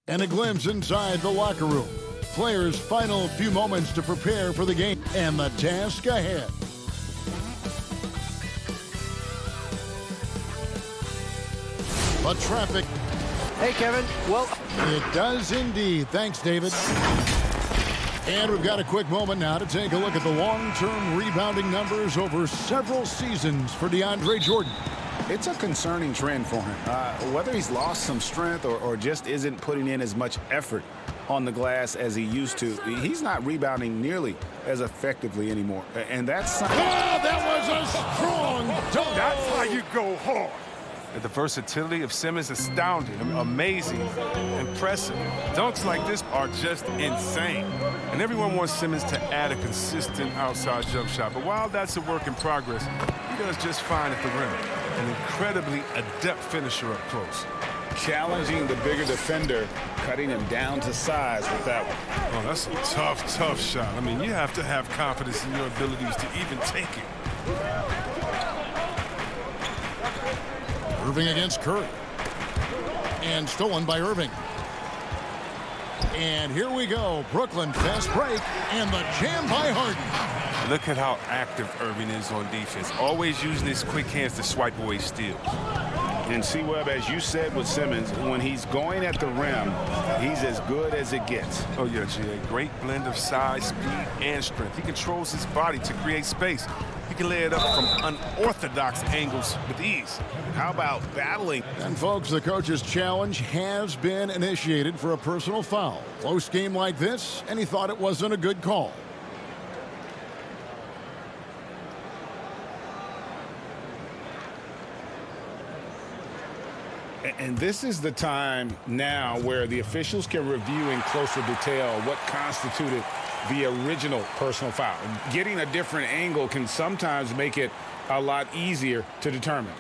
And a glimpse inside the locker room. Players' final few moments to prepare for the game and the task ahead. But traffic. Hey, Kevin. Well, It does indeed. Thanks, David. And we've got a quick moment now to take a look at the long-term rebounding numbers over several seasons for DeAndre Jordan. It's a concerning trend for him. Whether he's lost some strength or just isn't putting in as much effort on the glass as he used to, he's not rebounding nearly as effectively anymore. And that's something. Oh, that was a strong dunk. That's how you go hard. And the versatility of Simmons is astounding, amazing, impressive. Dunks like this are just insane. And everyone wants Simmons to add a consistent outside jump shot. But while that's a work in progress, he does just fine at the rim. An incredibly adept finisher up close. Challenging the bigger defender, cutting him down to size with that one. Oh, that's a tough shot. I mean, you have to have confidence in your abilities to even take it. Irving against Curry. And stolen by Irving. And here we go. Brooklyn fast break. And the jam by Harden. Look at how active Irving is on defense. Always using his quick hands to swipe away steals. And C-Webb, as you said with Simmons, when he's going at the rim, he's as good as it gets. Oh, yeah, G.A. Great blend of size, speed, and strength. He controls his body to create space. He can lay it up from unorthodox angles with ease. How about battling? And, folks, the coach's challenge has been initiated for a personal foul. Close game like this, and he thought it wasn't a good call. And this is the time now where the officials can review in closer detail what constituted the original personal foul. Getting a different angle can sometimes make it a lot easier to determine.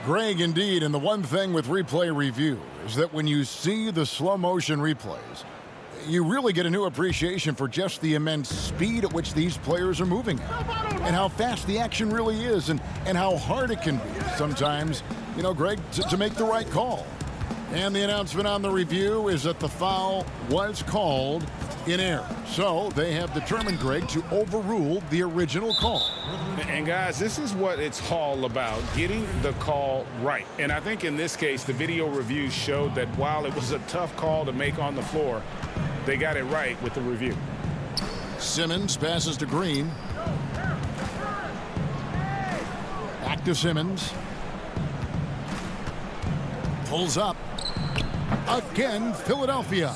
Greg, indeed, and the one thing with replay review is that when you see the slow motion replays, you really get a new appreciation for just the immense speed at which these players are moving and how fast the action really is and how hard it can be sometimes, you know, Greg, to make the right call. And the announcement on the review is that the foul was called in error. So they have determined, Greg, to overrule the original call. And guys, this is what it's all about, getting the call right. And I think in this case, the video review showed that while it was a tough call to make on the floor, they got it right with the review. Simmons passes to Green. Back to Simmons. Pulls up. Again, Philadelphia.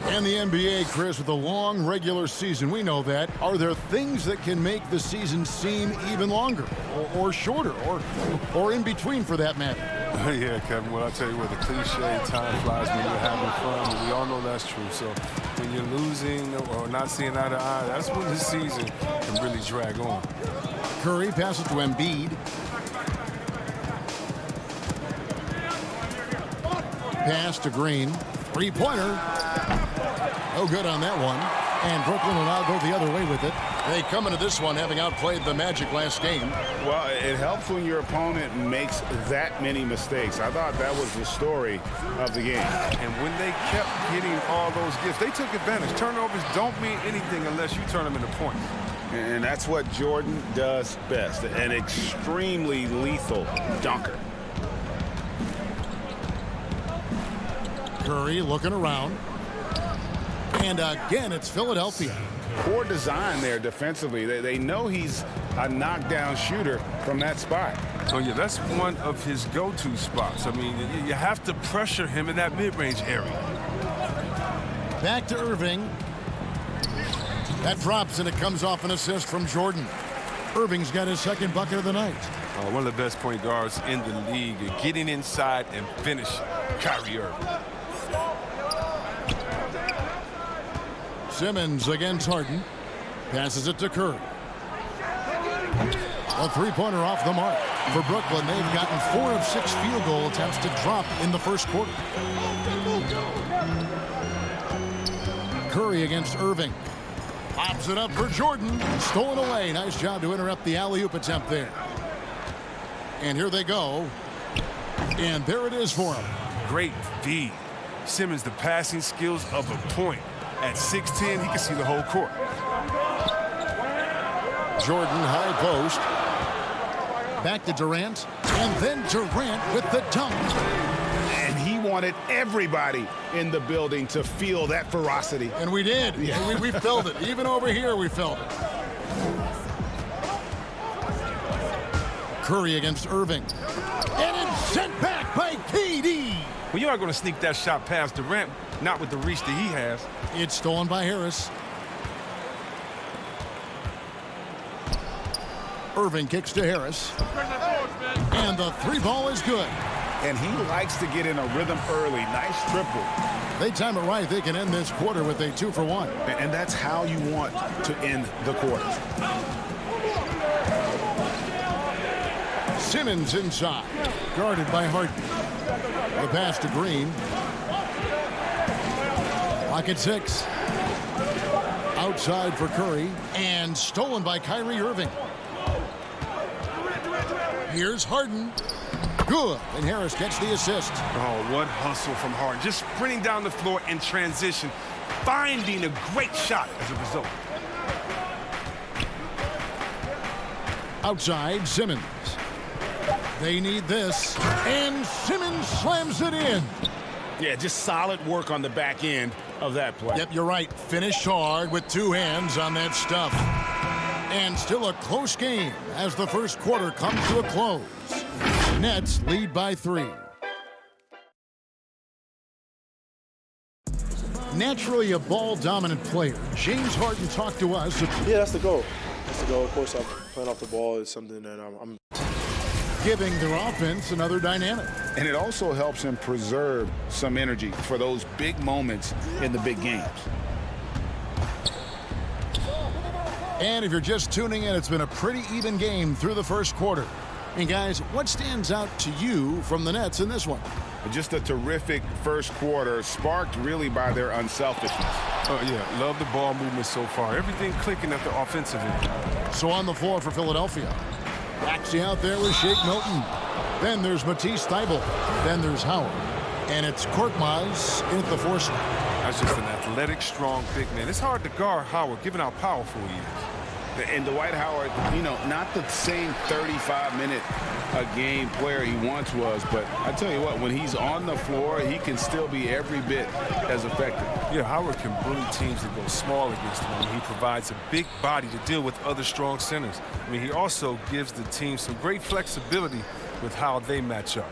And the NBA, Chris, with a long regular season, we know that. Are there things that can make the season seem even longer or shorter or in between for that matter? Yeah, Kevin, well, I'll tell you what, the cliche, time flies when you're having fun, and we all know that's true. So when you're losing or not seeing eye to eye, that's when the season can really drag on. Curry passes to Embiid. Pass to Green. Three-pointer. No good on that one. And Brooklyn will now go the other way with it. They come into this one having outplayed the Magic last game. Well, it helps when your opponent makes that many mistakes. I thought that was the story of the game. And when they kept getting all those gifts, they took advantage. Turnovers don't mean anything unless you turn them into points. And that's what Jordan does best, an extremely lethal dunker. Curry looking around. And again, it's Philadelphia. Poor design there defensively. They know he's a knockdown shooter from that spot. Oh, yeah, that's one of his go-to spots. I mean, you have to pressure him in that mid-range area. Back to Irving. That drops, and it comes off an assist from Jordan. Irving's got his second bucket of the night. One of the best point guards in the league, getting inside and finishing. Kyrie Irving. Simmons against Harden. Passes it to Curry. A three-pointer off the mark. For Brooklyn, they've gotten 4 of 6 field goal attempts to drop in the first quarter. Curry against Irving. Pops it up for Jordan. Stolen away. Nice job to interrupt the alley-oop attempt there. And here they go. And there it is for him. Great feed. Simmons, the passing skills of a point. At 6'10", he can see the whole court. Jordan high post. Back to Durant. And then Durant with the dunk. And he wanted everybody in the building to feel that ferocity. And we did. Yeah. We felt it. Even over here, we felt it. Curry against Irving. And it's sent back by KD. Well, you aren't going to sneak that shot past Durant, not with the reach that he has. It's stolen by Harris. Irving kicks to Harris. And the three ball is good. And he likes to get in a rhythm early. Nice triple. They time it right. They can end this quarter with a 2 for 1. And that's how you want to end the quarter. Simmons inside. Guarded by Harden. The pass to Green. Clock at 6. Outside for Curry. And stolen by Kyrie Irving. Here's Harden. Good. And Harris gets the assist. Oh, what hustle from Harden. Just sprinting down the floor in transition, finding a great shot as a result. Outside, Simmons. They need this. And Simmons slams it in. Yeah, just solid work on the back end of that play. Yep, you're right. Finish hard with two hands on that stuff. And still a close game as the first quarter comes to a close. Nets lead by 3. Naturally a ball-dominant player, James Harden talked to us. Yeah, that's the goal. That's the goal. Of course, playing off the ball is something that I'm giving their offense another dynamic. And it also helps him preserve some energy for those big moments in the big games. And if you're just tuning in, it's been a pretty even game through the first quarter. And guys, what stands out to you from the Nets in this one? Just a terrific first quarter, sparked really by their unselfishness. Oh, yeah, love the ball movement so far. Everything clicking at the offensive end. So on the floor for Philadelphia. Waxy out there with Shake Milton. Then there's Matisse Thybulle. Then there's Howard. And it's Korkmaz in at the 4 slot. That's just an athletic, strong, big man. It's hard to guard Howard, given how powerful he is. And Dwight Howard, you know, not the same 35-minute-a-game player he once was, but I tell you what, when he's on the floor, he can still be every bit as effective. Yeah, Howard can bully teams that go small against him. I mean, he provides a big body to deal with other strong centers. I mean, he also gives the team some great flexibility with how they match up.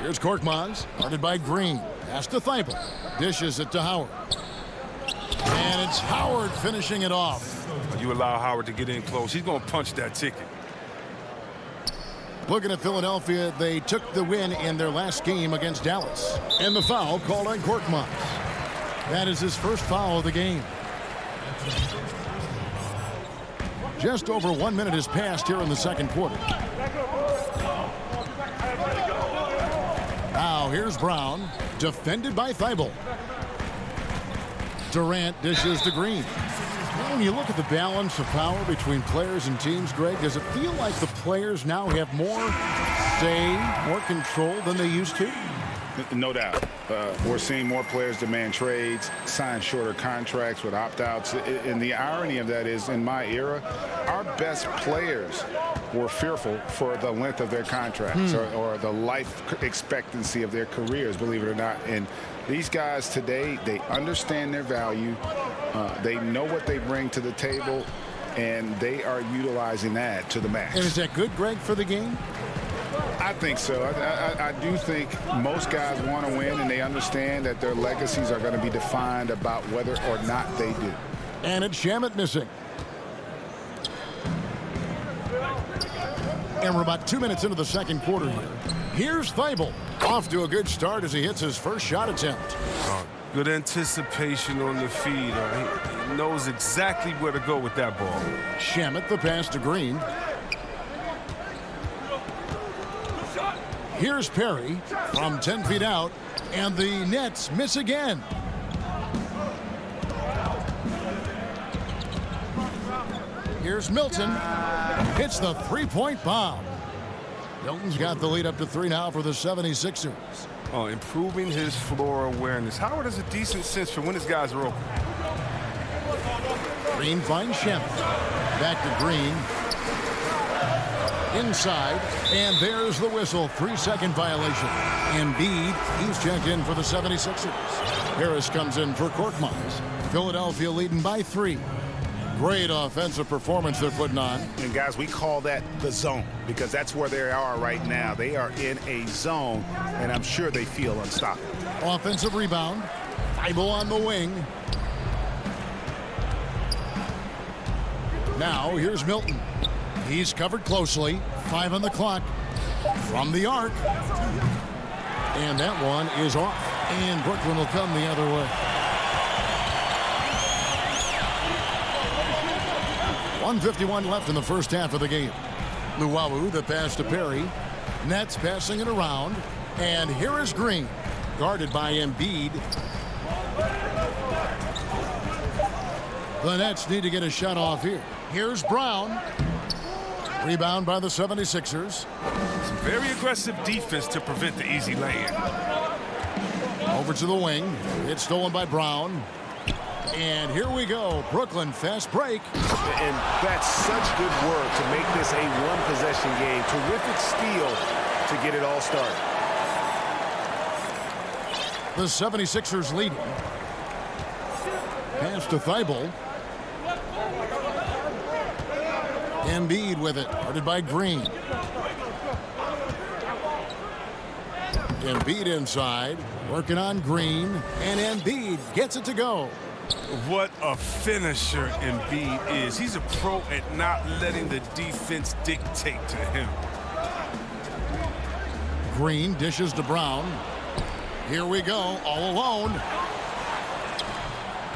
Here's Korkmaz, guarded by Green. Pass to Thybulle. Dishes it to Howard. And it's Howard finishing it off. You allow Howard to get in close, he's going to punch that ticket. Looking at Philadelphia, they took the win in their last game against Dallas. And the foul called on Korkmaz. That is his first foul of the game. Just over 1 minute has passed here in the second quarter. Now here's Brown, defended by Thybulle. Durant dishes to Green. When you look at the balance of power between players and teams, Greg, does it feel like the players now have more say, more control than they used to? No doubt. We're seeing more players demand trades, sign shorter contracts with opt-outs. And the irony of that is, in my era, our best players were fearful for the length of their contracts or the life expectancy of their careers, believe it or not. And these guys today, they understand their value. They know what they bring to the table, and they are utilizing that to the max. And is that good, Greg, for the game? I think so. I do think most guys want to win, and they understand that their legacies are going to be defined about whether or not they do. And it's Shamet missing. And we're about 2 minutes into the second quarter here. Here's Thybulle. Off to a good start as he hits his first shot attempt. Good anticipation on the feed. He knows exactly where to go with that ball. Shamet, the pass to Green. Here's Perry from 10 feet out, and the Nets miss again. Here's Milton. Hits the three-point bomb. Milton's got the lead up to 3 now for the 76ers. Oh, improving his floor awareness. Howard has a decent sense for when his guys are open. Green finds Shemp. Back to Green. Inside, and there's the whistle. 3-second violation. Embiid, he's checked in for the 76ers. Harris comes in for Korkmaz. Philadelphia leading by 3. Great offensive performance they're putting on. And guys, we call that the zone because that's where they are right now. They are in a zone, and I'm sure they feel unstoppable. Offensive rebound. Thibault on the wing. Now here's Milton. He's covered closely. 5 on the clock. From the arc. And that one is off. And Brooklyn will come the other way. 1:51 left in the first half of the game. Luwawu, the pass to Perry. Nets passing it around. And here is Green. Guarded by Embiid. The Nets need to get a shot off here. Here's Brown. Rebound by the 76ers. Some very aggressive defense to prevent the easy lay-in. Over to the wing. It's stolen by Brown. And here we go. Brooklyn fast break. And that's such good work to make this a one-possession game. Terrific steal to get it all started. The 76ers leading. Pass to Thibault. Embiid with it. Guarded by Green. Embiid inside. Working on Green. And Embiid gets it to go. What a finisher Embiid is. He's a pro at not letting the defense dictate to him. Green dishes to Brown. Here we go. All alone.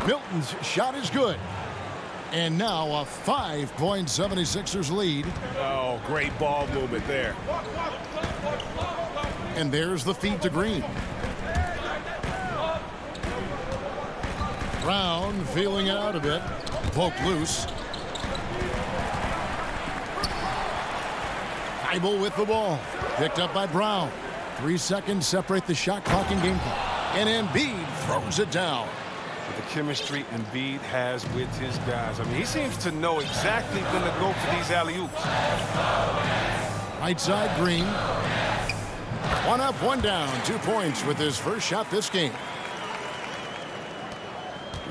Milton's shot is good. And now a 5-point 76ers lead. Oh, great ball movement there. And there's the feed to Green. Brown feeling it out a bit. Poked loose. Thibault with the ball. Picked up by Brown. 3 seconds separate the shot clock and game clock. And Embiid throws it down. The chemistry Embiid has with his guys. I mean, he seems to know exactly when to go for these alley-oops. Right side, Green. 1 up, 1 down. 2 points with his first shot this game.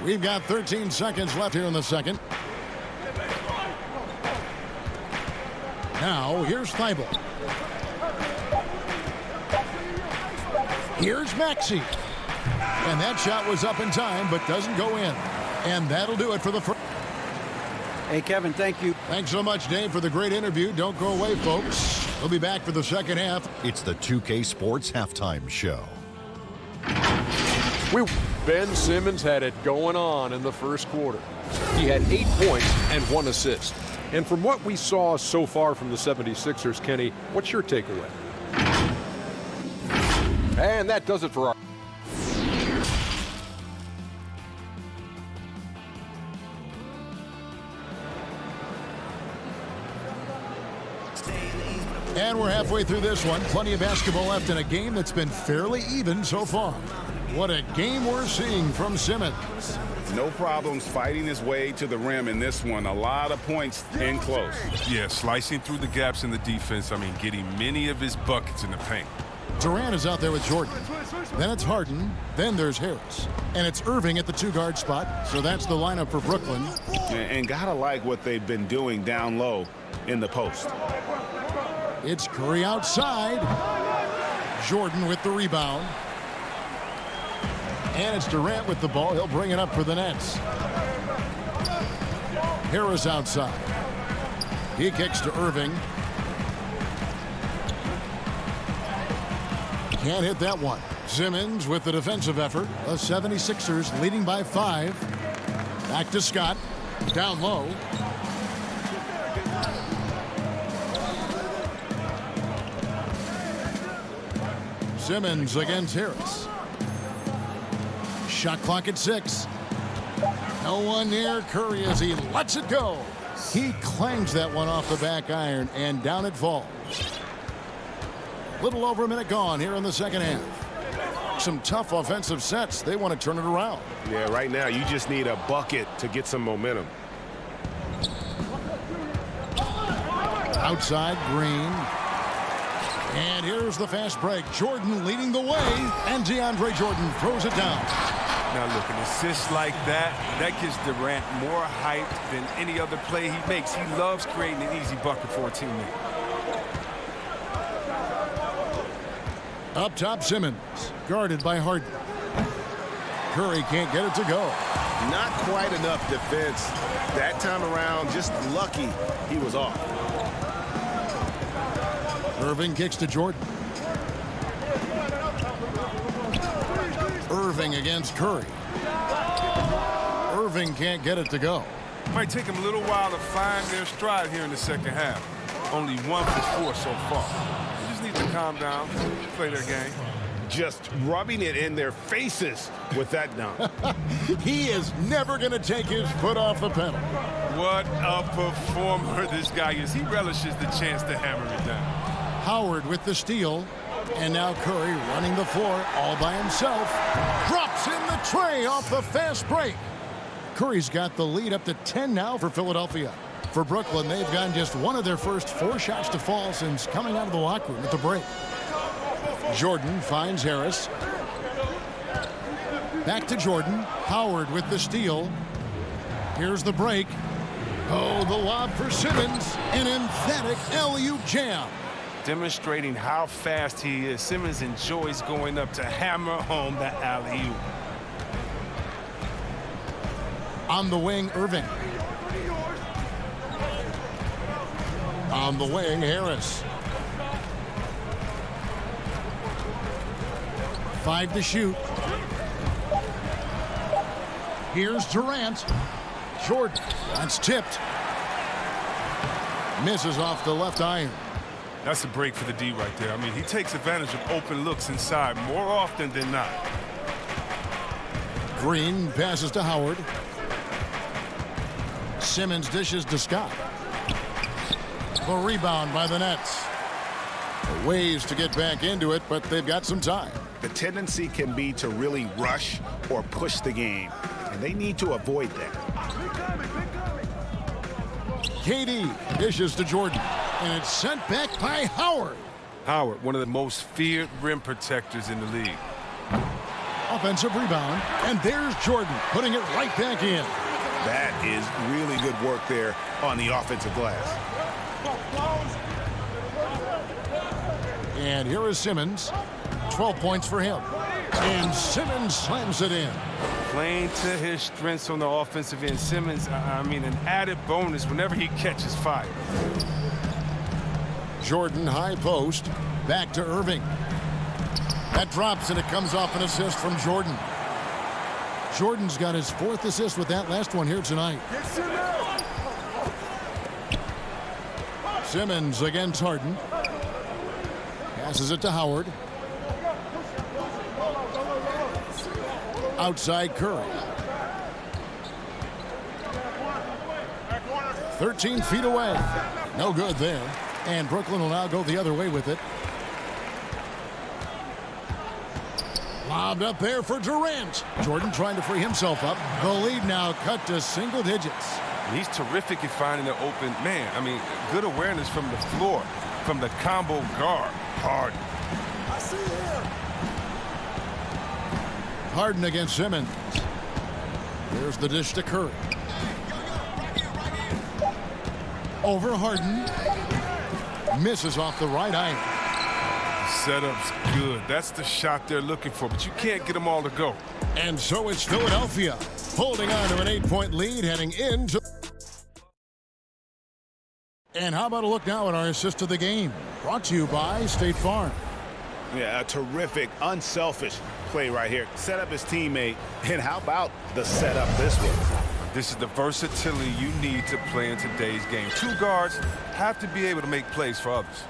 We've got 13 seconds left here in the second. Now, here's Thibault. Here's Maxey. And that shot was up in time, but doesn't go in. And that'll do it for the first. Hey, Kevin, thank you. Thanks so much, Dave, for the great interview. Don't go away, folks. We'll be back for the second half. It's the 2K Sports Halftime Show. Ben Simmons had it going on in the first quarter. He had 8 points and 1 assist. And from what we saw so far from the 76ers, Kenny, what's your takeaway? And that does it for our... And we're halfway through this one. Plenty of basketball left in a game that's been fairly even so far. What a game we're seeing from Simmons. No problems fighting his way to the rim in this one. A lot of points in close. Yeah, slicing through the gaps in the defense. I mean, getting many of his buckets in the paint. Durant is out there with Jordan. Then it's Harden. Then there's Harris. And it's Irving at the 2-guard spot. So that's the lineup for Brooklyn. And gotta like what they've been doing down low in the post. It's Curry outside. Jordan with the rebound. And it's Durant with the ball. He'll bring it up for the Nets. Harris outside. He kicks to Irving. Can't hit that one. Simmons with the defensive effort. The 76ers leading by 5. Back to Scott. Down low. Simmons against Harris. Shot clock at 6. No one near Curry as he lets it go. He clangs that one off the back iron, and down it falls. Little over a minute gone here in the second half. Some tough offensive sets. They want to turn it around. Yeah, right now you just need a bucket to get some momentum. Outside, Green. And here's the fast break. Jordan leading the way, and DeAndre Jordan throws it down. Now look, an assist like that gives Durant more hype than any other play he makes. He loves creating an easy bucket for a teammate. Up top, Simmons, guarded by Harden. Curry can't get it to go. Not quite enough defense. That time around, just lucky he was off. Irving kicks to Jordan. Irving against Curry. Irving can't get it to go. Might take him a little while to find their stride here in the second half. Only 1 for 4 so far. They just need to calm down, play their game. Just rubbing it in their faces with that dunk. He is never going to take his foot off the pedal. What a performer this guy is. He relishes the chance to hammer it down. Howard with the steal. And now Curry running the floor all by himself. Drops in the tray off the fast break. Curry's got the lead up to 10 now for Philadelphia. For Brooklyn, they've gotten just one of their first 4 shots to fall since coming out of the locker room at the break. Jordan finds Harris. Back to Jordan. Howard with the steal. Here's the break. Oh, the lob for Simmons. An emphatic LU jam. Demonstrating how fast he is. Simmons enjoys going up to hammer home that alley-oop. On the wing, Irving. On the wing, Harris. 5 to shoot. Here's Durant. Jordan. That's tipped. Misses off the left iron. That's a break for the D right there. I mean, he takes advantage of open looks inside more often than not. Green passes to Howard. Simmons dishes to Scott. The rebound by the Nets. Ways to get back into it, but they've got some time. The tendency can be to really rush or push the game, and they need to avoid that. KD dishes to Jordan, and it's sent back by Howard. Howard, one of the most feared rim protectors in the league. Offensive rebound, and there's Jordan putting it right back in. That is really good work there on the offensive glass. And here is Simmons. 12 points for him. And Simmons slams it in. Playing to his strengths on the offensive end. Simmons, I mean, an added bonus whenever he catches fire. Jordan high post. Back to Irving. That drops, and it comes off an assist from Jordan. Jordan's got his 4th assist with that last one here tonight. Simmons against Harden. Passes it to Howard. Outside Curry. 13 feet away. No good there. And Brooklyn will now go the other way with it. Lobbed up there for Durant. Jordan trying to free himself up. The lead now cut to single digits. He's terrific at finding the open man. I mean, good awareness from the floor, from the combo guard. Harden. I see him. Harden against Simmons. Here's the dish to Curry. Over Harden. Misses off the right iron. Setup's good. That's the shot they're looking for, but you can't get them all to go. And so it's Philadelphia holding on to an 8-point lead heading into. And how about a look now at our assist of the game? Brought to you by State Farm. Yeah, a terrific, unselfish play right here. Set up his teammate. And how about the setup this one? This is the versatility you need to play in today's game. 2 guards have to be able to make plays for others.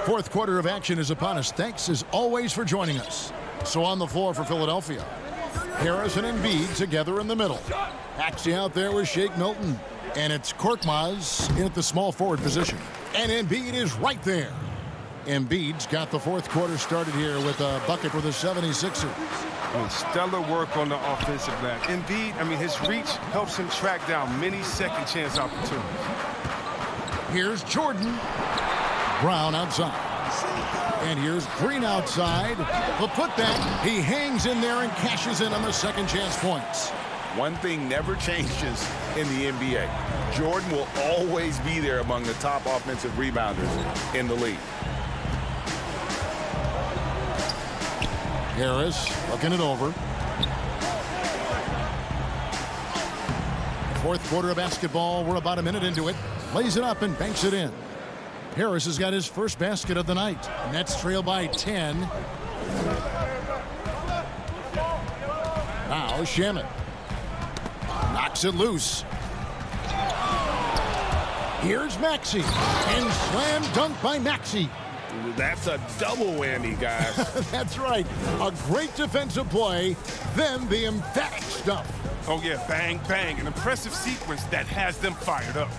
4th quarter of action is upon us. Thanks as always for joining us. So on the floor for Philadelphia, Harris and Embiid together in the middle. Actually out there with Shake Milton. And it's Korkmaz in at the small forward position. And Embiid is right there. Embiid's got the fourth quarter started here with a bucket for the 76ers. Stellar work on the offensive glass. Embiid, his reach helps him track down many second chance opportunities. Here's Jordan. Brown outside. And here's Green outside. The putback. He hangs in there and cashes in on the second chance points. One thing never changes in the NBA. Jordan will always be there among the top offensive rebounders in the league. Harris looking it over. Fourth quarter of basketball. We're about a minute into it. Lays it up and banks it in. Harris has got his first basket of the night. Nets trail by 10. Now Shaman knocks it loose. Here's Maxey. And slam dunk by Maxey. That's a double whammy, guys. That's right. A great defensive play, then the emphatic stuff. Oh, yeah, bang, bang. An impressive sequence that has them fired up.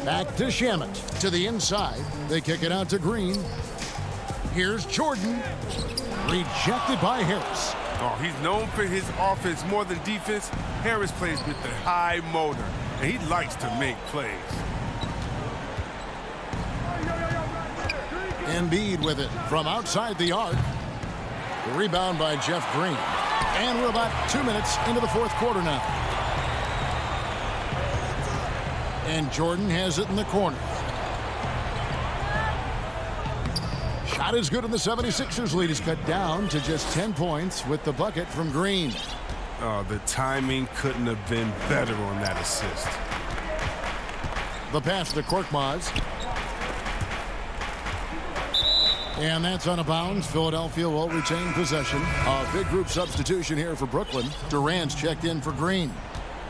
Back to Shamet. To the inside. They kick it out to Green. Here's Jordan. Rejected by Harris. Oh, he's known for his offense more than defense. Harris plays with the high motor, and he likes to make plays. Embiid with it from outside the arc. The rebound by Jeff Green. And we're about 2 minutes into the fourth quarter now. And Jordan has it in the corner. Shot is good, and the 76ers lead is cut down to just 10 points with the bucket from Green. Oh, the timing couldn't have been better on that assist. The pass to Korkmaz. And that's out of bounds. Philadelphia will retain possession. A big group substitution here for Brooklyn. Durant's checked in for Green.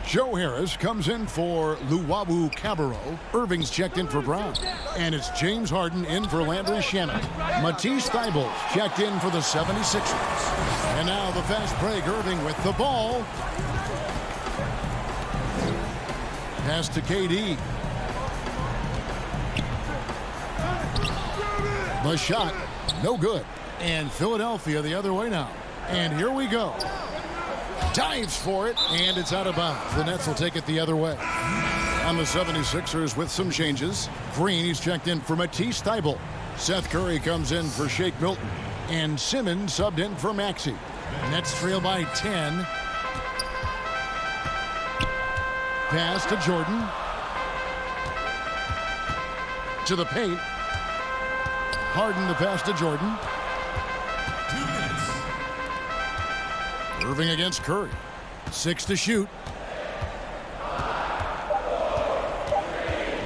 Joe Harris comes in for Luwawu Cabarro. Irving's checked in for Brown. And it's James Harden in for Landry Shamet. Matisse Thybulle checked in for the 76ers. And now the fast break. Irving with the ball. Pass to KD. The shot, no good. And Philadelphia the other way now. And here we go. Dives for it, and it's out of bounds. The Nets will take it the other way. On the 76ers with some changes. Green, he's checked in for Matisse Thybulle. Seth Curry comes in for Shake Milton. And Simmons subbed in for Maxey. Nets trail by 10. Pass to Jordan. To the paint. Harden the pass to Jordan. 2 minutes. Irving against Curry. 6 to shoot.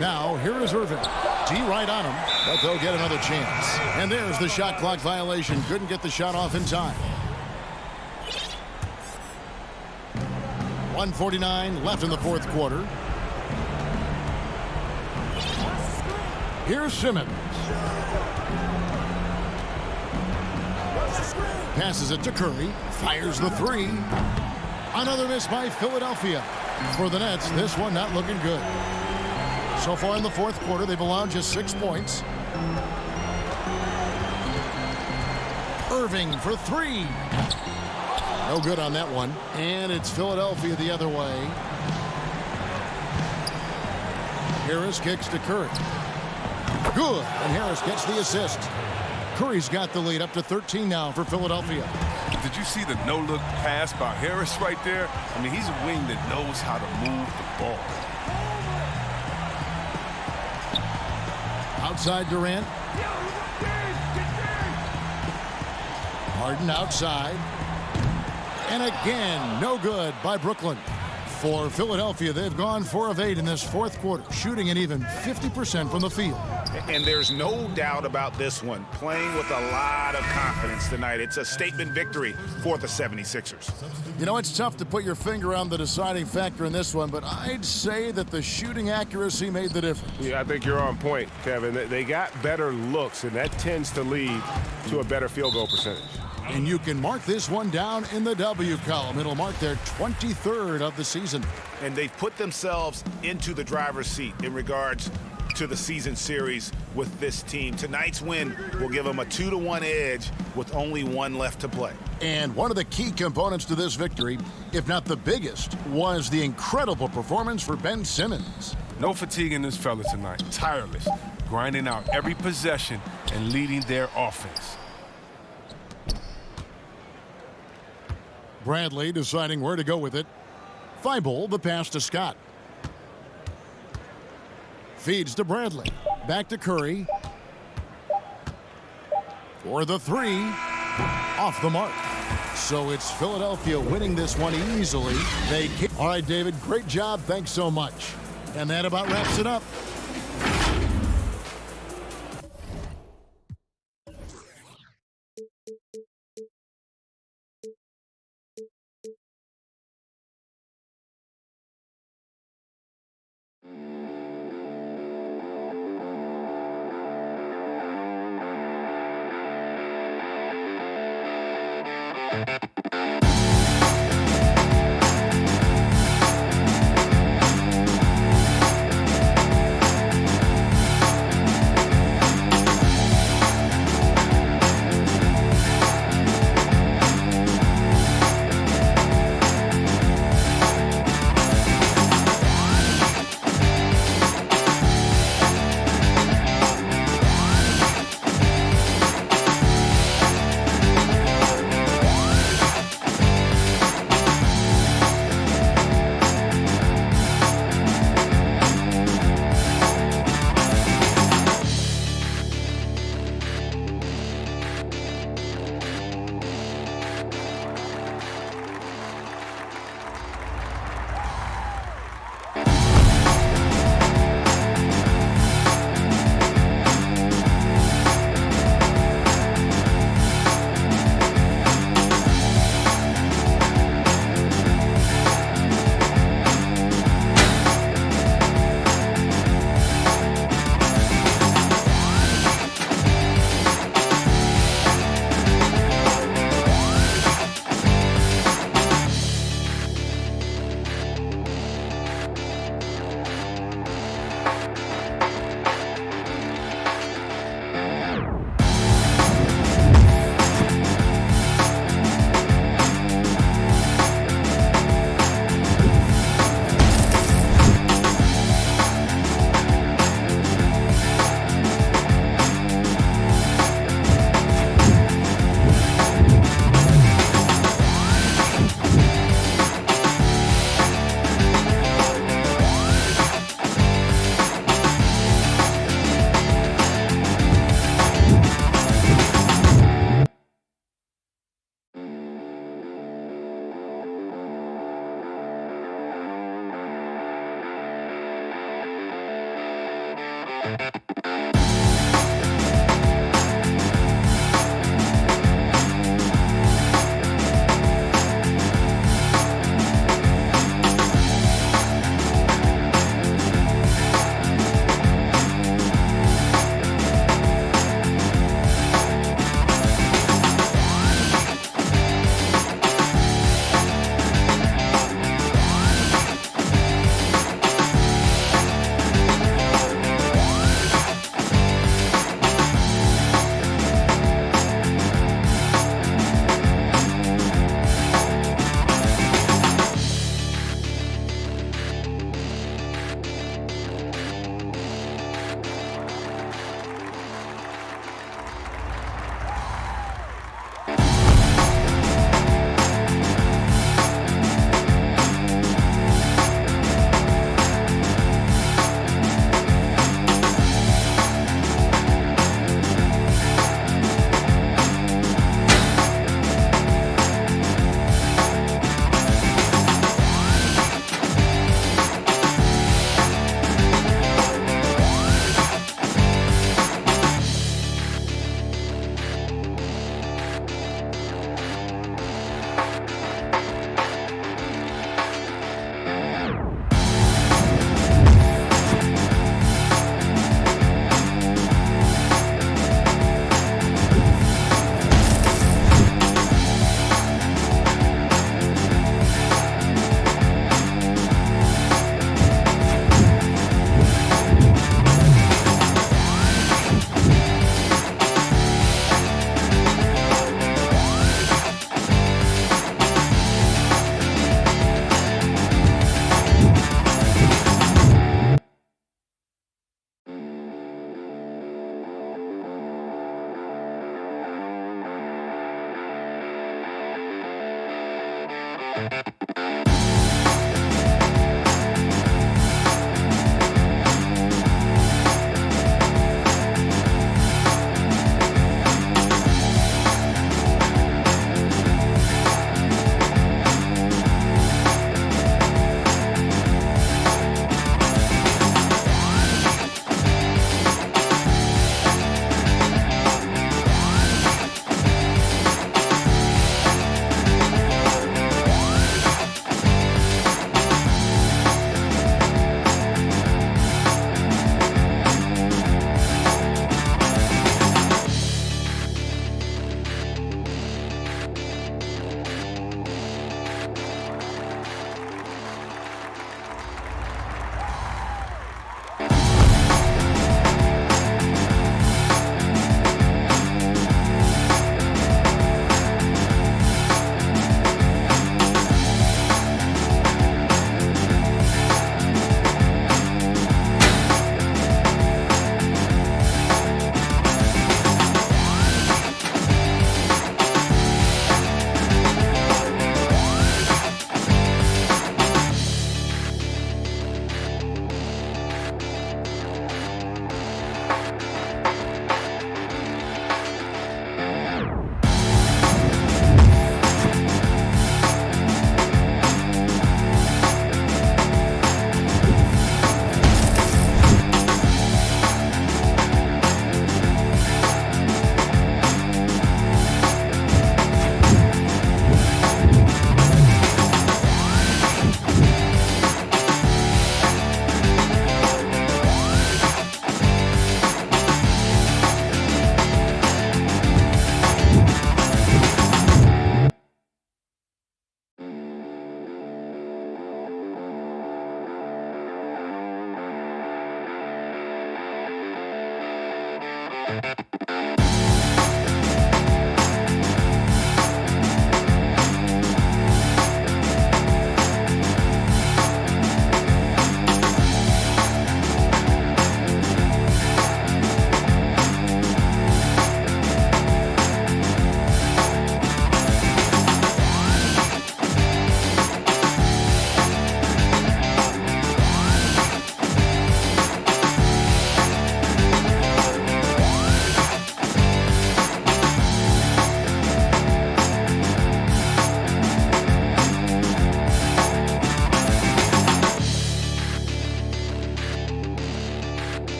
Now here is Irving. D right on him, but they'll get another chance. And there's the shot clock violation. Couldn't get the shot off in time. 1:49 left in the fourth quarter. Here's Simmons. Passes it to Curry. Fires the three. Another miss by Philadelphia. For the Nets, this one not looking good. So far in the fourth quarter, they've allowed just 6 points. Irving for three. No good on that one. And it's Philadelphia the other way. Harris kicks to Curry. Good. And Harris gets the assist. Curry's got the lead up to 13 now for Philadelphia. Did you see the no-look pass by Harris right there? I mean, he's a wing that knows how to move the ball. Outside Durant. Harden outside. And again, no good by Brooklyn. For Philadelphia, they've gone 4 of 8 in this fourth quarter, shooting an even 50% from the field. And there's no doubt about this one. Playing with a lot of confidence tonight. It's a statement victory for the 76ers. You know, it's tough to put your finger on the deciding factor in this one, but I'd say that the shooting accuracy made the difference. Yeah, I think you're on point, Kevin. They got better looks, and that tends to lead to a better field goal percentage. And you can mark this one down in the W column. It'll mark their 23rd of the season. And they've put themselves into the driver's seat in regards to the season series with this team. Tonight's win will give them a 2-1 edge with only one left to play. And one of the key components to this victory, if not the biggest, was the incredible performance for Ben Simmons. No fatigue in this fella tonight. Tireless, grinding out every possession and leading their offense. Bradley deciding where to go with it. Thibault, the pass to Scott. Feeds to Bradley. Back to Curry. For the three. Off the mark. So it's Philadelphia winning this one easily. All right, David, great job. Thanks so much. And that about wraps it up.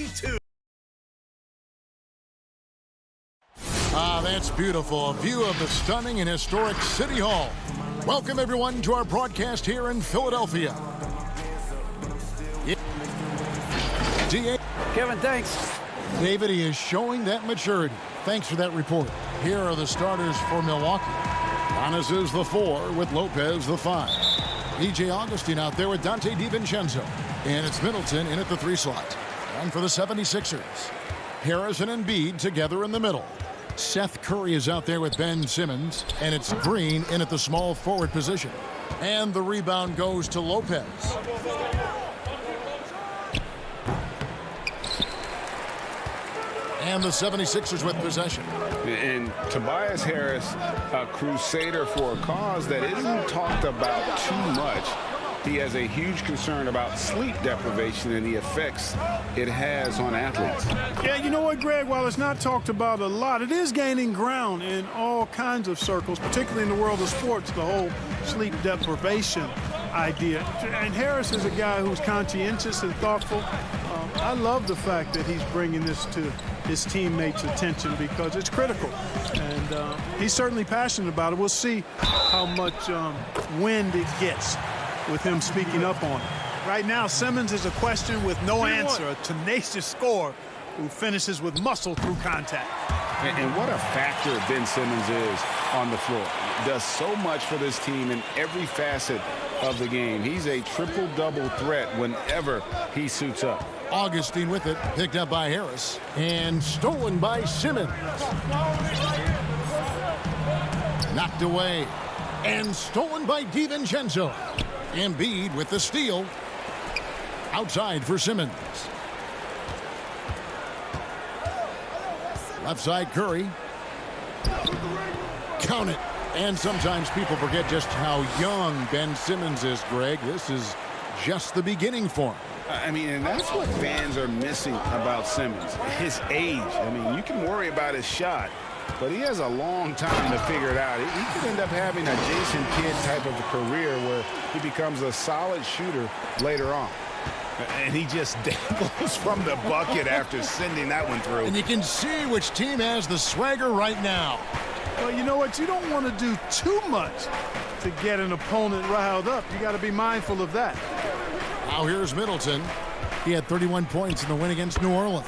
22. Ah, that's beautiful. A view of the stunning and historic City Hall. Welcome, everyone, to our broadcast here in Philadelphia. Kevin, thanks. David, he is showing that maturity. Thanks for that report. Here are the starters for Milwaukee. Giannis is the 4 with Lopez the 5. PJ Augustine out there with Dante DiVincenzo. And it's Middleton in at the 3 slot. And for the 76ers, Harrison and Embiid together in the middle. Seth Curry is out there with Ben Simmons. And it's Green in at the small forward position. And the rebound goes to Lopez. And the 76ers with possession. And Tobias Harris, a crusader for a cause that isn't talked about too much. He has a huge concern about sleep deprivation and the effects it has on athletes. Yeah, you know what, Greg? While it's not talked about a lot, it is gaining ground in all kinds of circles, particularly in the world of sports, the whole sleep deprivation idea. And Harris is a guy who's conscientious and thoughtful. I love the fact that he's bringing this to his teammates' attention because it's critical. And he's certainly passionate about it. We'll see how much wind it gets with him speaking up on it. Right now, Simmons is a question with no answer, a tenacious scorer who finishes with muscle through contact. And what a factor Ben Simmons is on the floor. Does so much for this team in every facet of the game. He's a triple-double threat whenever he suits up. Augustine with it, picked up by Harris, and stolen by Simmons. Knocked away, and stolen by DiVincenzo. Embiid with the steal. Outside for Simmons. Left side Curry. Count it. And sometimes people forget just how young Ben Simmons is, Greg. This is just the beginning for him. I mean, and that's what fans are missing about Simmons, his age. I mean, you can worry about his shot, but he has a long time to figure it out. He could end up having a Jason Kidd type of a career where he becomes a solid shooter later on. And he just dangles from the bucket after sending that one through. And you can see which team has the swagger right now. Well, you know what? You don't want to do too much to get an opponent riled up. You got to be mindful of that. Now here's Middleton. He had 31 points in the win against New Orleans.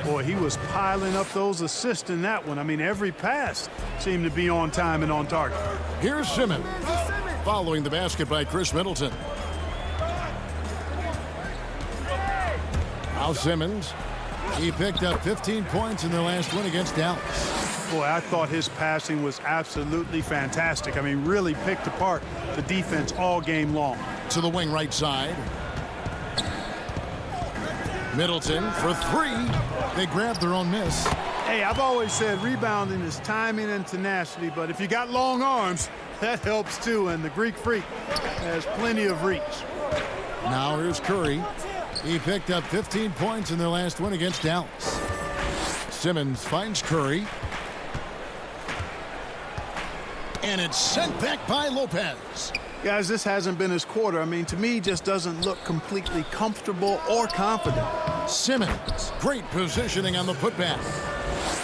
Boy, he was piling up those assists in that one. I mean, every pass seemed to be on time and on target. Here's Simmons. Following the basket by Chris Middleton. Now Simmons. He picked up 15 points in their last win against Dallas. Boy, I thought his passing was absolutely fantastic. I mean, really picked apart the defense all game long. To the wing right side. Middleton for 3. They grabbed their own miss. Hey, I've always said rebounding is timing and tenacity, but if you got long arms, that helps too, and the Greek Freak has plenty of reach. Now here's Curry. He picked up 15 points in their last win against Dallas. Simmons finds Curry. And it's sent back by Lopez. Guys, this hasn't been his quarter. I mean, to me, just doesn't look completely comfortable or confident. Simmons, great positioning on the putback.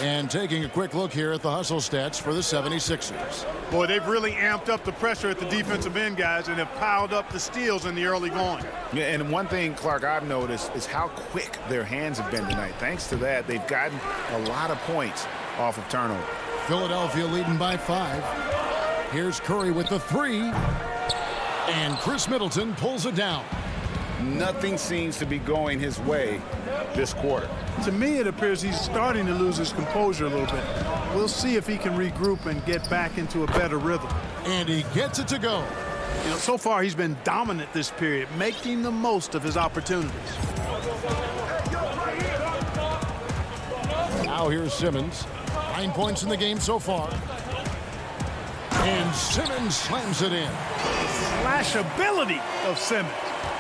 And taking a quick look here at the hustle stats for the 76ers. Boy, they've really amped up the pressure at the defensive end, guys, and have piled up the steals in the early going. Yeah, and one thing, Clark, I've noticed is how quick their hands have been tonight. Thanks to that, they've gotten a lot of points off of turnover. Philadelphia leading by 5. Here's Curry with the 3. And Chris Middleton pulls it down. Nothing seems to be going his way this quarter. To me, it appears he's starting to lose his composure a little bit. We'll see if he can regroup and get back into a better rhythm. And he gets it to go. You know, so far he's been dominant this period, making the most of his opportunities. Now here's Simmons. 9 points in the game so far. And Simmons slams it in. Slashability of Simmons.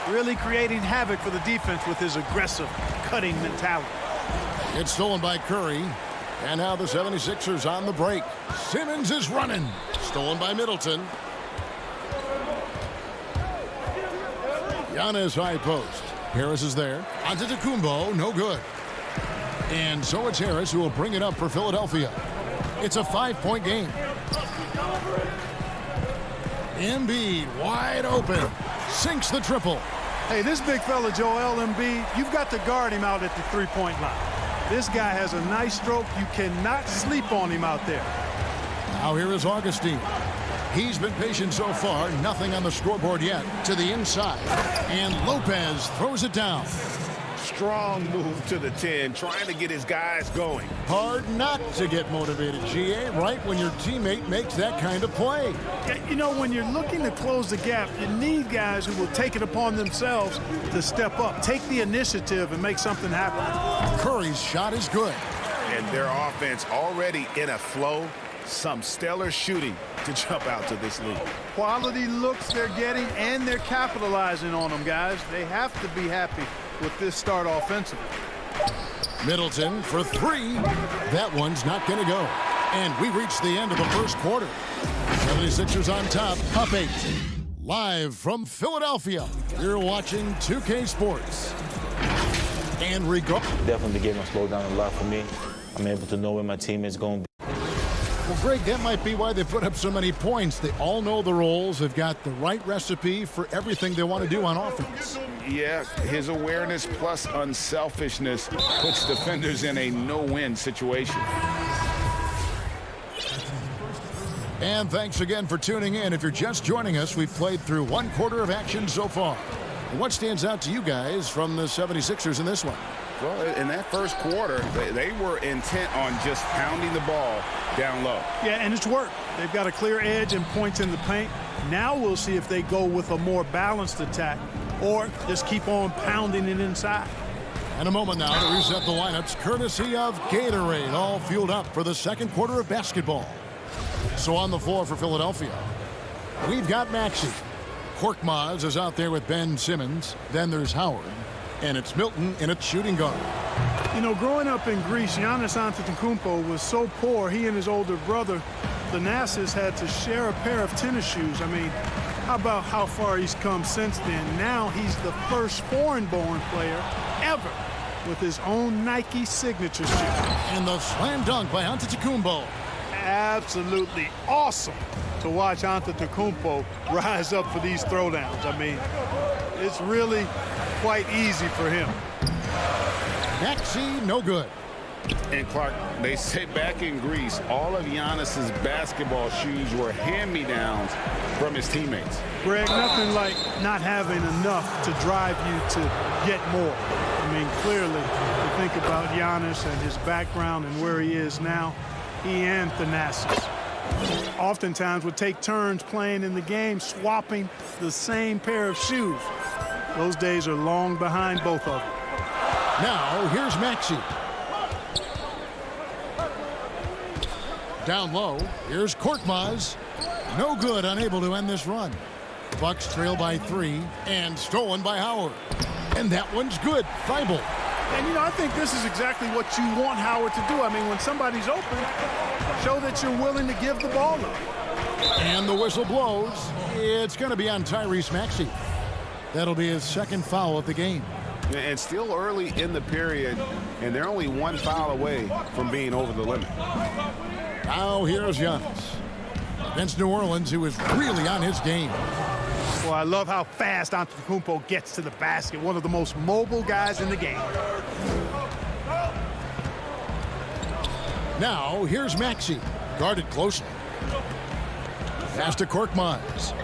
Really creating havoc for the defense with his aggressive, cutting mentality. It's stolen by Curry. And now the 76ers on the break. Simmons is running. Stolen by Middleton. Giannis high post. Harris is there. Antetokounmpo, no good. And so it's Harris who will bring it up for Philadelphia. It's a 5-point game. Embiid wide open. Sinks the triple. Hey, this big fella, Joel Embiid, you've got to guard him out at the three-point line. This guy has a nice stroke. You cannot sleep on him out there. Now here is Augustine. He's been patient so far. Nothing on the scoreboard yet. To the inside. And Lopez throws it down. Strong move to the 10, trying to get his guys going. Hard not to get motivated, GA, right when your teammate makes that kind of play. You know, when you're looking to close the gap, you need guys who will take it upon themselves to step up, take the initiative, and make something happen. Curry's shot is good. And their offense already in a flow. Some stellar shooting to jump out to this lead. Quality looks they're getting, and they're capitalizing on them, guys. They have to be happy with this start offensively. Middleton for three. That one's not going to go. And we reach the end of the first quarter. 76ers on top, up 8. Live from Philadelphia, you're watching 2K Sports. And definitely getting to slow down a lot for me. I'm able to know where my team is going to be. Well, Greg, that might be why they put up so many points. They all know the roles. They've got the right recipe for everything they want to do on offense. Yeah, his awareness plus unselfishness puts defenders in a no-win situation. And thanks again for tuning in. If you're just joining us, we've played through one quarter of action so far. What stands out to you guys from the 76ers in this one? Well, in that first quarter, they were intent on just pounding the ball down low. Yeah, and it's worked. They've got a clear edge and points in the paint. Now we'll see if they go with a more balanced attack or just keep on pounding it inside. And a moment now to reset the lineups, courtesy of Gatorade, all fueled up for the second quarter of basketball. So on the floor for Philadelphia, we've got Maxey. Korkmaz is out there with Ben Simmons. Then there's Howard. And it's Milton in a shooting guard. You know, growing up in Greece, Giannis Antetokounmpo was so poor, he and his older brother, Thanasis, had to share a pair of tennis shoes. I mean, how about how far he's come since then? Now he's the first foreign-born player ever with his own Nike signature shoe. And the slam dunk by Antetokounmpo. Absolutely awesome to watch Antetokounmpo rise up for these throwdowns. I mean, it's really quite easy for him. Maxey, no good. And Clark, they say back in Greece, all of Giannis's basketball shoes were hand-me-downs from his teammates. Greg, nothing like not having enough to drive you to get more. I mean, clearly, you think about Giannis and his background and where he is now, he and Thanasis oftentimes would take turns playing in the game, swapping the same pair of shoes. Those days are long behind both of them. Now, here's Maxey. Down low, here's Korkmaz. No good, unable to end this run. Bucks trail by 3 and stolen by Howard. And that one's good. Thibault. And, you know, I think this is exactly what you want Howard to do. I mean, when somebody's open, show that you're willing to give the ball up. And the whistle blows. It's going to be on Tyrese Maxey. That'll be his second foul of the game. And still early in the period, and they're only one foul away from being over the limit. Now here's Giannis against New Orleans, who is really on his game. Well, I love how fast Antetokounmpo gets to the basket. One of the most mobile guys in the game. Now here's Maxey, guarded closely. Pass to Korkmaz.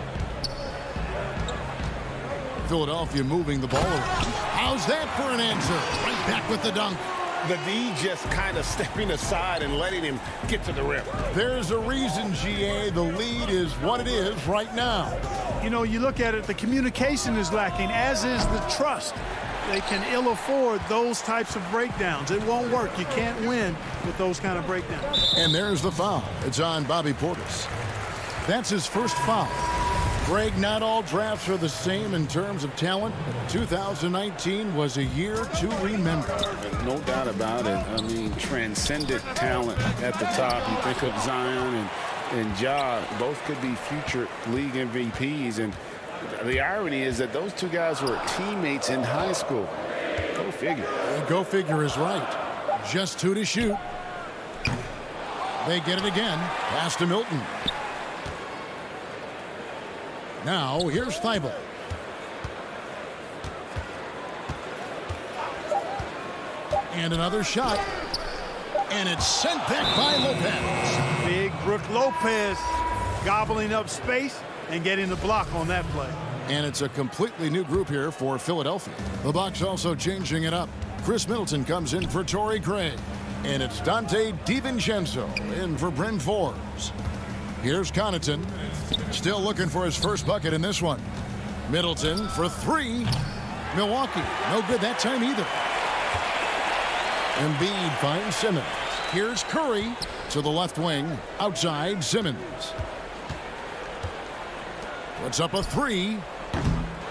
Philadelphia moving the ball around. How's that for an answer? Right back with the dunk. The D just kind of stepping aside and letting him get to the rim. There's a reason, GA. The lead is what it is right now. You know, you look at it, the communication is lacking, as is the trust. They can ill afford those types of breakdowns. It won't work. You can't win with those kind of breakdowns. And there's the foul. It's on Bobby Portis. That's his first foul. Greg, not all drafts are the same in terms of talent, but 2019 was a year to remember. No doubt about it. I mean, transcendent talent at the top. You think of Zion and Ja, both could be future league MVPs. And the irony is that those two guys were teammates in high school. Go figure. Go figure is right. Just 2 to shoot. They get it again. Pass to Milton. Now, here's Thibault. And another shot. And it's sent back by Lopez. Big Brook Lopez gobbling up space and getting the block on that play. And it's a completely new group here for Philadelphia. The Bucks also changing it up. Chris Middleton comes in for Torrey Craig. And it's Dante DiVincenzo in for Bryn Forbes. Here's Connaughton. Still looking for his first bucket in this one. Middleton for 3. Milwaukee. No good that time either. Embiid finds Simmons. Here's Curry to the left wing. Outside, Simmons. Puts up a 3.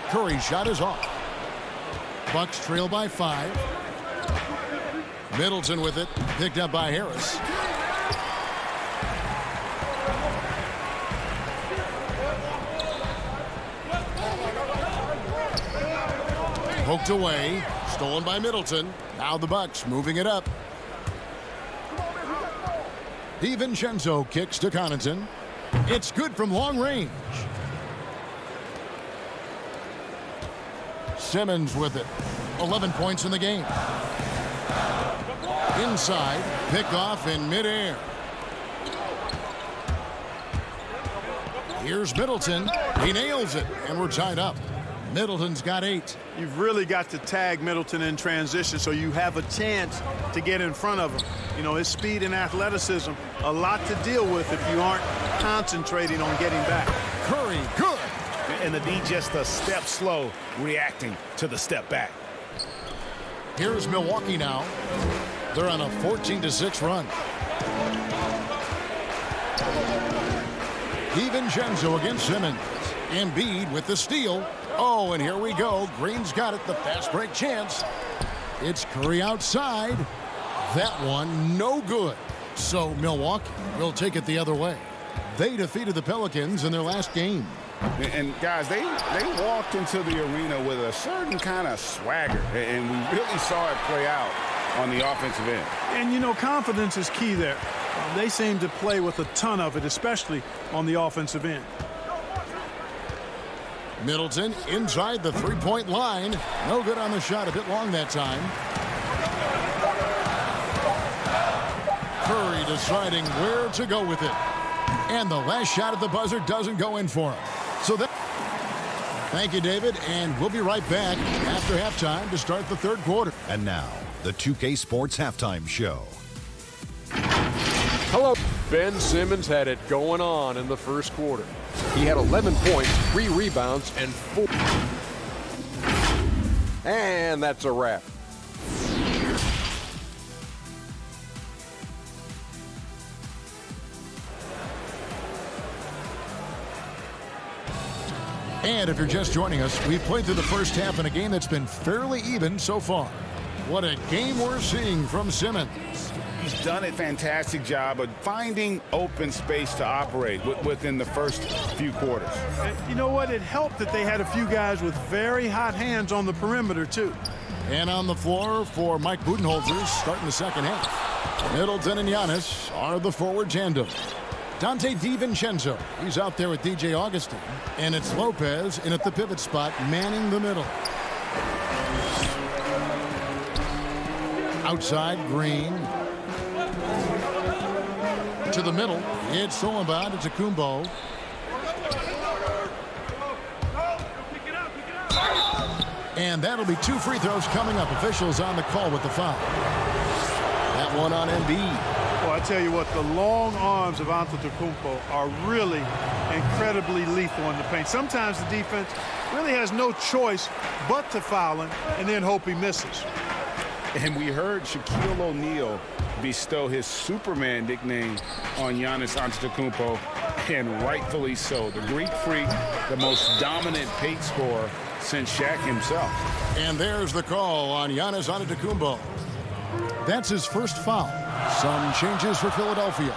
Curry's shot is off. Bucks trail by 5. Middleton with it. Picked up by Harris. Poked away. Stolen by Middleton. Now the Bucks moving it up. DiVincenzo kicks to Connaughton. It's good from long range. Simmons with it. 11 points in the game. Inside. Pick off in midair. Here's Middleton. He nails it. And we're tied up. Middleton's got 8. You've really got to tag Middleton in transition so you have a chance to get in front of him. You know, his speed and athleticism, a lot to deal with if you aren't concentrating on getting back. Curry, good. And the D just a step slow, reacting to the step back. Here's Milwaukee now. They're on a 14-6 run. DiVincenzo against Simmons. Embiid with the steal. Oh, and here we go. Green's got it. The fast break chance. It's Curry outside. That one no good. So Milwaukee will take it the other way. They defeated the Pelicans in their last game. And guys, they walked into the arena with a certain kind of swagger, and we really saw it play out on the offensive end. And, you know, confidence is key there. They seem to play with a ton of it, especially on the offensive end. Middleton inside the three-point line. No good on the shot. A bit long that time. Curry deciding where to go with it. And the last shot at the buzzer doesn't go in for him. So that. Thank you, David. And we'll be right back after halftime to start the third quarter. And now, the 2K Sports Halftime Show. Hello. Ben Simmons had it going on in the first quarter. He had 11 points, 3 rebounds, and 4. And that's a wrap. And if you're just joining us, we've played through the first half in a game that's been fairly even so far. What a game we're seeing from Simmons. He's done a fantastic job of finding open space to operate within the first few quarters. And you know what? It helped that they had a few guys with very hot hands on the perimeter, too. And on the floor for Mike Budenholzer starting the second half. Middleton and Giannis are the forward tandem. Dante DiVincenzo, he's out there with DJ Augustin. And it's Lopez in at the pivot spot, manning the middle. Outside, Green. To the middle. It's Solomon. It's Akumbo. And that'll be 2 free throws coming up. Officials on the call with the foul. That one on Embiid. Well, I tell you what, the long arms of Antetokounmpo are really incredibly lethal in the paint. Sometimes the defense really has no choice but to foul him and then hope he misses. And we heard Shaquille O'Neal bestow his Superman nickname on Giannis Antetokounmpo, and rightfully so. The Greek freak, the most dominant paint scorer since Shaq himself. And there's the call on Giannis Antetokounmpo. That's his first foul. Some changes for Philadelphia.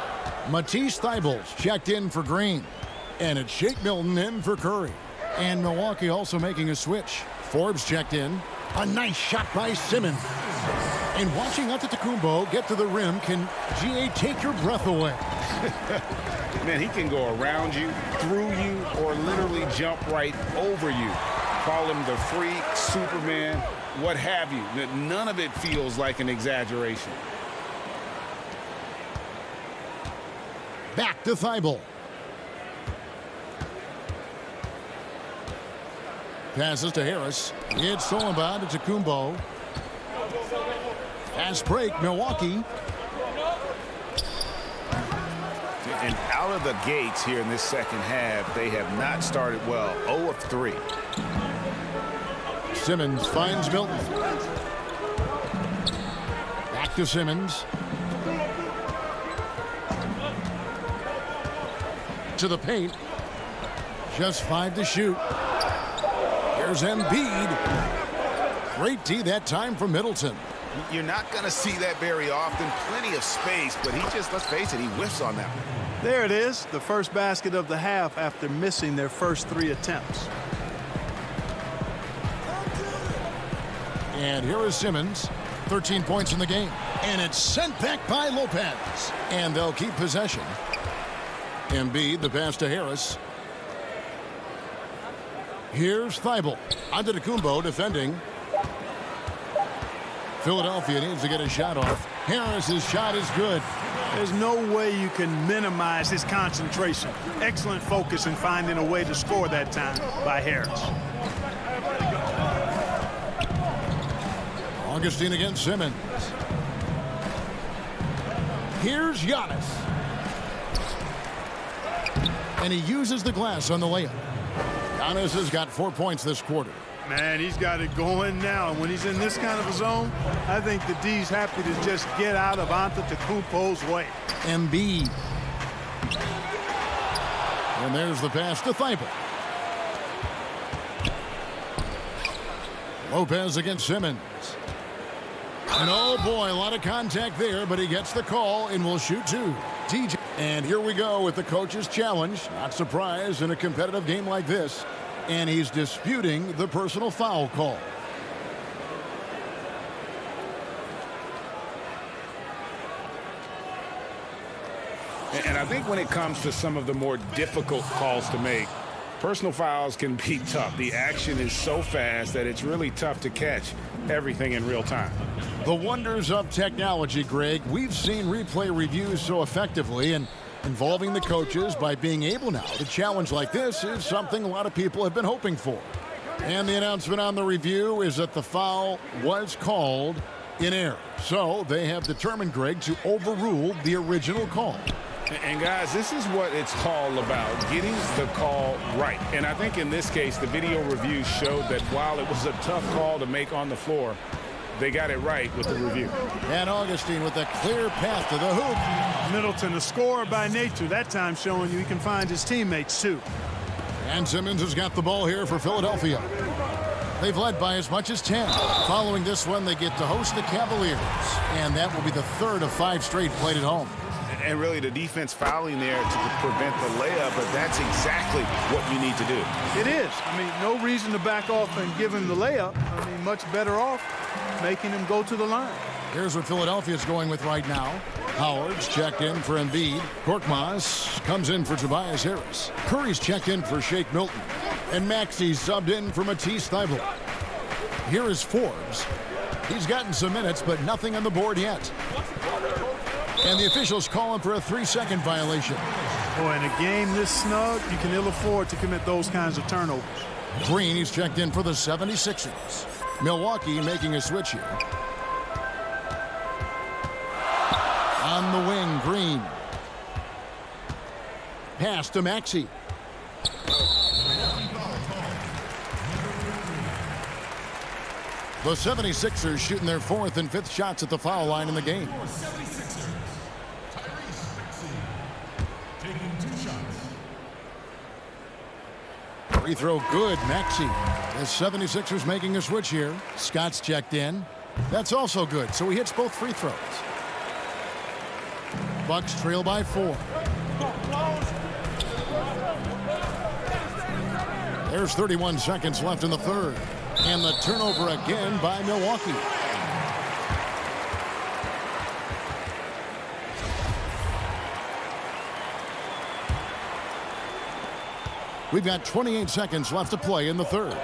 Matisse Thybulle's checked in for Green. And it's Shake Milton in for Curry. And Milwaukee also making a switch. Forbes checked in. A nice shot by Simmons. And watching Antetokounmpo get to the rim can, GA, take your breath away. Man, he can go around you, through you, or literally jump right over you. Call him the freak, Superman, what have you. None of it feels like an exaggeration. Back to Thibault. Passes to Harris. It's stolen by Antetokounmpo. Fast break, Milwaukee. And out of the gates here in this second half, they have not started well. 0 of 3. Simmons finds Milton. Back to Simmons. To the paint. Just 5 to shoot. Here's Embiid. Great D that time from Middleton. You're not going to see that very often. Plenty of space, but he just, let's face it, he whiffs on that one. There it is, the first basket of the half after missing their first 3 attempts. And here is Simmons. 13 points in the game. And it's sent back by Lopez. And they'll keep possession. Embiid, the pass to Harris. Here's Thibault. Antetokounmpo defending. Philadelphia needs to get a shot off. Harris's shot is good. There's no way you can minimize his concentration. Excellent focus in finding a way to score that time by Harris. Augustine against Simmons. Here's Giannis. And he uses the glass on the layup. Giannis has got 4 points this quarter. Man, he's got it going now. When he's in this kind of a zone, I think the D's happy to just get out of Antetokounmpo's way. Embiid. And there's the pass to Thibault. Lopez against Simmons. And oh boy, a lot of contact there, but he gets the call and will shoot 2. TJ. And here we go with the coach's challenge. Not surprised in a competitive game like this. And he's disputing the personal foul call. And I think when it comes to some of the more difficult calls to make, personal fouls can be tough. The action is so fast that it's really tough to catch everything in real time. The wonders of technology, Greg. We've seen replay reviews so effectively, and involving the coaches by being able now to challenge like this is something a lot of people have been hoping for. And the announcement on the review is that the foul was called in error. So they have determined, Greg, to overrule the original call. And guys, this is what it's all about, getting the call right. And I think in this case, the video review showed that while it was a tough call to make on the floor, they got it right with the review. And Augustine with a clear path to the hoop. Middleton, a scorer by nature, that time showing you he can find his teammates too. And Simmons has got the ball here for Philadelphia. They've led by as much as 10. Following this one, they get to host the Cavaliers. And that will be the 3rd of 5 straight played at home. And really the defense fouling there to prevent the layup, but that's exactly what you need to do. It is. I mean, no reason to back off and give him the layup. I mean, much better off making him go to the line. Here's what Philadelphia's going with right now. Howard's checked in for Embiid. Korkmaz comes in for Tobias Harris. Curry's checked in for Shake Milton. And Maxey's subbed in for Matisse Thybulle. Here is Forbes. He's gotten some minutes, but nothing on the board yet. And the officials calling for a 3-second violation. Boy, in a game this snug, you can ill afford to commit those kinds of turnovers. Green, he's checked in for the 76ers. Milwaukee making a switch here. On the wing, Green. Pass to Maxey. The 76ers shooting their 4th and 5th shots at the foul line in the game. Free throw good, Maxey. The 76ers making a switch here. Scott's checked in. That's also good, so he hits both free throws. Bucks trail by 4. There's 31 seconds left in the 3rd. And the turnover again by Milwaukee. We've got 28 seconds left to play in the third.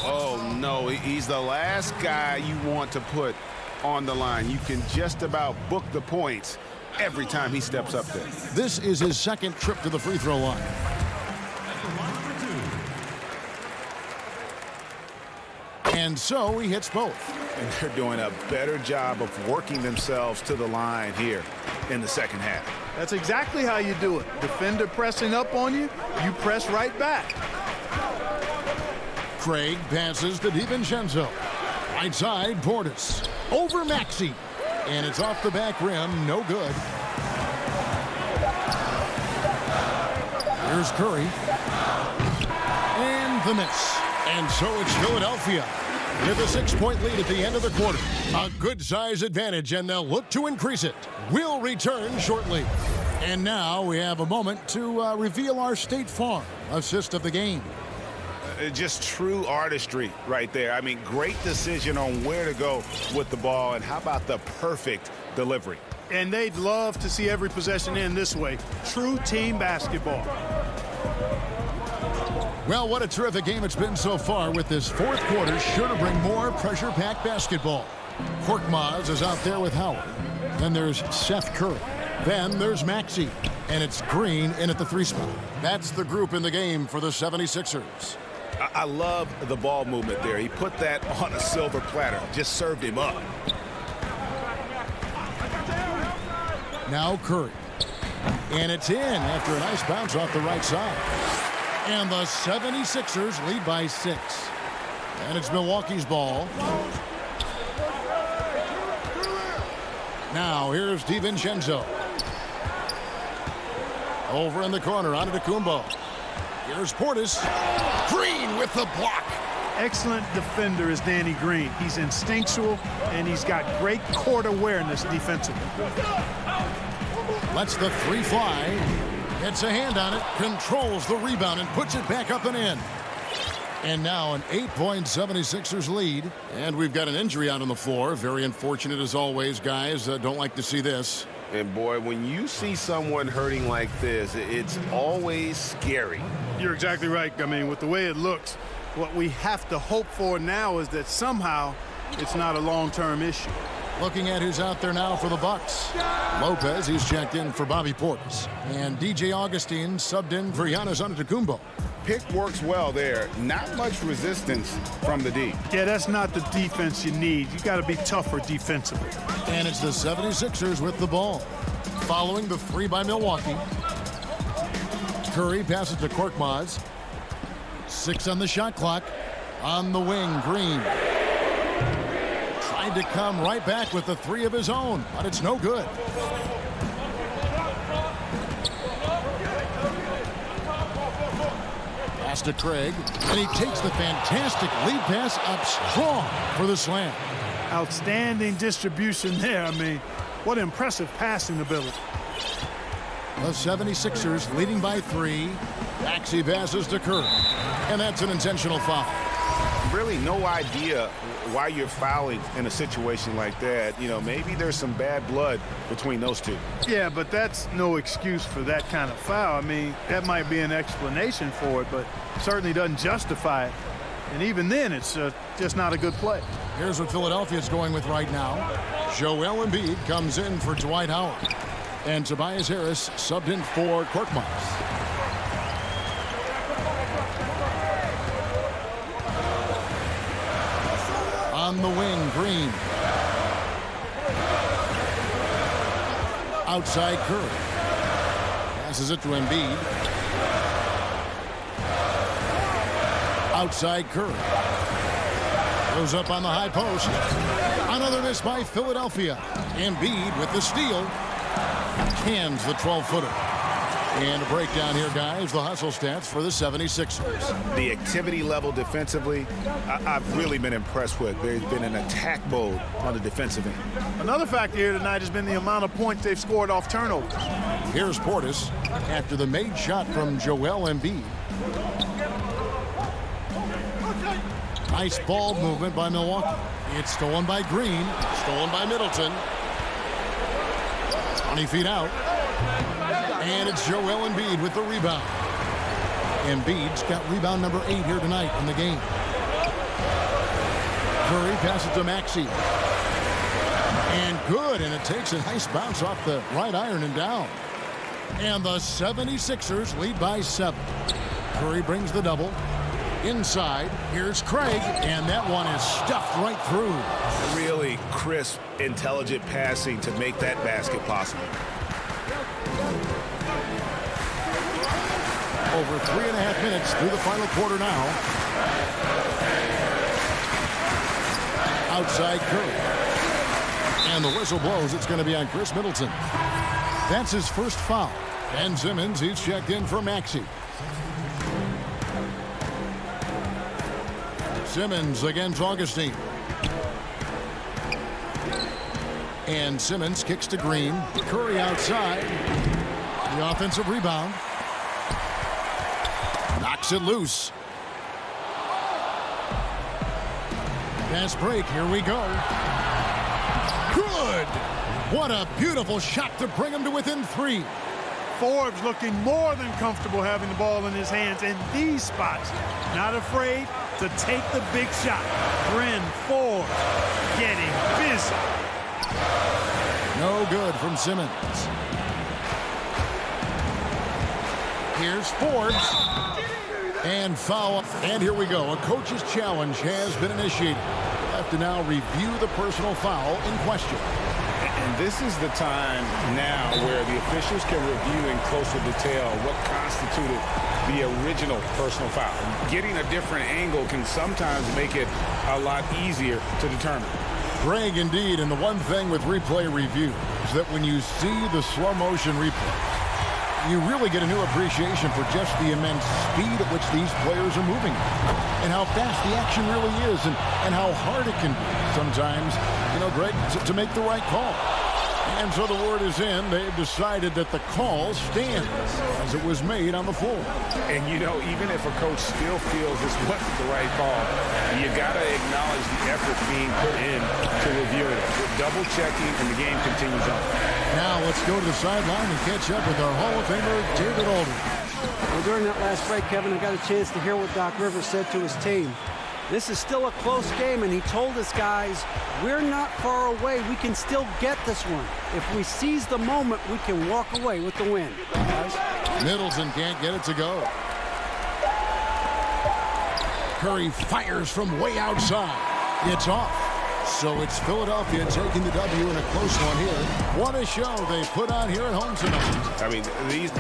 Oh, no, he's the last guy you want to put on the line. You can just about book the points every time he steps up there. This is his second trip to the free throw line. And so he hits both. And they're doing a better job of working themselves to the line here in the second half. That's exactly how you do it. Defender pressing up on you, you press right back. Craig passes to DiVincenzo. Right side, Portis. Over Maxey. And it's off the back rim. No good. Here's Curry. And the miss. And so it's Philadelphia with a 6-point lead at the end of the quarter. A good-size advantage, and they'll look to increase it. We'll return shortly. And now we have a moment to reveal our State Farm assist of the game. Just true artistry right there. I mean, great decision on where to go with the ball, and how about the perfect delivery? And they'd love to see every possession end this way. True team basketball. Well, what a terrific game it's been so far, with this fourth quarter sure to bring more pressure-packed basketball. Korkmaz is out there with Howard. Then there's Seth Curry. Then there's Maxey. And it's Green in at the 3 spot. That's the group in the game for the 76ers. I love the ball movement there. He put that on a silver platter. Just served him up. Now Curry. And it's in after a nice bounce off the right side. And the 76ers lead by 6. And it's Milwaukee's ball. Now here's DiVincenzo. Over in the corner, Antetokounmpo. Here's Portis. Green with the block. Excellent defender is Danny Green. He's instinctual, and he's got great court awareness defensively. Lets the 3 fly. Gets a hand on it, controls the rebound, and puts it back up and in. And now an 8-point 76ers lead. And we've got an injury out on the floor. Very unfortunate as always, guys. Don't like to see this. And boy, when you see someone hurting like this, it's always scary. You're exactly right. I mean, with the way it looks, what we have to hope for now is that somehow it's not a long-term issue. Looking at who's out there now for the Bucks. Lopez, he's checked in for Bobby Portis. And DJ Augustine subbed in for Giannis Antetokounmpo. Pick works well there. Not much resistance from the D. Yeah, that's not the defense you need. You got to be tougher defensively. And it's the 76ers with the ball. Following the 3 by Milwaukee. Curry passes to Korkmaz. 6 on the shot clock. On the wing, Green. Tried to come right back with the 3 of his own, but it's no good. Pass to Craig, and he takes the fantastic lead pass up strong for the slam. Outstanding distribution there. I mean, what impressive passing ability. The 76ers leading by 3. Maxey passes to Curry, and that's an intentional foul. Really no idea why you're fouling in a situation like that. You know, maybe there's some bad blood between those two. Yeah, but that's no excuse for that kind of foul. I mean, that might be an explanation for it, but certainly doesn't justify it. And even then, it's just not a good play. Here's what Philadelphia's going with right now. Joel Embiid comes in for Dwight Howard. And Tobias Harris subbed in for Korkmaz. On the wing, Green. Outside Curry. Passes it to Embiid. Outside Curry. Goes up on the high post. Another miss by Philadelphia. Embiid with the steal. Hands the 12-footer. And a breakdown here, guys. The hustle stats for the 76ers. The activity level defensively, I've really been impressed with. There's been an attack mode on the defensive end. Another factor here tonight has been the amount of points they've scored off turnovers. Here's Portis after the made shot from Joel Embiid. Nice ball movement by Milwaukee. It's stolen by Green. Stolen by Middleton. 20 feet out. And it's Joel Embiid with the rebound. Embiid's got rebound number 8 here tonight in the game. Curry passes to Maxey. And good, and it takes a nice bounce off the right iron and down. And the 76ers lead by 7. Curry brings the double. Inside, here's Craig, and that one is stuffed right through. Really crisp, intelligent passing to make that basket possible. Over 3.5 minutes through the final quarter now. Outside Curry. And the whistle blows. It's going to be on Chris Middleton. That's his first foul. Ben Simmons, he's checked in for Maxey. Simmons against Augustine. And Simmons kicks to Green. Curry outside. The offensive rebound. Knocks it loose. Fast break. Here we go. Good. What a beautiful shot to bring him to within 3. Forbes looking more than comfortable having the ball in his hands in these spots. Not afraid to take the big shot. Bryn Forbes getting busy. No good from Simmons. Here's Forbes. And foul. And here we go. A coach's challenge has been initiated. We'll have to now review the personal foul in question. And this is the time now where the officials can review in closer detail what constituted the original personal foul. Getting a different angle can sometimes make it a lot easier to determine. Greg, indeed, and the one thing with replay review is that when you see the slow motion replay, you really get a new appreciation for just the immense speed at which these players are moving and how fast the action really is and how hard it can be sometimes, you know, Greg, to make the right call. And so the word is in. They've decided that the call stands as it was made on the floor. And, you know, even if a coach still feels this wasn't the right call, you got to acknowledge the effort being put in to review it. We're double-checking, and the game continues on. Now let's go to the sideline and catch up with our Hall of Famer, David Aldridge. Well, during that last break, Kevin, I got a chance to hear what Doc Rivers said to his team. This is still a close game, and he told his guys, we're not far away. We can still get this one. If we seize the moment, we can walk away with the win. Middleton can't get it to go. Curry fires from way outside. It's off. So it's Philadelphia taking the W in a close one here. What a show they put on here at home tonight. I mean, these...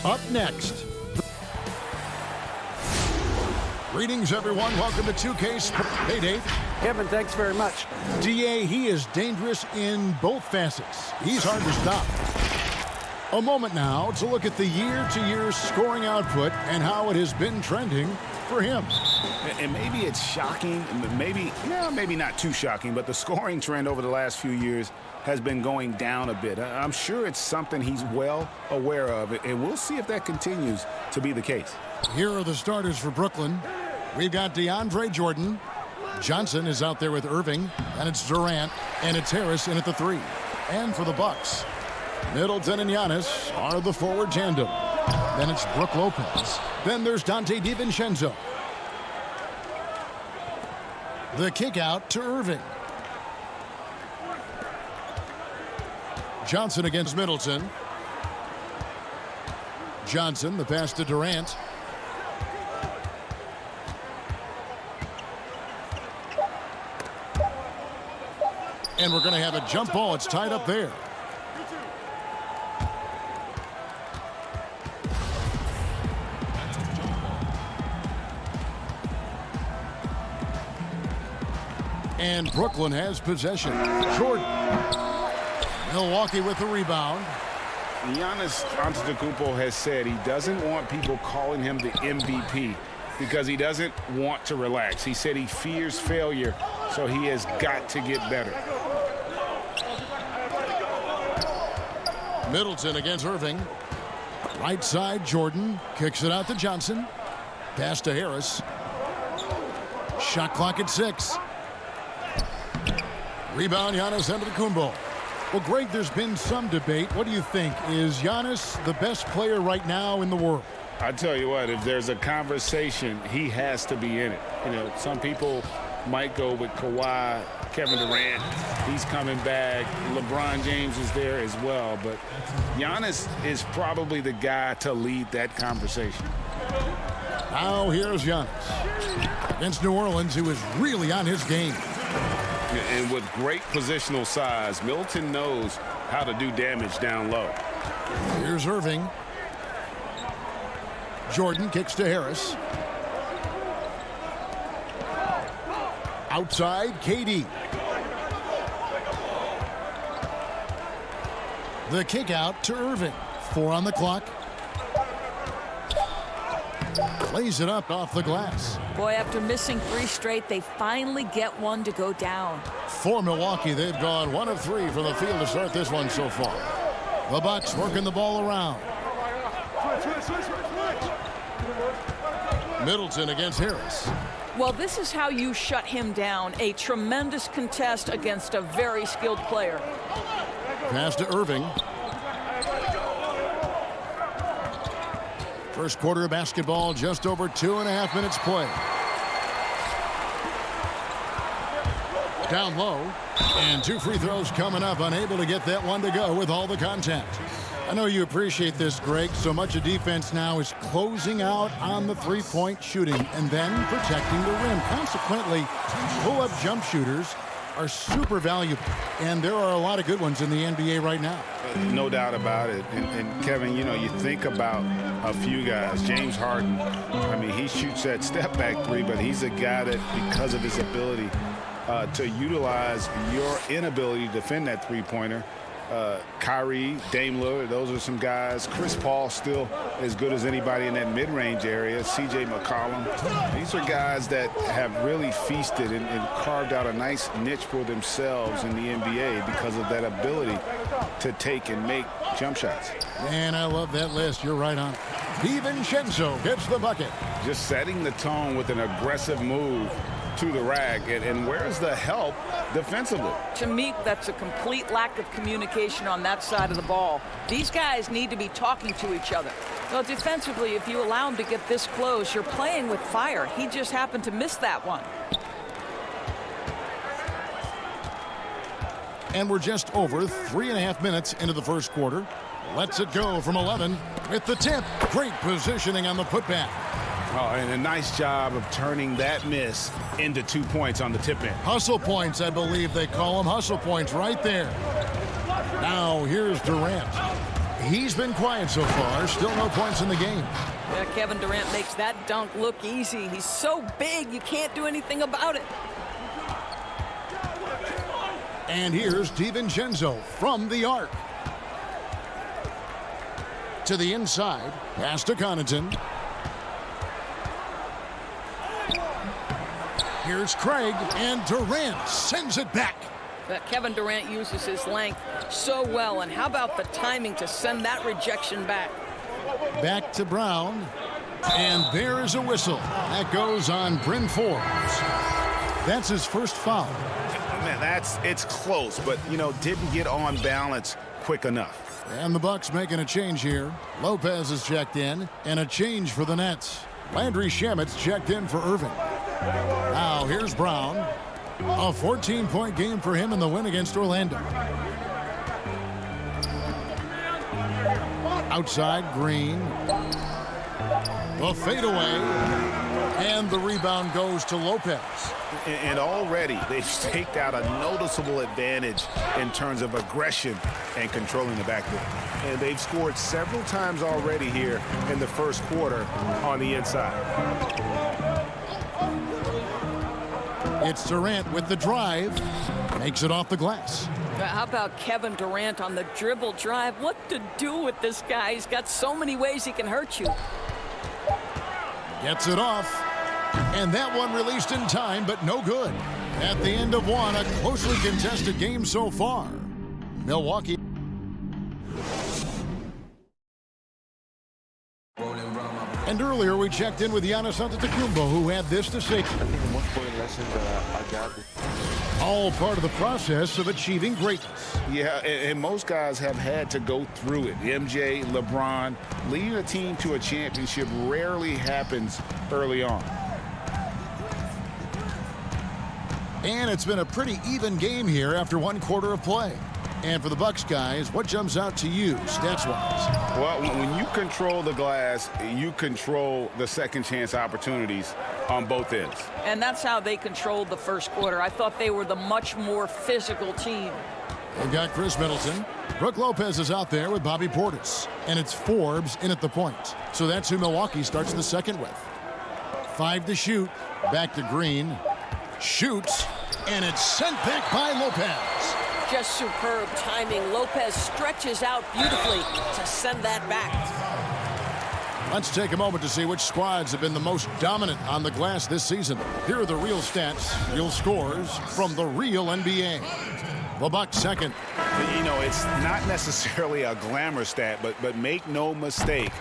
Up next. Greetings, everyone. Welcome to 2K Sports. Hey, Dave. Kevin, thanks very much. DA, he is dangerous in both facets. He's hard to stop. A moment now to look at the year-to-year scoring output and how it has been trending for him. And maybe it's shocking, maybe not too shocking, but the scoring trend over the last few years has been going down a bit. I'm sure it's something he's well aware of, and we'll see if that continues to be the case. Here are the starters for Brooklyn. We've got DeAndre Jordan. Johnson is out there with Irving, and it's Durant, and it's Harris in at the 3. And for the Bucks, Middleton and Giannis are the forward tandem. Then it's Brook Lopez. Then there's Dante DiVincenzo. The kick out to Irving. Johnson against Middleton. Johnson, the pass to Durant. And we're going to have a jump ball. It's tied up there. And Brooklyn has possession. Jordan. Milwaukee with the rebound. Giannis Antetokounmpo has said he doesn't want people calling him the MVP because he doesn't want to relax. He said he fears failure, so he has got to get better. Middleton against Irving. Right side, Jordan kicks it out to Johnson. Pass to Harris. Shot clock at 6. Rebound, Giannis Antetokounmpo. Well, Greg, there's been some debate. What do you think? Is Giannis the best player right now in the world? I tell you what, if there's a conversation, he has to be in it. You know, some people might go with Kawhi, Kevin Durant. He's coming back. LeBron James is there as well. But Giannis is probably the guy to lead that conversation. Now here's Giannis against New Orleans, who is really on his game. And with great positional size, Middleton knows how to do damage down low. Here's Irving. Jordan kicks to Harris. Outside, KD. The kick out to Irving. 4 on the clock. Lays it up off the glass. Boy, after missing 3 straight, they finally get one to go down. For Milwaukee, they've gone 1 of 3 from the field to start this one so far. The Bucks working the ball around. Middleton against Harris. Well, this is how you shut him down. A tremendous contest against a very skilled player. Pass to Irving. First quarter of basketball, just over 2.5 minutes play. Down low, and 2 free throws coming up, unable to get that one to go with all the contact. I know you appreciate this, Greg. So much of defense now is closing out on the three-point shooting and then protecting the rim. Consequently, pull-up jump shooters are super valuable, and there are a lot of good ones in the NBA right now. No doubt about it. And Kevin, you know, you think about a few guys. James Harden, I mean, he shoots that step-back 3, but he's a guy that, because of his ability to utilize your inability to defend that three-pointer, Kyrie, Dame Lillard, those are some guys. Chris Paul still as good as anybody in that mid-range area. C.J. McCollum. These are guys that have really feasted and carved out a nice niche for themselves in the NBA because of that ability to take and make jump shots. Man, I love that list. You're right on. DiVincenzo gets the bucket. Just setting the tone with an aggressive move to the rack, and where's the help defensively? To me, that's a complete lack of communication on that side of the ball. These guys need to be talking to each other. Well, defensively, if you allow him to get this close, you're playing with fire. He just happened to miss that one. And we're just over 3.5 minutes into the first quarter. Lets it go from 11 with the tip. Great positioning on the putback. Oh, and a nice job of turning that miss into 2 points on the tip in. Hustle points, I believe they call them. Hustle points right there. Now here's Durant. He's been quiet so far. Still no points in the game. Yeah, Kevin Durant makes that dunk look easy. He's so big, you can't do anything about it. And here's DiVincenzo from the arc. To the inside. Pass to Connaughton. Here's Craig, and Durant sends it back. Kevin Durant uses his length so well, and how about the timing to send that rejection back? Back to Brown, and there is a whistle. That goes on Bryn Forbes. That's his first foul. Man, it's close, but, didn't get on balance quick enough. And the Bucks making a change here. Lopez is checked in, and a change for the Nets. Landry Shamet's checked in for Irving. Now here's Brown. A 14-point game for him in the win against Orlando. Outside, Green. The fadeaway. And the rebound goes to Lopez. And already they've staked out a noticeable advantage in terms of aggression and controlling the backcourt. And they've scored several times already here in the first quarter on the inside. It's Durant with the drive. Makes it off the glass. How about Kevin Durant on the dribble drive? What to do with this guy? He's got so many ways he can hurt you. Gets it off. And that one released in time, but no good. At the end of one, a closely contested game so far. Milwaukee. And earlier we checked in with Giannis Antetokounmpo, who had this to say. I think the most important lesson that I got. All part of the process of achieving greatness. Yeah, and most guys have had to go through it. MJ, LeBron, leading a team to a championship rarely happens early on. And it's been a pretty even game here after one quarter of play. And for the Bucks guys, what jumps out to you stats-wise? Well, when you control the glass, you control the second chance opportunities on both ends. And that's how they controlled the first quarter. I thought they were the much more physical team. They've got Chris Middleton. Brook Lopez is out there with Bobby Portis. And it's Forbes in at the point. So that's who Milwaukee starts the second with. 5 to shoot. Back to Green. Shoots. And it's sent back by Lopez. Just superb timing. Lopez stretches out beautifully to send that back. Let's take a moment to see which squads have been the most dominant on the glass this season. Here are the real stats, real scores from the real NBA. The Bucks second. It's not necessarily a glamour stat, but make no mistake,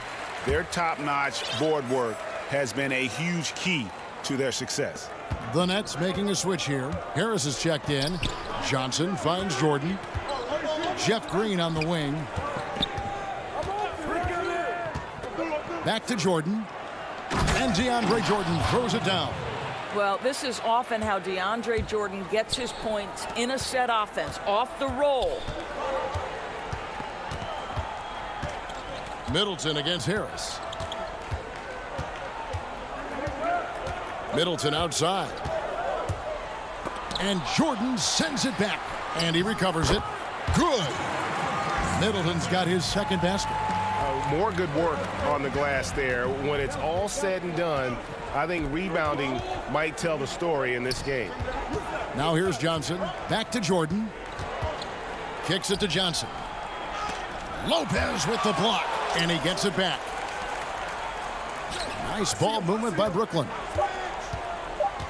their top-notch board work has been a huge key to their success. The Nets making a switch here. Harris is checked in. Johnson finds Jordan. Jeff Green on the wing. Back to Jordan. And DeAndre Jordan throws it down. Well, this is often how DeAndre Jordan gets his points in a set offense, off the roll. Middleton against Harris. Middleton outside. And Jordan sends it back. And he recovers it. Good. Middleton's got his second basket. More good work on the glass there. When it's all said and done, I think rebounding might tell the story in this game. Now here's Johnson. Back to Jordan. Kicks it to Johnson. Lopez with the block. And he gets it back. Nice ball movement by Brooklyn.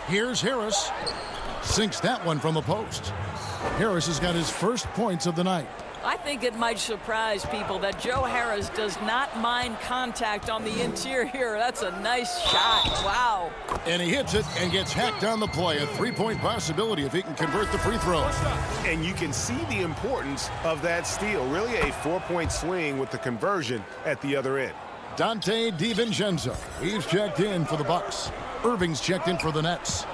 Here's Harris. Sinks that one from the post. Harris has got his first points of the night. I think it might surprise people that Joe Harris does not mind contact on the interior. That's a nice shot. Wow. And he hits it and gets hacked on the play. A three-point possibility if he can convert the free throws. And you can see the importance of that steal. Really a 4-point swing with the conversion at the other end. Dante DiVincenzo. He's checked in for the Bucks. Irving's checked in for the Nets.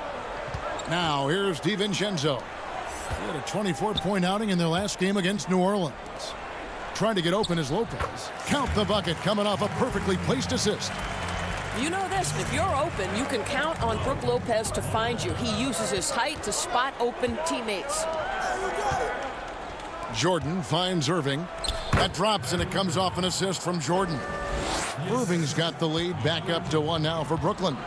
Now here's DiVincenzo. He had a 24-point outing in their last game against New Orleans. Trying to get open is Lopez. Count the bucket coming off a perfectly placed assist. You know this, if you're open, you can count on Brook Lopez to find you. He uses his height to spot open teammates. Jordan finds Irving. That drops, and it comes off an assist from Jordan. Irving's got the lead, back up to 1 now for Brooklyn.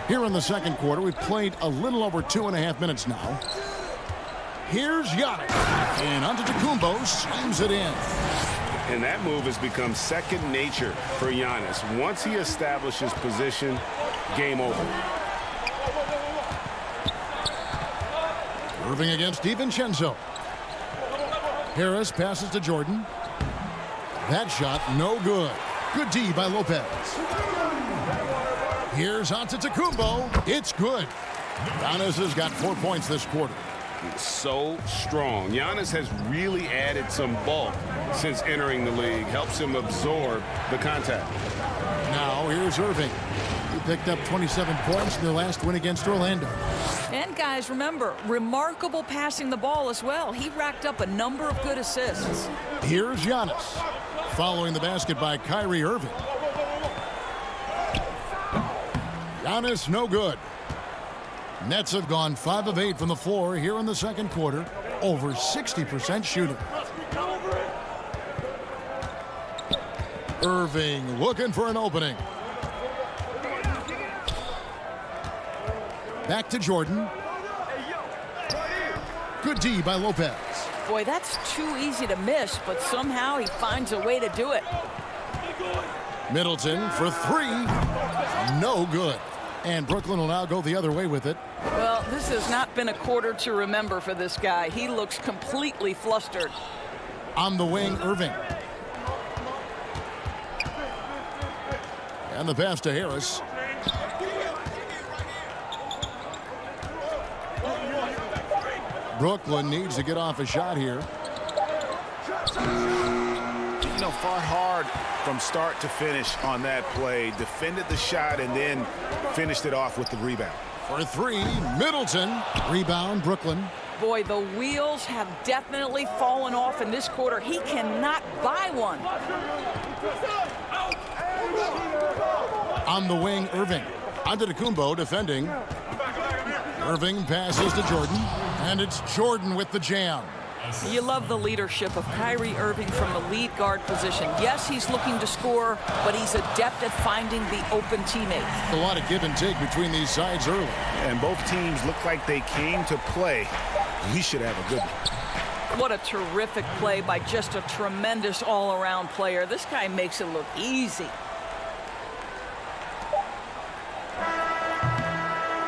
Here in the second quarter, we've played a little over 2.5 minutes now. Here's Giannis, and Antetokounmpo slams it in. And that move has become second nature for Giannis. Once he establishes position, game over. Irving against DiVincenzo. Harris passes to Jordan. That shot, no good. Good D by Lopez. Here's Antetokounmpo. It's good. Giannis has got 4 points this quarter. So strong. Giannis has really added some bulk since entering the league. Helps him absorb the contact. Now here's Irving. He picked up 27 points in their last win against Orlando. And guys, remember, remarkable passing the ball as well. He racked up a number of good assists. Here's Giannis. Following the basket by Kyrie Irving. Giannis, no good. Nets have gone 5 of 8 from the floor here in the second quarter. Over 60% shooting. Irving looking for an opening. Back to Jordan. Good D by Lopez. Boy, that's too easy to miss, but somehow he finds a way to do it. Middleton for 3. No good. And Brooklyn will now go the other way with it. Well, this has not been a quarter to remember for this guy. He looks completely flustered. On the wing, Irving. And the pass to Harris. Brooklyn needs to get off a shot here. You know, fought hard from start to finish on that play. Defended the shot and then finished it off with the rebound. For 3, Middleton. Rebound, Brooklyn. Boy, the wheels have definitely fallen off in this quarter. He cannot buy one. On the wing, Irving. Antetokounmpo defending. Irving passes to Jordan. And it's Jordan with the jam. You love the leadership of Kyrie Irving from the lead guard position. Yes, he's looking to score, but he's adept at finding the open teammate. A lot of give and take between these sides early. And both teams look like they came to play. We should have a good one. What a terrific play by just a tremendous all-around player. This guy makes it look easy.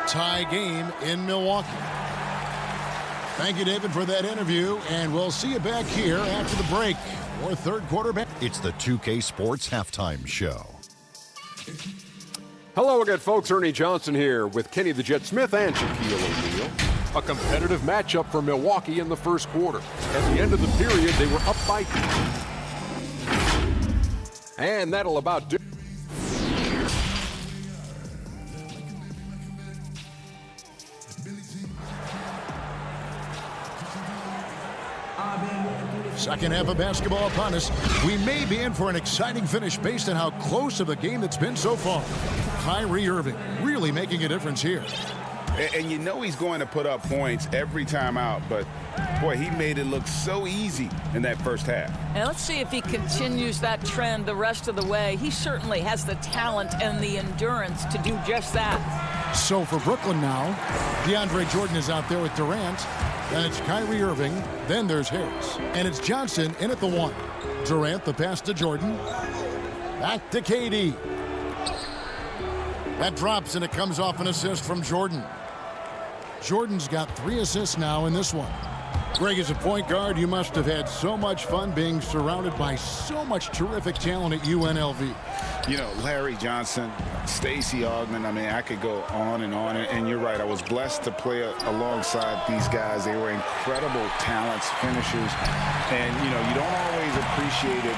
Tie game in Milwaukee. Thank you, David, for that interview, and we'll see you back here after the break for third quarter. It's the 2K Sports Halftime Show. Hello again, folks. Ernie Johnson here with Kenny the Jet Smith and Shaquille O'Neal. A competitive matchup for Milwaukee in the first quarter. At the end of the period, they were up by 2. And that'll about do. Second half of basketball upon us. We may be in for an exciting finish based on how close of a game that's been so far. Kyrie Irving really making a difference here. And you know he's going to put up points every time out, but boy, he made it look so easy in that first half. And let's see if he continues that trend the rest of the way. He certainly has the talent and the endurance to do just that. So for Brooklyn now, DeAndre Jordan is out there with Durant. Then it's Kyrie Irving. Then there's Harris. And it's Johnson in at the 1. Durant, the pass to Jordan. Back to KD. That drops, and it comes off an assist from Jordan. Jordan's got 3 assists now in this one. Greg, as a point guard, you must have had so much fun being surrounded by so much terrific talent at UNLV. You know, Larry Johnson, Stacey Augmon, I mean, I could go on. And you're right, I was blessed to play alongside these guys. They were incredible talents, finishers. And, you know, you don't always appreciate it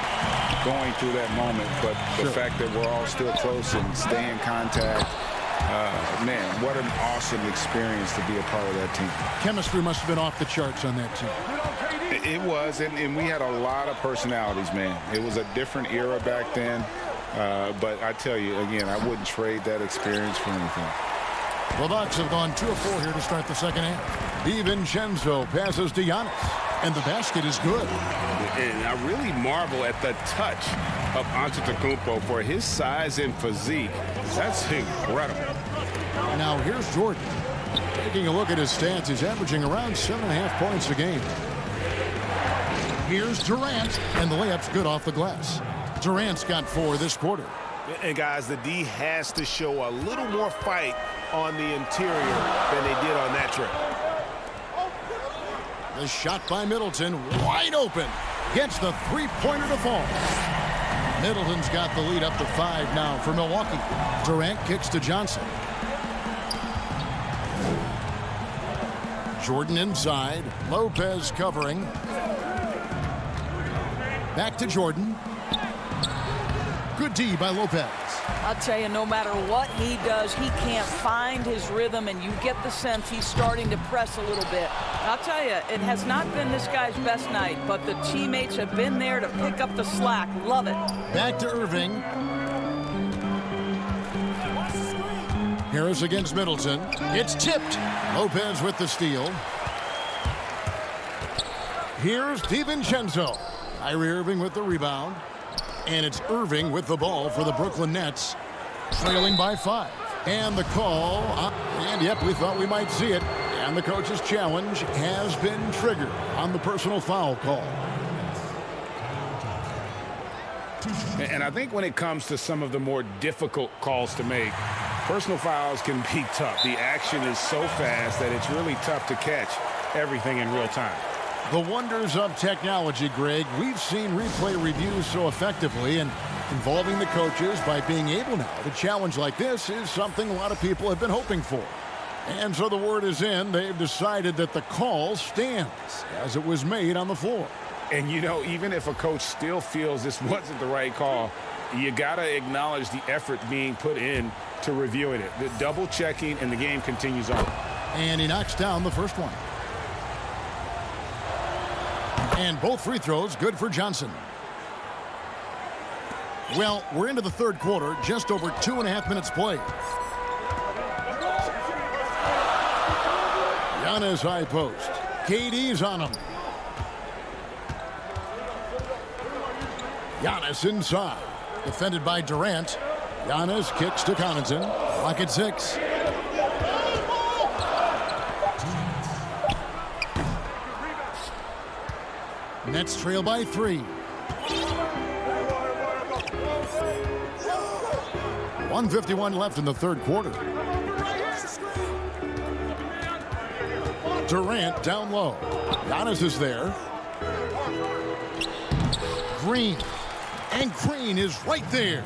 going through that moment, but the fact that we're all still close and stay in contact, man, what an awesome experience to be a part of that team. Chemistry must have been off the charts on that team. It was, and we had a lot of personalities, man. It was a different era back then. But I tell you, again, I wouldn't trade that experience for anything. The Bucks have gone 2 of 4 here to start the second half. DiVincenzo passes to Giannis, and the basket is good. And I really marvel at the touch of Antetokounmpo for his size and physique. That's incredible. Now here's Jordan. Taking a look at his stats, he's averaging around 7.5 points a game. Here's Durant, and the layup's good off the glass. Durant's got 4 this quarter. And guys, the D has to show a little more fight on the interior than they did on that trip. The shot by Middleton, wide open. Gets the three-pointer to fall. Middleton's got the lead up to 5 now for Milwaukee. Durant kicks to Johnson. Jordan inside. Lopez covering. Back to Jordan. Good D by Lopez. I'll tell you, no matter what he does, he can't find his rhythm, and you get the sense he's starting to press a little bit. I'll tell you, it has not been this guy's best night, but the teammates have been there to pick up the slack. Love it. Back to Irving. Harris against Middleton. It's tipped. Lopez with the steal. Here's DiVincenzo. Kyrie Irving with the rebound. And it's Irving with the ball for the Brooklyn Nets, trailing by 5. And the call, and yep, we thought we might see it. And the coach's challenge has been triggered on the personal foul call. And I think when it comes to some of the more difficult calls to make, personal fouls can be tough. The action is so fast that it's really tough to catch everything in real time. The wonders of technology, Greg. We've seen replay reviews so effectively, and involving the coaches by being able now to challenge like this is something a lot of people have been hoping for. And so the word is in. They've decided that the call stands as it was made on the floor. And, you know, even if a coach still feels this wasn't the right call, you got to acknowledge the effort being put in to reviewing it. The double checking, and the game continues on. And he knocks down the first one. And both free throws good for Johnson. Well, we're into the third quarter, just over 2.5 minutes played. Giannis high post. KD's on him. Giannis inside. Defended by Durant. Giannis kicks to Connaughton. Clock at 6. Nets trail by 3. 1:51 left in the third quarter. Durant down low. Giannis is there. Green. And Green is right there.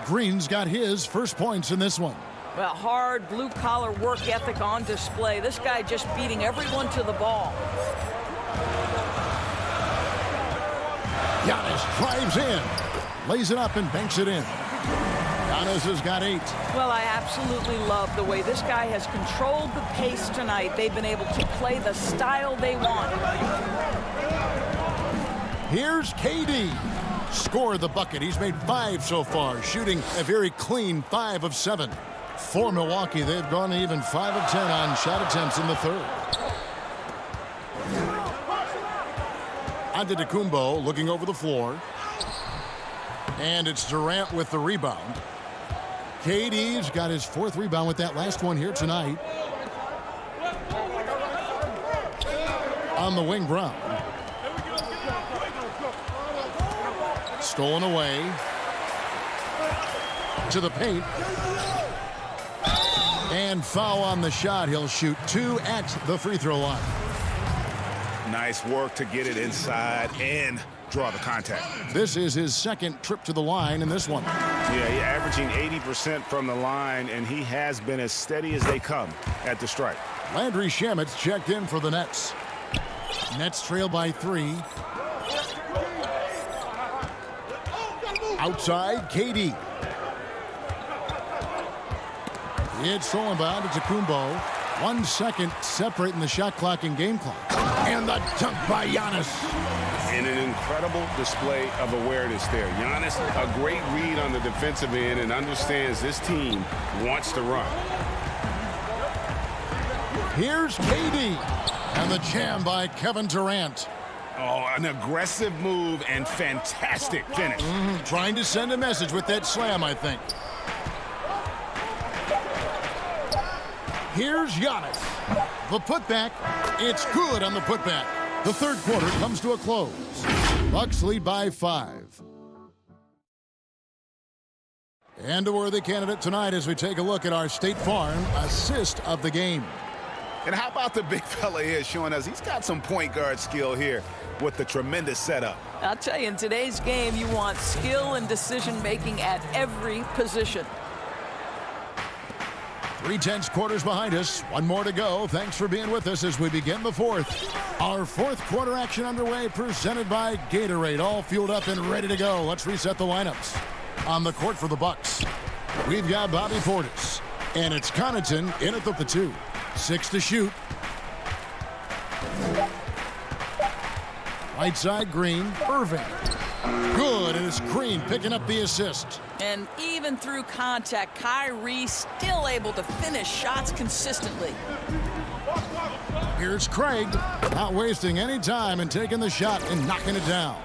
Green's got his first points in this one. Well, hard blue-collar work ethic on display. This guy just beating everyone to the ball. Giannis drives in, lays it up and banks it in. Giannis has got 8. Well, I absolutely love the way this guy has controlled the pace tonight. They've been able to play the style they want. Here's KD. Scored the bucket. He's made 5 so far, shooting a very clean 5 of 7. For Milwaukee, they've gone even 5 of 10 on shot attempts in the third. Antetokounmpo looking over the floor. And it's Durant with the rebound. KD's got his 4th rebound with that last one here tonight. On the wing, Brown. Stolen away. To the paint. And foul on the shot. He'll shoot 2 at the free throw line. Nice work to get it inside and draw the contact. This is his 2nd trip to the line in this one. Yeah, he's averaging 80% from the line, and he has been as steady as they come at the strike. Landry Shamet's checked in for the Nets. Nets trail by 3. Outside, KD. It's stolen by Antetokounmpo. 1 second separating the shot clock and game clock. And the dunk by Giannis. And an incredible display of awareness there. Giannis, a great read on the defensive end, and understands this team wants to run. Here's KD. And the jam by Kevin Durant. Oh, an aggressive move and fantastic finish. Trying to send a message with that slam, I think. Here's Giannis. The putback. It's good on the putback. The third quarter comes to a close. Bucks lead by 5. And a worthy candidate tonight as we take a look at our State Farm assist of the game. And how about the big fella here showing us he's got some point guard skill here with the tremendous setup. I'll tell you, in today's game, you want skill and decision-making at every position. 3/10 quarters behind us. One more to go. Thanks for being with us as we begin the fourth. Our fourth quarter action underway, presented by Gatorade. All fueled up and ready to go. Let's reset the lineups. On the court for the Bucks, we've got Bobby Portis. And it's Connaughton in at the 2. 6 to shoot. Right side, Green. Irving. Good, and it's Green picking up the assist. And even through contact, Kyrie still able to finish shots consistently. Here's Craig, not wasting any time and taking the shot and knocking it down.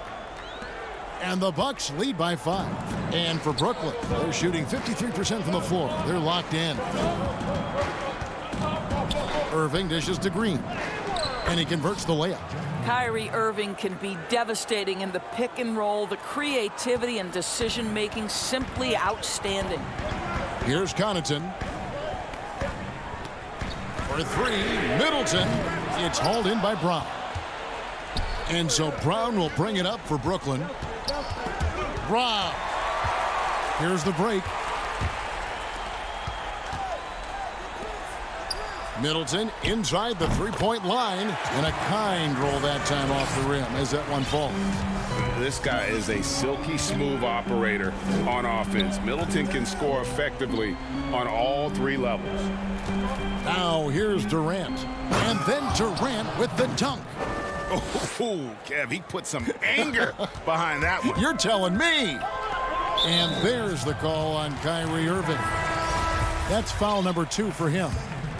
And the Bucks lead by 5. And for Brooklyn, they're shooting 53% from the floor. They're locked in. Irving dishes to Green, and he converts the layup. Kyrie Irving can be devastating in the pick and roll. The creativity and decision-making simply outstanding. Here's Connaughton. For 3, Middleton. It's hauled in by Brown. And so Brown will bring it up for Brooklyn. Brown. Here's the break. Middleton inside the three-point line, and a kind roll that time off the rim as that one falls. This guy is a silky smooth operator on offense. Middleton can score effectively on all 3 levels. Now here's Durant, and then Durant with the dunk. Oh, Kev, he put some anger behind that one. You're telling me. And there's the call on Kyrie Irving. That's foul number 2 for him.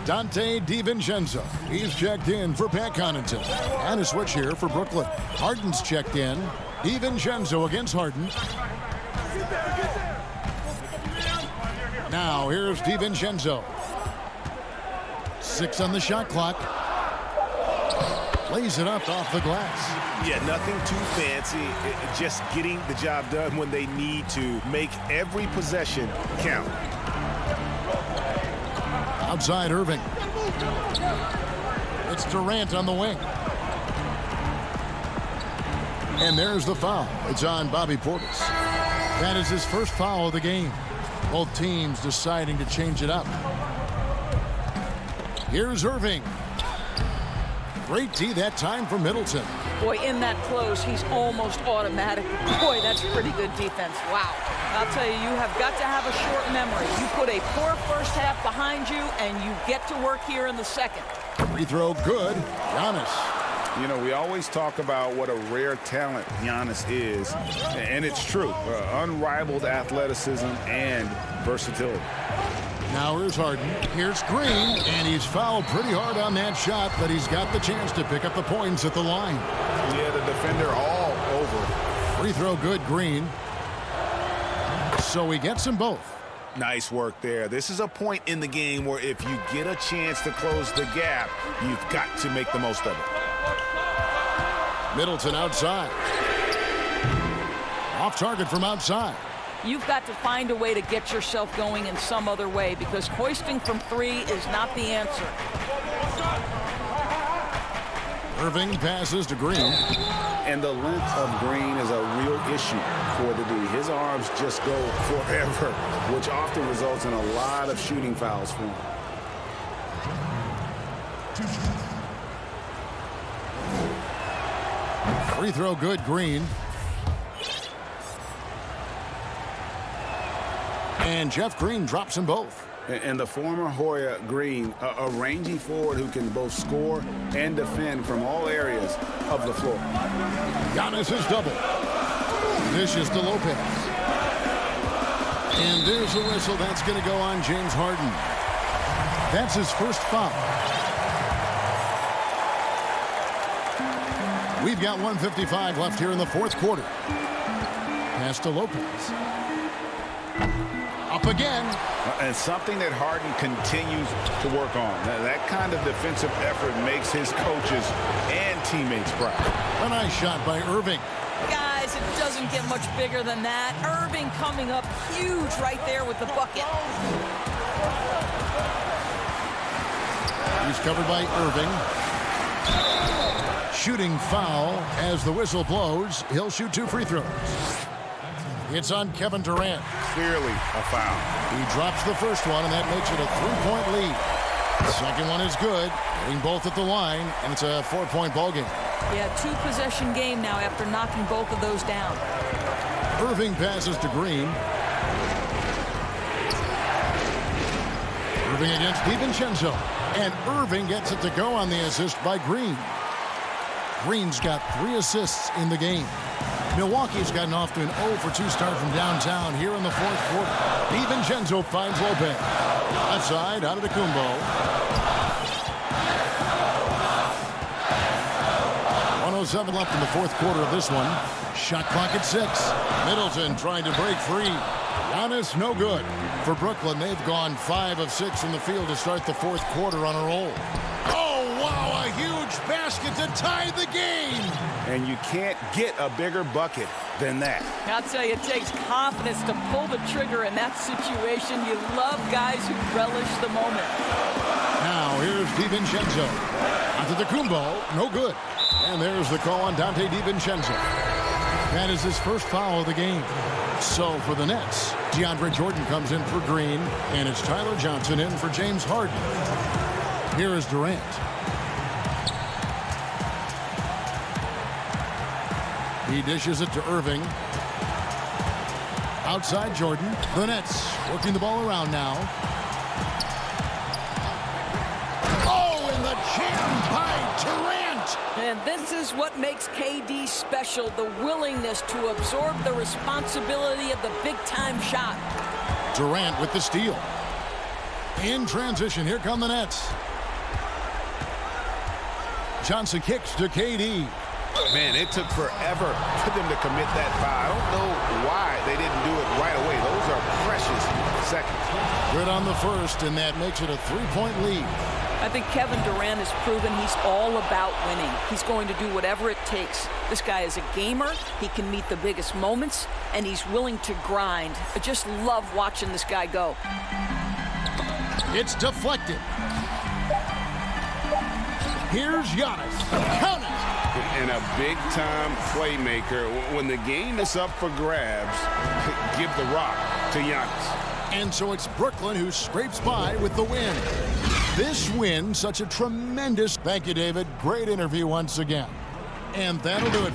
Dante DiVincenzo. He's checked in for Pat Connaughton. And a switch here for Brooklyn. Harden's checked in. DiVincenzo against Harden. Now here's DiVincenzo. 6 on the shot clock. Lays it up off the glass. Yeah, nothing too fancy. Just getting the job done when they need to. Make every possession count. Outside Irving. It's Durant on the wing. And there's the foul. It's on Bobby Portis. That is his first foul of the game. Both teams deciding to change it up. Here's Irving. Great D that time for Middleton. Boy, in that close, he's almost automatic. Boy, that's pretty good defense. Wow. I'll tell you, you have got to have a short memory. You put a poor first half behind you, and you get to work here in the second. Free throw good. Giannis. You know, we always talk about what a rare talent Giannis is, and it's true. Unrivaled athleticism and versatility. Now here's Harden. Here's Green, and he's fouled pretty hard on that shot, but he's got the chance to pick up the points at the line. Yeah, the defender all over. Free throw good, Green. So he gets them both. Nice work there. This is a point in the game where if you get a chance to close the gap, you've got to make the most of it. Middleton outside. Off target from outside. You've got to find a way to get yourself going in some other way, because hoisting from 3 is not the answer. Irving passes to Green. And the length of Green is a real issue for the D. His arms just go forever, which often results in a lot of shooting fouls for him. Free throw good, Green. And Jeff Green drops them both. And the former Hoya Green, a rangy forward who can both score and defend from all areas of the floor. Giannis is double. Dishes to Lopez. And there's a whistle. That's going to go on James Harden. That's his first foul. We've got 1:55 left here in the fourth quarter. Pass to Lopez. Up again. And something that Harden continues to work on. That kind of defensive effort makes his coaches and teammates proud. A nice shot by Irving. Guys, it doesn't get much bigger than that. Irving coming up huge right there with the bucket. He's covered by Irving. Shooting foul as the whistle blows. He'll shoot 2 free throws. It's on Kevin Durant. Clearly a foul. He drops the first one, and that makes it a 3-point lead. The second one is good. Getting both at the line, and it's a 4-point ball game. Yeah, 2-possession game now after knocking both of those down. Irving passes to Green. Irving against DiVincenzo. And Irving gets it to go on the assist by Green. Green's got 3 assists in the game. Milwaukee's gotten off to an 0-for-2 start from downtown here in the fourth quarter. DiVincenzo finds Lopez. Outside, out of Kumbo. 1:07 left in the fourth quarter of this one. Shot clock at 6. Middleton trying to break free. Giannis, no good. For Brooklyn, they've gone 5 of 6 from the field to start the fourth quarter on a roll. Oh, wow, a huge basket to tie the game. And you can't get a bigger bucket than that. I'll tell you, it takes confidence to pull the trigger in that situation. You love guys who relish the moment. Now, here's DiVincenzo. Antetokounmpo, no good. And there's the call on Dante DiVincenzo. That is his first foul of the game. So for the Nets, DeAndre Jordan comes in for Green, and it's Tyler Johnson in for James Harden. Here is Durant. He dishes it to Irving. Outside Jordan. The Nets working the ball around now. Oh, and the jam by Durant. And this is what makes KD special, the willingness to absorb the responsibility of the big-time shot. Durant with the steal. In transition, here come the Nets. Johnson kicks to KD. Man, it took forever for them to commit that foul. I don't know why they didn't do it right away. Those are precious seconds. Good on the first, and that makes it a 3-point lead. I think Kevin Durant has proven he's all about winning. He's going to do whatever it takes. This guy is a gamer. He can meet the biggest moments, and he's willing to grind. I just love watching this guy go. It's deflected. Here's Giannis. Count it. And a big-time playmaker. When the game is up for grabs, give the rock to Giannis. And so it's Brooklyn who scrapes by with the win. This win, such a tremendous... Thank you, David. Great interview once again. And that'll do it.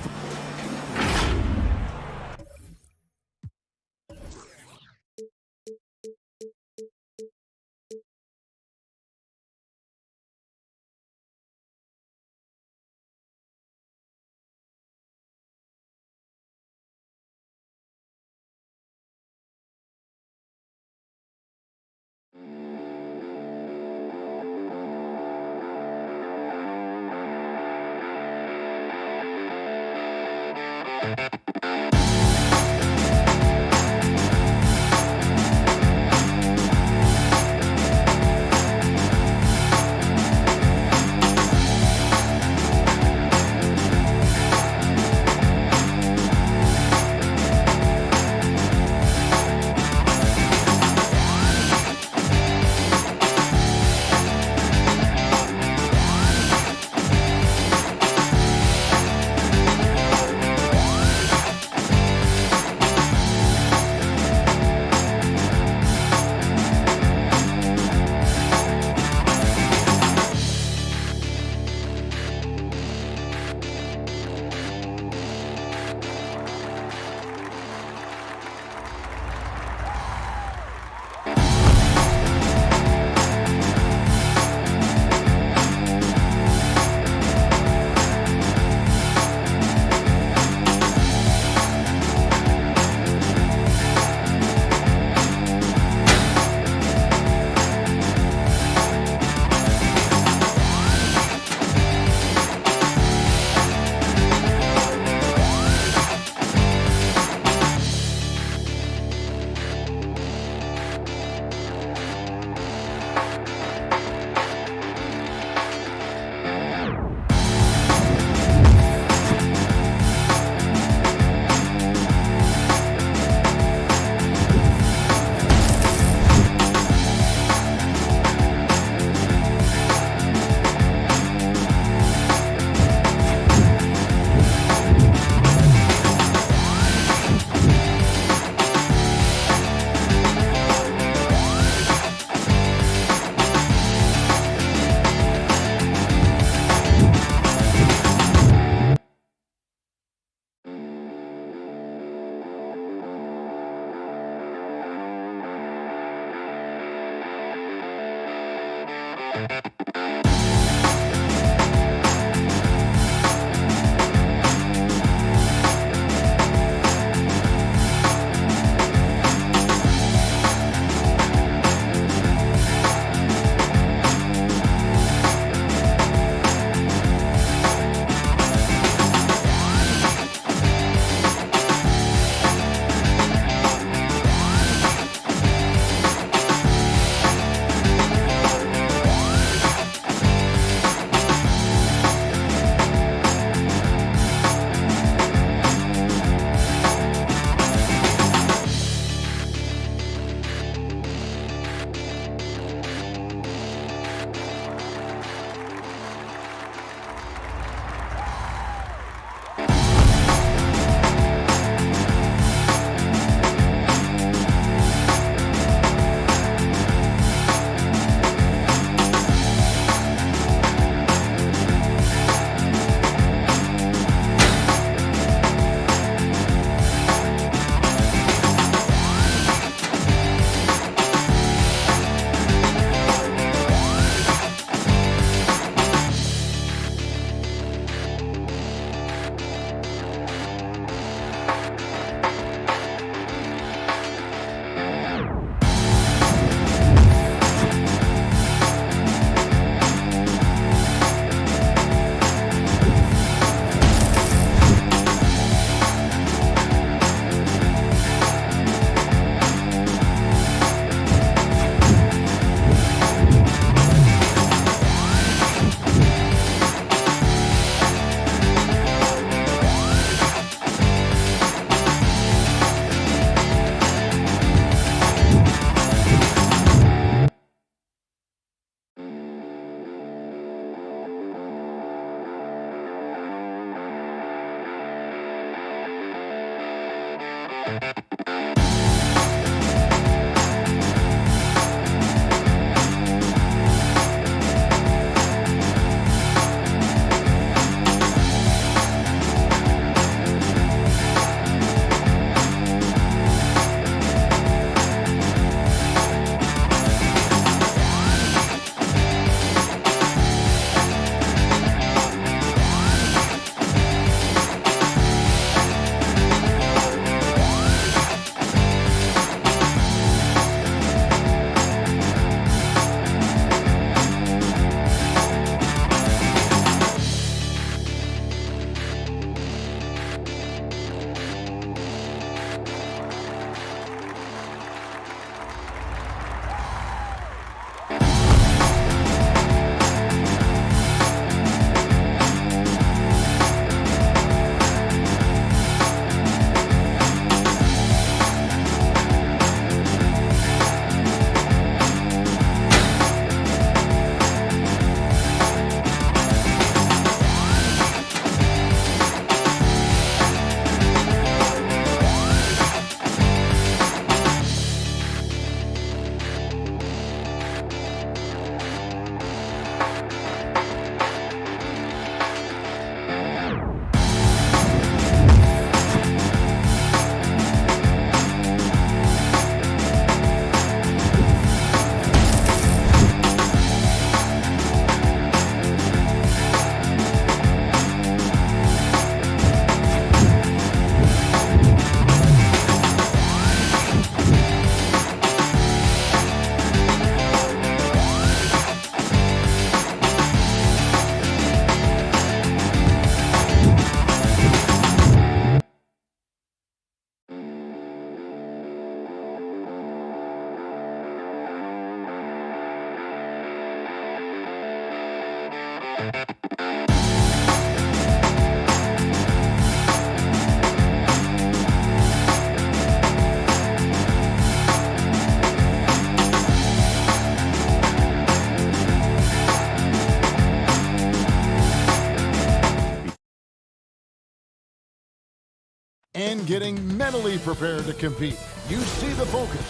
and getting mentally prepared to compete. You see the focus.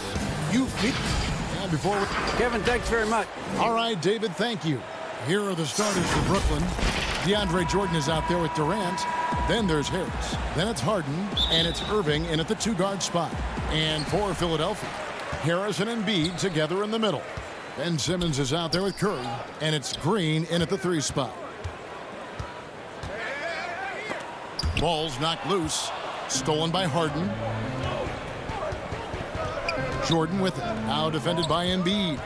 You keep. And before we... Kevin, thanks very much. All right, David, thank you. Here are the starters for Brooklyn. DeAndre Jordan is out there with Durant. Then there's Harris. Then it's Harden, and it's Irving in at the two-guard spot. And for Philadelphia, Harris and Embiid together in the middle. Ben Simmons is out there with Curry, and it's Green in at the 3 spot. Ball's knocked loose. Stolen by Harden. Jordan with it. Now defended by Embiid.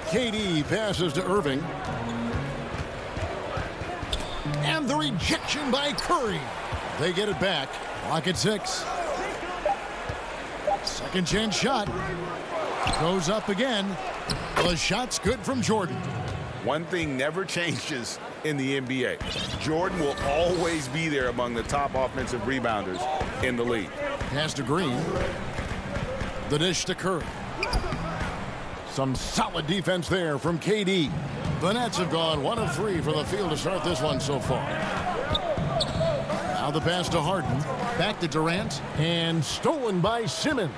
KD passes to Irving. And the rejection by Curry. They get it back. Clock at 6. Second chance shot. Goes up again. The shot's good from Jordan. One thing never changes in the NBA. Jordan will always be there among the top offensive rebounders in the league. Pass to Green. The dish to Curry. Some solid defense there from KD. The Nets have gone 1 of 3 from the field to start this one so far. Now the pass to Harden. Back to Durant. And stolen by Simmons.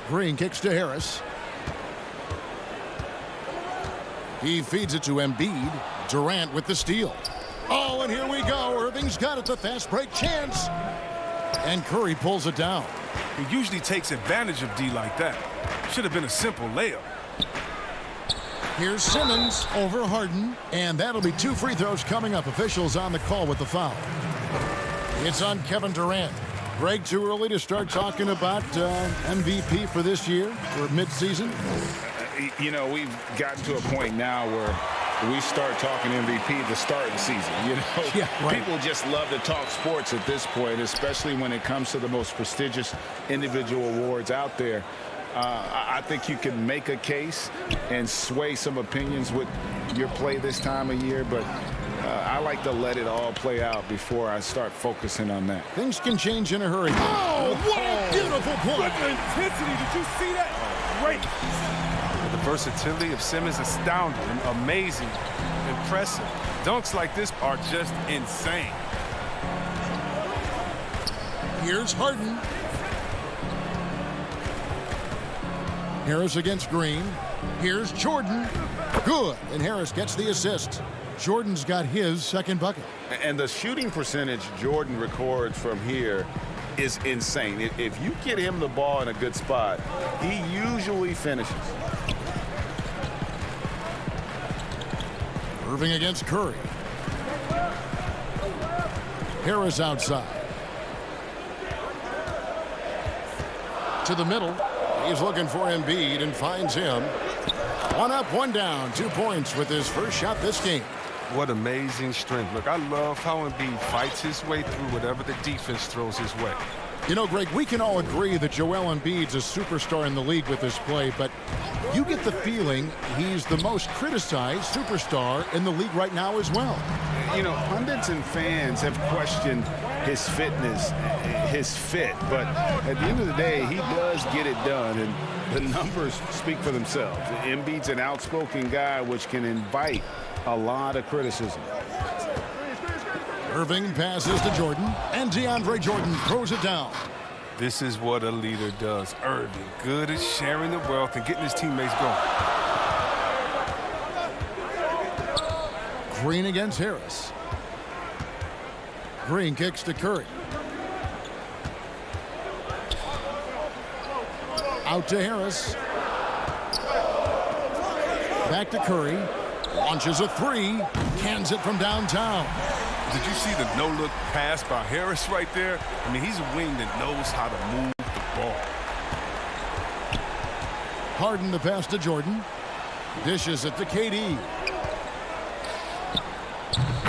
Green kicks to Harris. He feeds it to Embiid. Durant with the steal. Oh, and here we go. Irving's got it. The fast break chance. And Curry pulls it down. He usually takes advantage of D like that. Should have been a simple layup. Here's Simmons over Harden. And that'll be 2 free throws coming up. Officials on the call with the foul. It's on Kevin Durant. Greg, too early to start talking about MVP for this year or midseason? You know, we've gotten to a point now where we start talking MVP at the start of the season. You know, yeah, right. People just love to talk sports at this point, especially when it comes to the most prestigious individual awards out there. I think you can make a case and sway some opinions with your play this time of year, but I like to let it all play out before I start focusing on that. Things can change in a hurry. Oh, what a beautiful point. What intensity. Did you see that? Great. The versatility of Simmons is astounding, amazing, impressive. Dunks like this are just insane. Here's Harden. Harris against Green. Here's Jordan. Good. And Harris gets the assist. Jordan's got his second bucket. And the shooting percentage Jordan records from here is insane. If you get him the ball in a good spot, he usually finishes. Irving against Curry. Harris outside. To the middle. He's looking for Embiid and finds him. 1 up, 1 down. 2 points with his first shot this game. What amazing strength. Look, I love how Embiid fights his way through whatever the defense throws his way. You know, Greg, we can all agree that Joel Embiid's a superstar in the league with this play, but you get the feeling he's the most criticized superstar in the league right now as well. You know, pundits and fans have questioned his fitness, his fit, but at the end of the day, he does get it done, and the numbers speak for themselves. Embiid's an outspoken guy, which can invite a lot of criticism. Irving passes to Jordan, and DeAndre Jordan throws it down. This is what a leader does. Irving, good at sharing the wealth and getting his teammates going. Green against Harris. Green kicks to Curry. Out to Harris. Back to Curry. Launches a 3. Cans it from downtown. Did you see the no-look pass by Harris right there? I mean, he's a wing that knows how to move the ball. Harden the pass to Jordan. Dishes it to KD.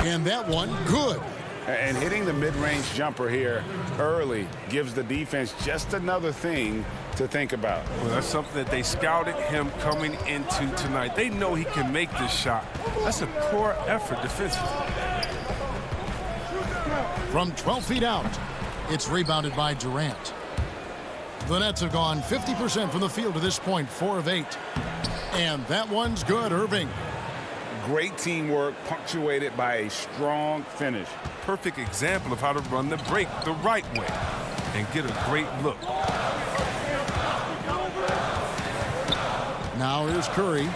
And that one, good. And hitting the mid-range jumper here early gives the defense just another thing to think about. Well, that's something that they scouted him coming into tonight. They know he can make this shot. That's a poor effort defensively. From 12 feet out, it's rebounded by Durant. The Nets have gone 50% from the field to this point, 4 of 8. And that one's good, Irving. Great teamwork punctuated by a strong finish. Perfect example of how to run the break the right way and get a great look. Now here's Curry.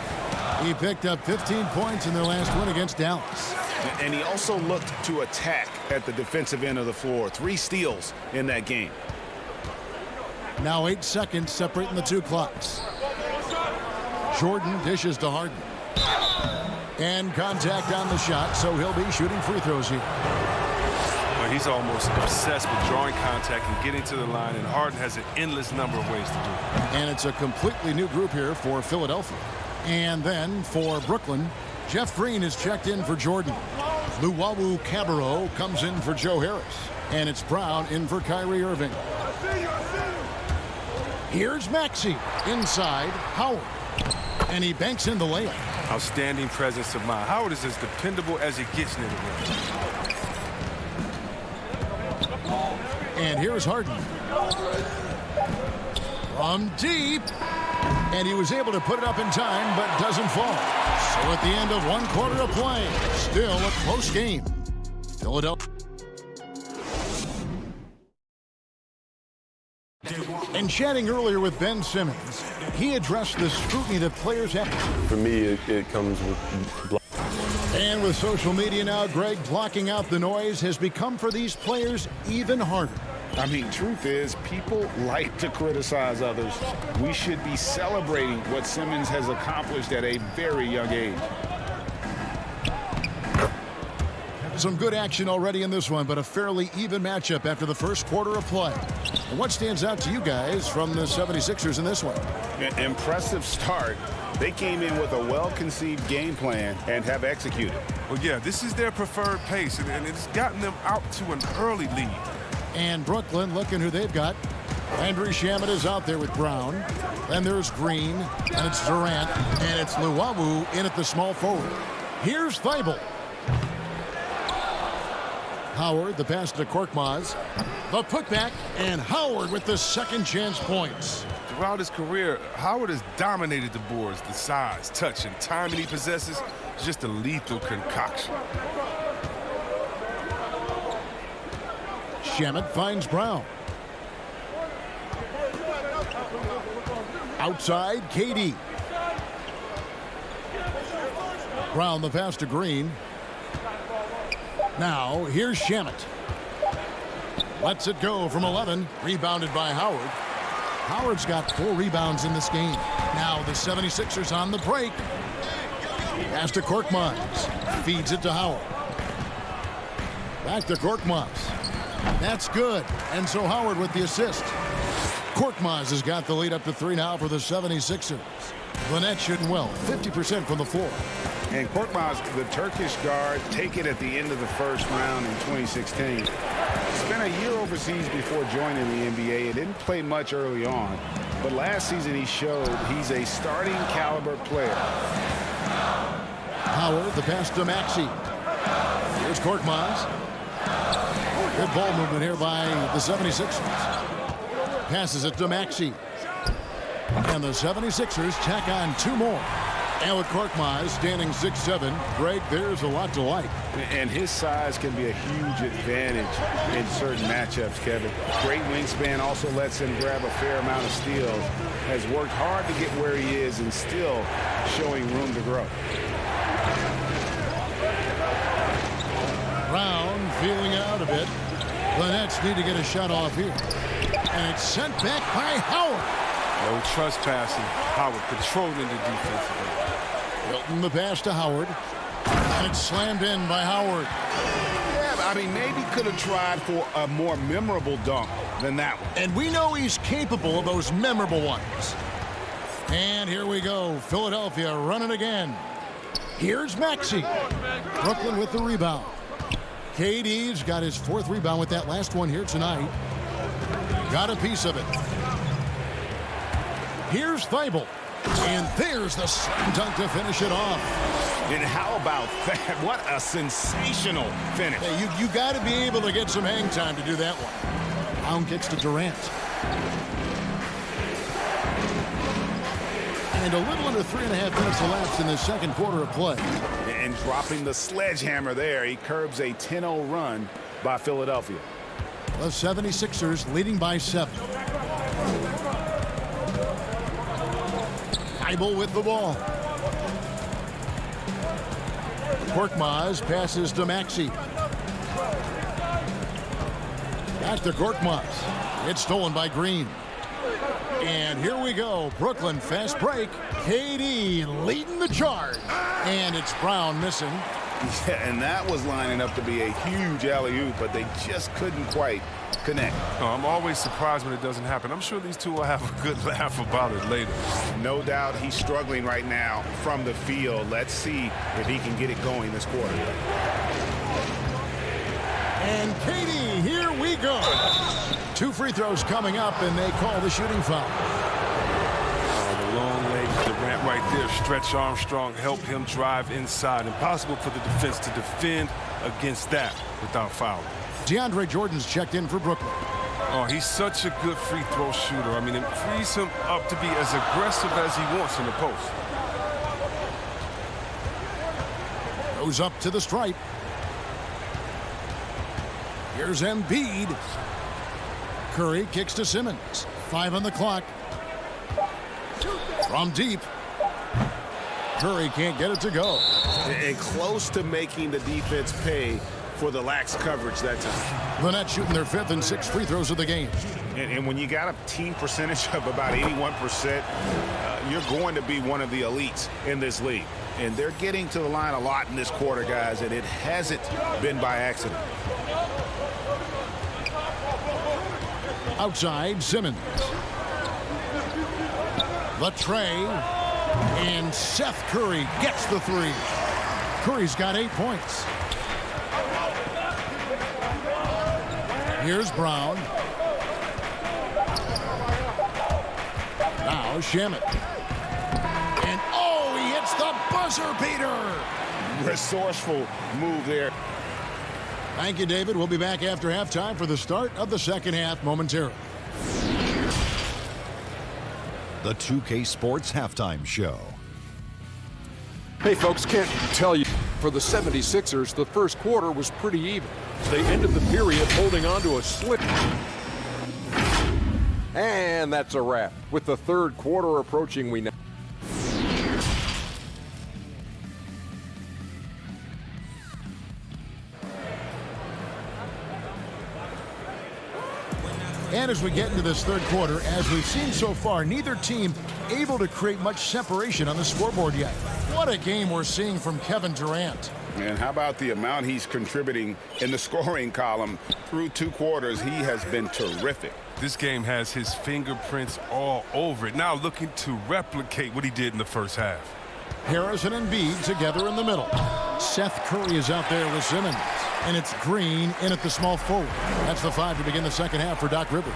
He picked up 15 points in their last win against Dallas. And he also looked to attack at the defensive end of the floor. 3 steals in that game. Now 8 seconds separating the two clocks. Jordan dishes to Harden. And contact on the shot, so he'll be shooting free throws here. Well, he's almost obsessed with drawing contact and getting to the line, and Harden has an endless number of ways to do it. And it's a completely new group here for Philadelphia. And then for Brooklyn, Jeff Green is checked in for Jordan. Luwawu Cabarro comes in for Joe Harris. And it's Brown in for Kyrie Irving. Here's Maxey inside Howard. And he banks in the layup. Outstanding presence of mind. Howard is as dependable as he gets near the rim. And here's Harden. From deep. And he was able to put it up in time, but doesn't fall. So at the end of 1 quarter of play, still a close game. Philadelphia. And chatting earlier with Ben Simmons, he addressed the scrutiny that players have. For me, it comes with And with social media now, Greg, blocking out the noise has become for these players even harder. I mean, truth is, people like to criticize others. We should be celebrating what Simmons has accomplished at a very young age. Some good action already in this one, but a fairly even matchup after the first quarter of play. And what stands out to you guys from the 76ers in this one? Impressive start. They came in with a well-conceived game plan and have executed. Well, yeah, this is their preferred pace, and it's gotten them out to an early lead. And Brooklyn, looking who they've got. Andrew Shamet is out there with Brown. Then there's Green, and it's Durant, and it's Luwawu in at the small forward. Here's Thibault. Howard, the pass to Korkmaz. The putback, and Howard with the second chance points. Throughout his career, Howard has dominated the boards. The size, touch, and timing he possesses is just a lethal concoction. Shamet finds Brown. Outside, KD. Brown, the pass to Green. Now, here's Shamet. Lets it go from 11. Rebounded by Howard. Howard's got 4 rebounds in this game. Now the 76ers on the break. Pass to Korkmaz. Feeds it to Howard. Back to Korkmaz. That's good. And so Howard with the assist. Korkmaz has got the lead up to 3 now for the 76ers. Lynette shooting well. 50% from the floor. And Korkmaz, the Turkish guard, take it at the end of the first round in 2016. Spent a year overseas before joining the NBA. He didn't play much early on, but last season he showed he's a starting caliber player. Howard, the pass to Maxey. Here's Korkmaz. Good ball movement here by the 76ers. Passes it to Maxey. And the 76ers tack on 2 more. And with Korkmaz standing 6'7", Greg, there's a lot to like. And his size can be a huge advantage in certain matchups, Kevin. Great wingspan also lets him grab a fair amount of steals. Has worked hard to get where he is and still showing room to grow. Brown feeling out a bit. The Nets need to get a shot off here. And it's sent back by Howard. No trespassing. Howard controlling the defensive end. Hilton the pass to Howard. And it's slammed in by Howard. Yeah, I mean, maybe could have tried for a more memorable dunk than that one. And we know he's capable of those memorable ones. And here we go. Philadelphia running again. Here's Maxey. Brooklyn with the rebound. KD's got his 4th rebound with that last one here tonight. Got a piece of it. Here's Thibault. And there's the slam dunk to finish it off. And how about that? What a sensational finish. Hey, you got to be able to get some hang time to do that one. Brown kicks to Durant. And a little under 3.5 minutes elapsed in the second quarter of play. And dropping the sledgehammer there, he curbs a 10-0 run by Philadelphia. The 76ers leading by 7. Thibault with the ball. Korkmaz passes to Maxey. Back to Korkmaz. It's stolen by Green. And here we go. Brooklyn fast break. KD leading the charge. And it's Brown missing. Yeah, and that was lining up to be a huge alley-oop, but they just couldn't quite connect. Oh, I'm always surprised when it doesn't happen. I'm sure these two will have a good laugh about it later. No doubt he's struggling right now from the field. Let's see if he can get it going this quarter. And KD, here we go. 2 free throws coming up, and they call the shooting foul. Oh, the long legs, Durant right there. Stretch Armstrong helped him drive inside. Impossible for the defense to defend against that without fouling. DeAndre Jordan's checked in for Brooklyn. Oh, he's such a good free throw shooter. I mean, it frees him up to be as aggressive as he wants in the post. Goes up to the stripe. Here's Embiid. Curry kicks to Simmons. 5 on the clock. From deep. Curry can't get it to go. And close to making the defense pay for the lax coverage that time. The Nets shooting their 5th and 6th free throws of the game. And when you got a team percentage of about 81%, you're going to be one of the elites in this league. And they're getting to the line a lot in this quarter, guys, and it hasn't been by accident. Outside, Simmons. The tray. And Seth Curry gets the 3. Curry's got 8 points. Here's Brown. Now Shamet. And oh, he hits the buzzer beater. Resourceful move there. Thank you, David. We'll be back after halftime for the start of the second half momentarily. The 2K Sports Halftime Show. Hey, folks, can't tell you. For the 76ers, the first quarter was pretty even. They ended the period holding on to a slip. And that's a wrap. With the third quarter approaching, we now. And as we get into this third quarter, as we've seen so far, neither team able to create much separation on the scoreboard yet. What a game we're seeing from Kevin Durant. And how about the amount he's contributing in the scoring column through 2 quarters? He has been terrific. This game has his fingerprints all over it. Now looking to replicate what he did in the first half. Harris and Embiid together in the middle. Seth Curry is out there with Simmons. And it's Green in at the small forward. That's the 5 to begin the second half for Doc Rivers.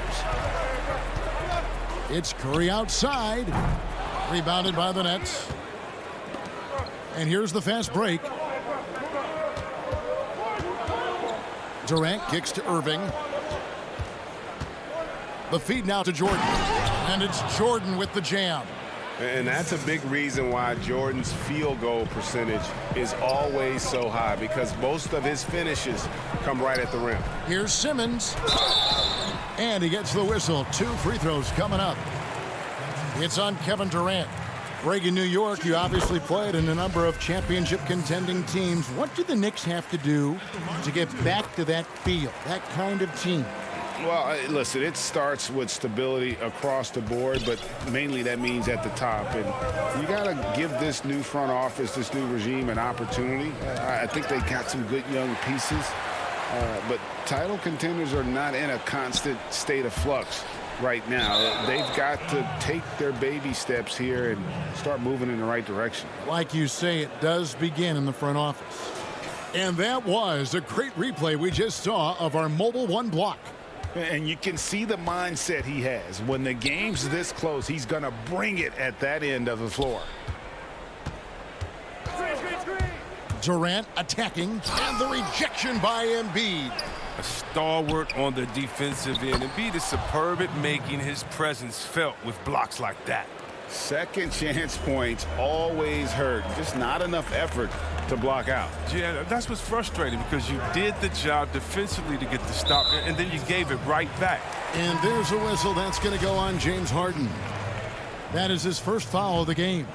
It's Curry outside. Rebounded by the Nets. And here's the fast break. Durant kicks to Irving. The feed now to Jordan. And it's Jordan with the jam. And that's a big reason why Jordan's field goal percentage is always so high, because most of his finishes come right at the rim. Here's Simmons. And he gets the whistle. 2 free throws coming up. It's on Kevin Durant. Greg, in New York, you obviously played in a number of championship contending teams. What do the Knicks have to do to get back to that feel, that kind of team? Well, listen, it starts with stability across the board, but mainly that means at the top. And you got to give this new front office, this new regime, an opportunity. I think they got some good young pieces, but title contenders are not in a constant state of flux right now. They've got to take their baby steps here and start moving in the right direction. Like you say, it does begin in the front office. And that was a great replay we just saw of our Mobile One block. And you can see the mindset he has. When the game's this close, he's going to bring it at that end of the floor. Durant attacking, and the rejection by Embiid. A stalwart on the defensive end. Embiid is superb at making his presence felt with blocks like that. Second chance points always hurt. Just not enough effort to block out. Yeah, that's what's frustrating, because you did the job defensively to get the stop, and then you gave it right back. And there's a whistle. That's going to go on James Harden. That is his first foul of the game.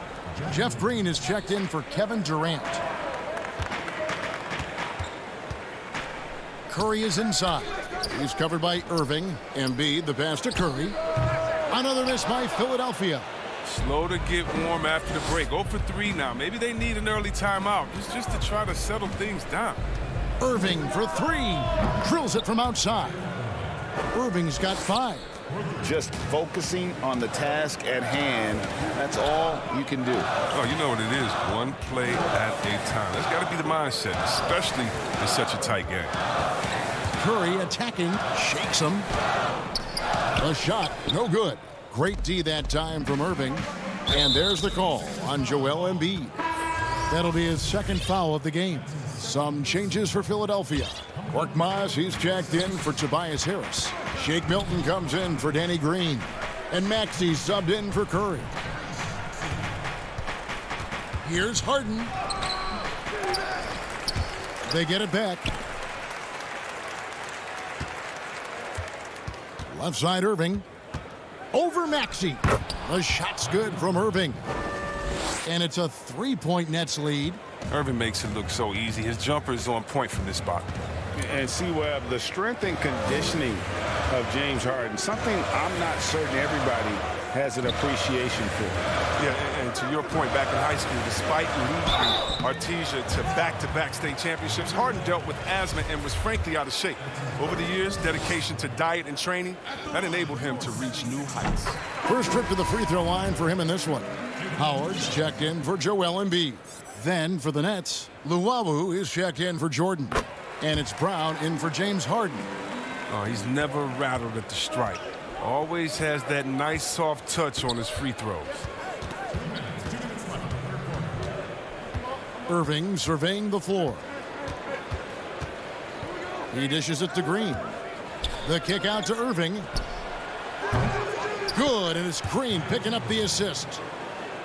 Jeff Green is checked in for Kevin Durant. Curry is inside. He's covered by Irving. Embiid, the pass to Curry. Another miss by Philadelphia. Slow to get warm after the break. 0 for 3 now. Maybe they need an early timeout just to try to settle things down. Irving for 3. Drills it from outside. Irving's got 5. Just focusing on the task at hand. That's all you can do. Oh, you know what it is. One play at a time. That's got to be the mindset, especially in such a tight game. Curry attacking. Shakes him. The shot, no good. Great D that time from Irving. And there's the call on Joel Embiid. That'll be his second foul of the game. Some changes for Philadelphia. Korkmaz, he's checked in for Tobias Harris. Shake Milton comes in for Danny Green. And Maxey subbed in for Curry. Here's Harden. They get it back. Left side Irving. Over Maxey. The shot's good from Irving. And it's a 3-point Nets lead. Irving makes it look so easy. His jumper is on point from this spot. And see, Webb, the strength and conditioning of James Harden, something I'm not certain everybody has an appreciation for. Yeah, and to your point, back in high school, despite losing Artesia to back-to-back state championships, Harden dealt with asthma and was frankly out of shape. Over the years, dedication to diet and training, that enabled him to reach new heights. First trip to the free throw line for him in this one. Howard's checked in for Joel Embiid. Then for the Nets, Luwawu is checked in for Jordan. And it's Brown in for James Harden. Oh, he's never rattled at the stripe. Always has that nice soft touch on his free throws. Irving surveying the floor. He dishes it to Green. The kick out to Irving. Good, and it's Green picking up the assist.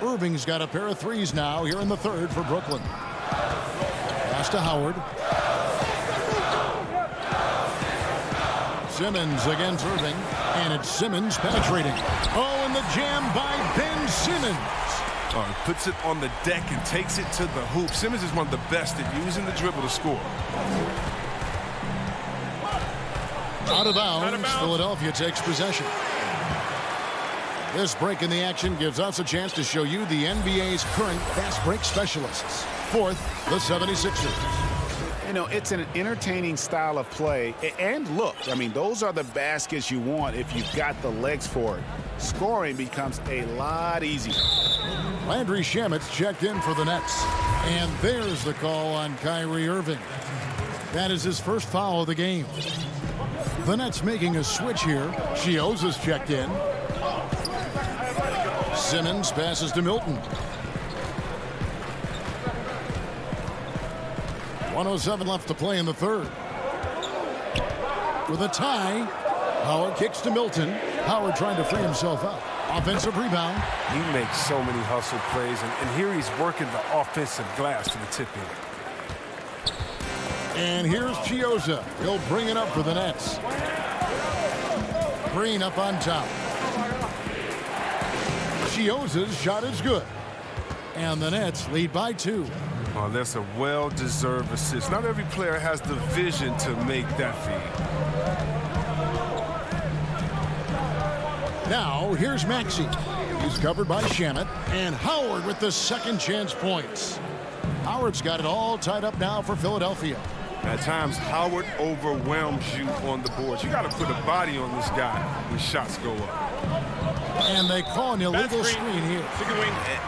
Irving's got a pair of threes now here in the third for Brooklyn. Pass to Howard. Simmons against Irving, and it's Simmons penetrating. Oh, and the jam by Ben Simmons. Oh, he puts it on the deck and takes it to the hoop. Simmons is one of the best at using the dribble to score. Out of bounds. Philadelphia takes possession. This break in the action gives us a chance to show you the NBA's current fast break specialists. Fourth, the 76ers. You know, it's an entertaining style of play. And look, I mean, those are the baskets you want if you've got the legs for it. Scoring becomes a lot easier. Landry Shamet's checked in for the Nets. And there's the call on Kyrie Irving. That is his first foul of the game. The Nets making a switch here. Chioza's checked in. Simmons passes to Milton. 1:07 left to play in the third. With a tie, Howard kicks to Milton. Howard trying to free himself up. Offensive rebound. He makes so many hustle plays, and here he's working the offensive glass to the tip in. And here's Chioza. He'll bring it up for the Nets. Green up on top. Chioza's shot is good. And the Nets lead by 2. Oh, that's a well-deserved assist. Not every player has the vision to make that feed. Now, here's Maxey. He's covered by Shamet. And Howard with the second chance points. Howard's got it all tied up now for Philadelphia. At times, Howard overwhelms you on the boards. You got to put a body on this guy when shots go up. And they call an illegal screen here.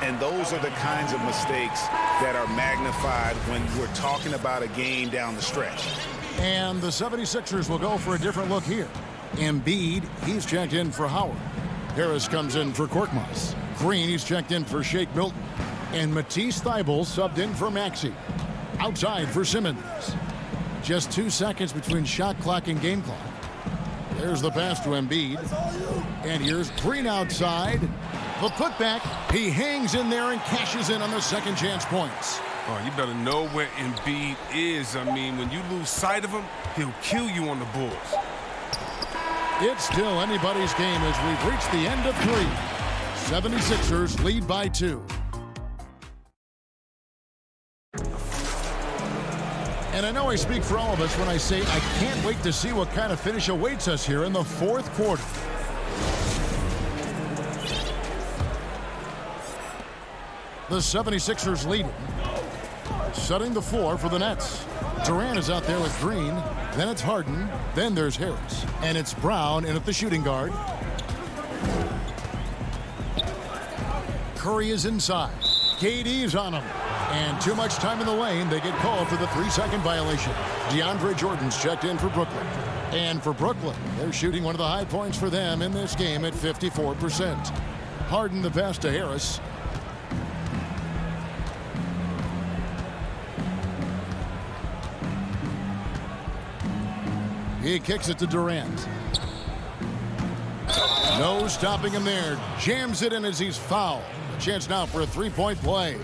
And those are the kinds of mistakes that are magnified when we're talking about a game down the stretch. And the 76ers will go for a different look here. Embiid, he's checked in for Howard. Harris comes in for Korkmaz. Green, he's checked in for Shake Milton. And Matisse Thybulle subbed in for Maxey. Outside for Simmons. Just 2 seconds between shot clock and game clock. There's the pass to Embiid. And here's Green outside. The putback. He hangs in there and cashes in on the second chance points. Oh, you better know where Embiid is. I mean, when you lose sight of him, he'll kill you on the boards. It's still anybody's game as we've reached the end of 3. 76ers lead by 2. And I know I speak for all of us when I say I can't wait to see what kind of finish awaits us here in the fourth quarter. The 76ers leading. Setting the floor for the Nets. Durant is out there with Green. Then it's Harden. Then there's Harris. And it's Brown in at the shooting guard. Curry is inside. KD's on him. And too much time in the lane. They get called for the 3-second violation. DeAndre Jordan's checked in for Brooklyn. And for Brooklyn, they're shooting one of the high points for them in this game at 54%. Harden the pass to Harris. He kicks it to Durant. No stopping him there. Jams it in as he's fouled. A chance now for a three-point play.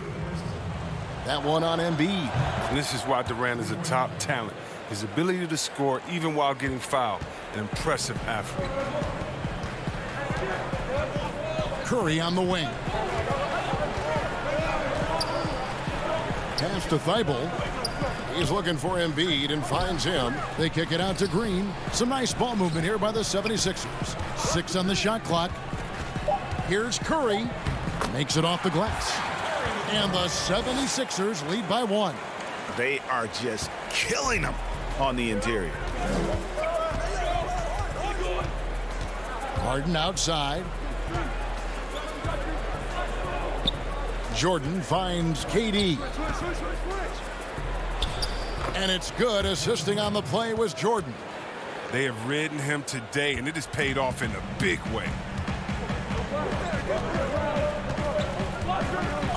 That one on Embiid. And this is why Durant is a top talent. His ability to score even while getting fouled. An impressive athlete. Curry on the wing. Pass to Thibault. He's looking for Embiid and finds him. They kick it out to Green. Some nice ball movement here by the 76ers. 6 on the shot clock. Here's Curry. Makes it off the glass. And the 76ers lead by 1. They are just killing them on the interior. Harden outside. Jordan finds KD. And it's good. Assisting on the play was Jordan. They have ridden him today, and it has paid off in a big way.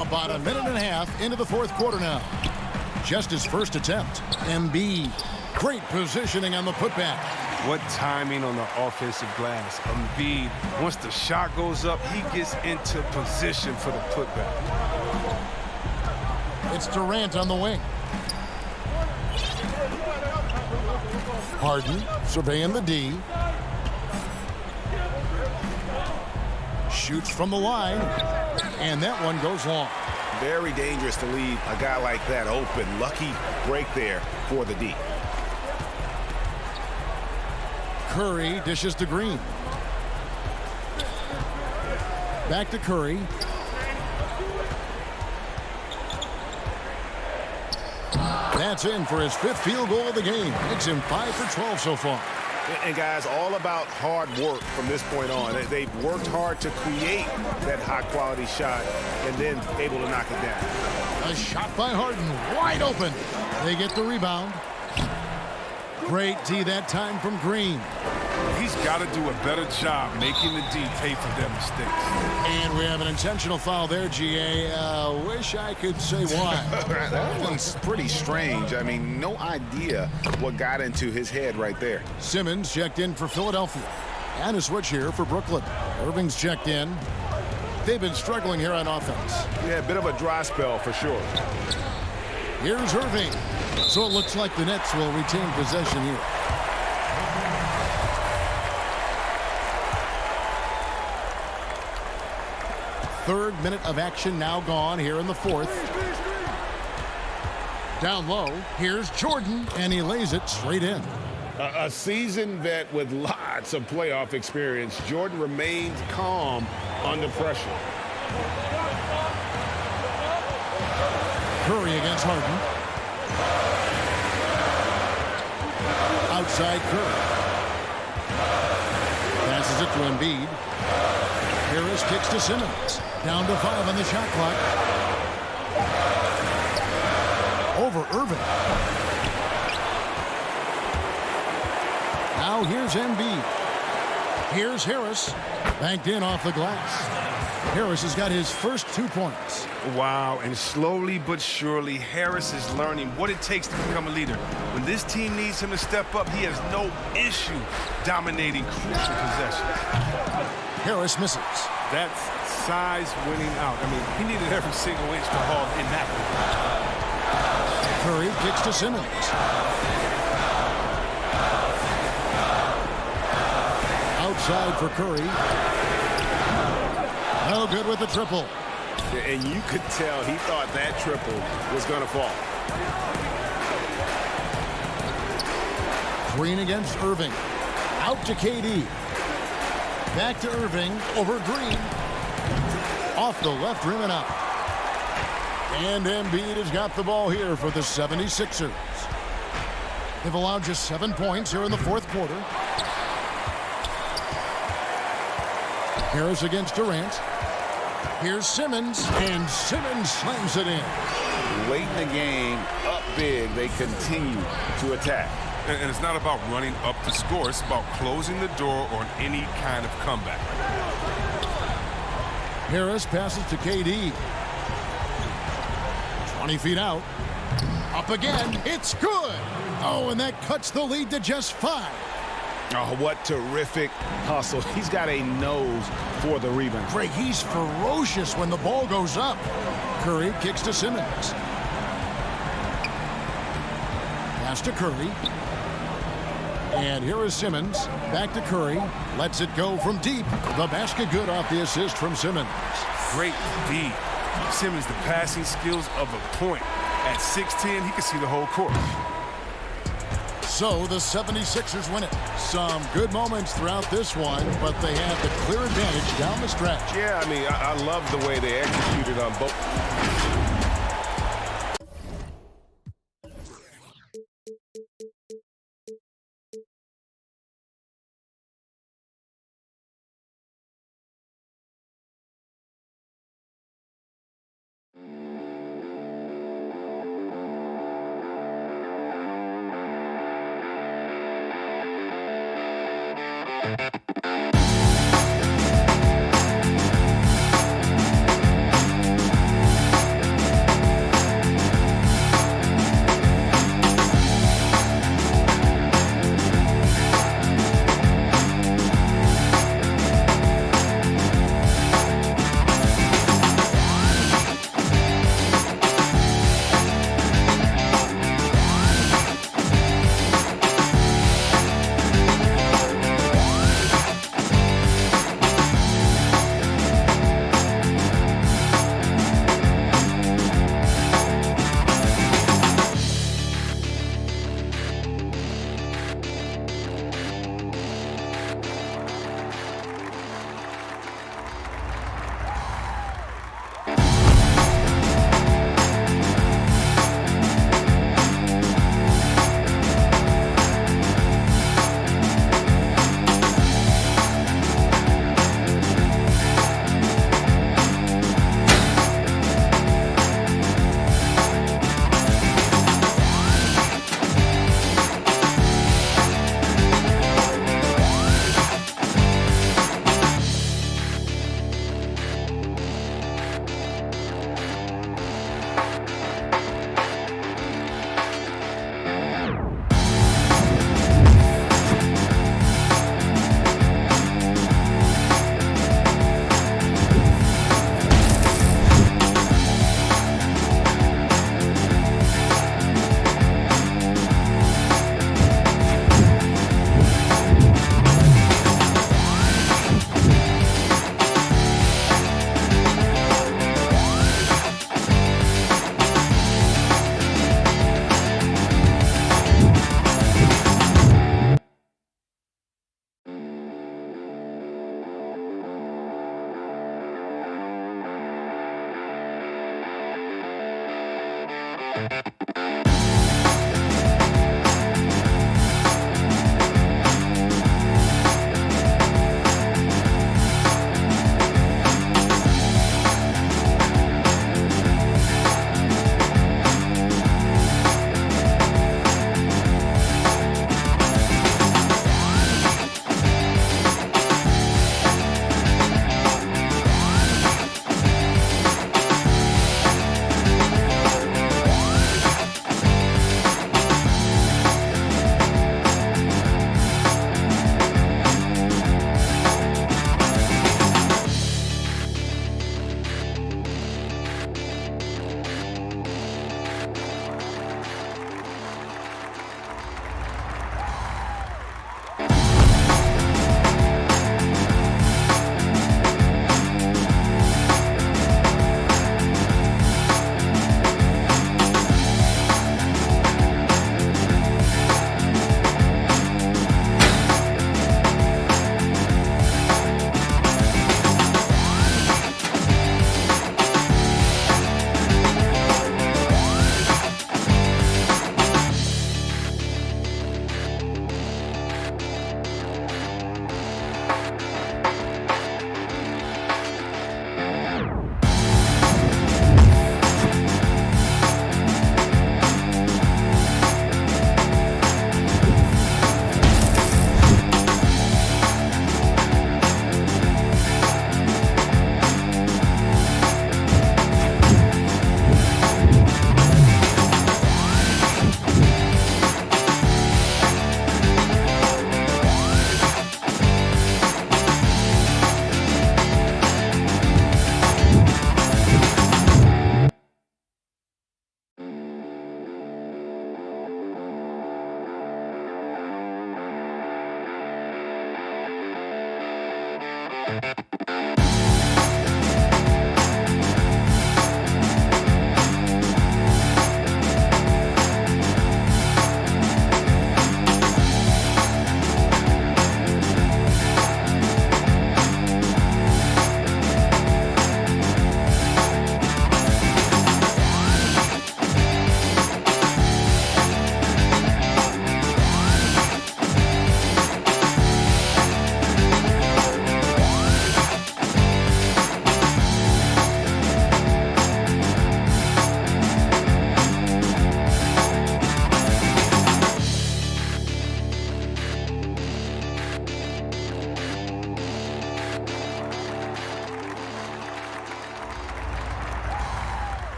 About a minute and a half into the fourth quarter now. Just his first attempt. Embiid. Great positioning on the putback. What timing on the offensive glass. Embiid, once the shot goes up, he gets into position for the putback. It's Durant on the wing. Harden surveying the D. Shoots from the line. And that one goes long. Very dangerous to leave a guy like that open. Lucky break there for the D. Curry dishes to Green. Back to Curry. That's in for his 5th field goal of the game. Makes him 5 for 12 so far. And guys, all about hard work from this point on. They've worked hard to create that high-quality shot and then able to knock it down. A shot by Harden, wide open. They get the rebound. Great D that time from Green. He's got to do a better job making the D pay for their mistakes. And we have an intentional foul there, GA. Wish I could say why. That one's pretty strange. I mean, no idea what got into his head right there. Simmons checked in for Philadelphia. And a switch here for Brooklyn. Irving's checked in. They've been struggling here on offense. Yeah, a bit of a dry spell for sure. Here's Irving. So it looks like the Nets will retain possession here. Third minute of action now gone here in the fourth. Down low, here's Jordan, and he lays it straight in. A seasoned vet with lots of playoff experience, Jordan remains calm under pressure. Curry against Harden. Outside Curry. Passes it to Embiid. Harris kicks to Simmons. Down to 5 on the shot clock. Over Irving. Now here's Embiid. Here's Harris. Banked in off the glass. Harris has got his first 2 points. Wow, and slowly but surely, Harris is learning what it takes to become a leader. When this team needs him to step up, he has no issue dominating crucial possessions. Harris misses. That's size winning out. I mean, he needed every single inch to haul in that one. Curry kicks to Simmons. Outside for Curry. No good with the triple. And you could tell he thought that triple was going to fall. Green against Irving. Out to KD. Back to Irving over Green. Off the left rim and out. And Embiid has got the ball here for the 76ers. They've allowed just 7 points here in the fourth quarter. Harris against Durant. Here's Simmons, and Simmons slams it in. Late in the game, up big, they continue to attack. And it's not about running up the score. It's about closing the door on any kind of comeback. Harris passes to KD. 20 feet out. Up again. It's good. Oh, and that cuts the lead to just 5. Oh, what terrific hustle. He's got a nose for the rebound. Greg, he's ferocious when the ball goes up. Curry kicks to Simmons. Pass to Curry. And here is Simmons. Back to Curry. Lets it go from deep. The basket good off the assist from Simmons. Great D. Simmons, the passing skills of a point. At 6'10", he can see the whole court. So the 76ers win it. Some good moments throughout this one, but they have the clear advantage down the stretch. Yeah, I mean, I love the way they executed on both.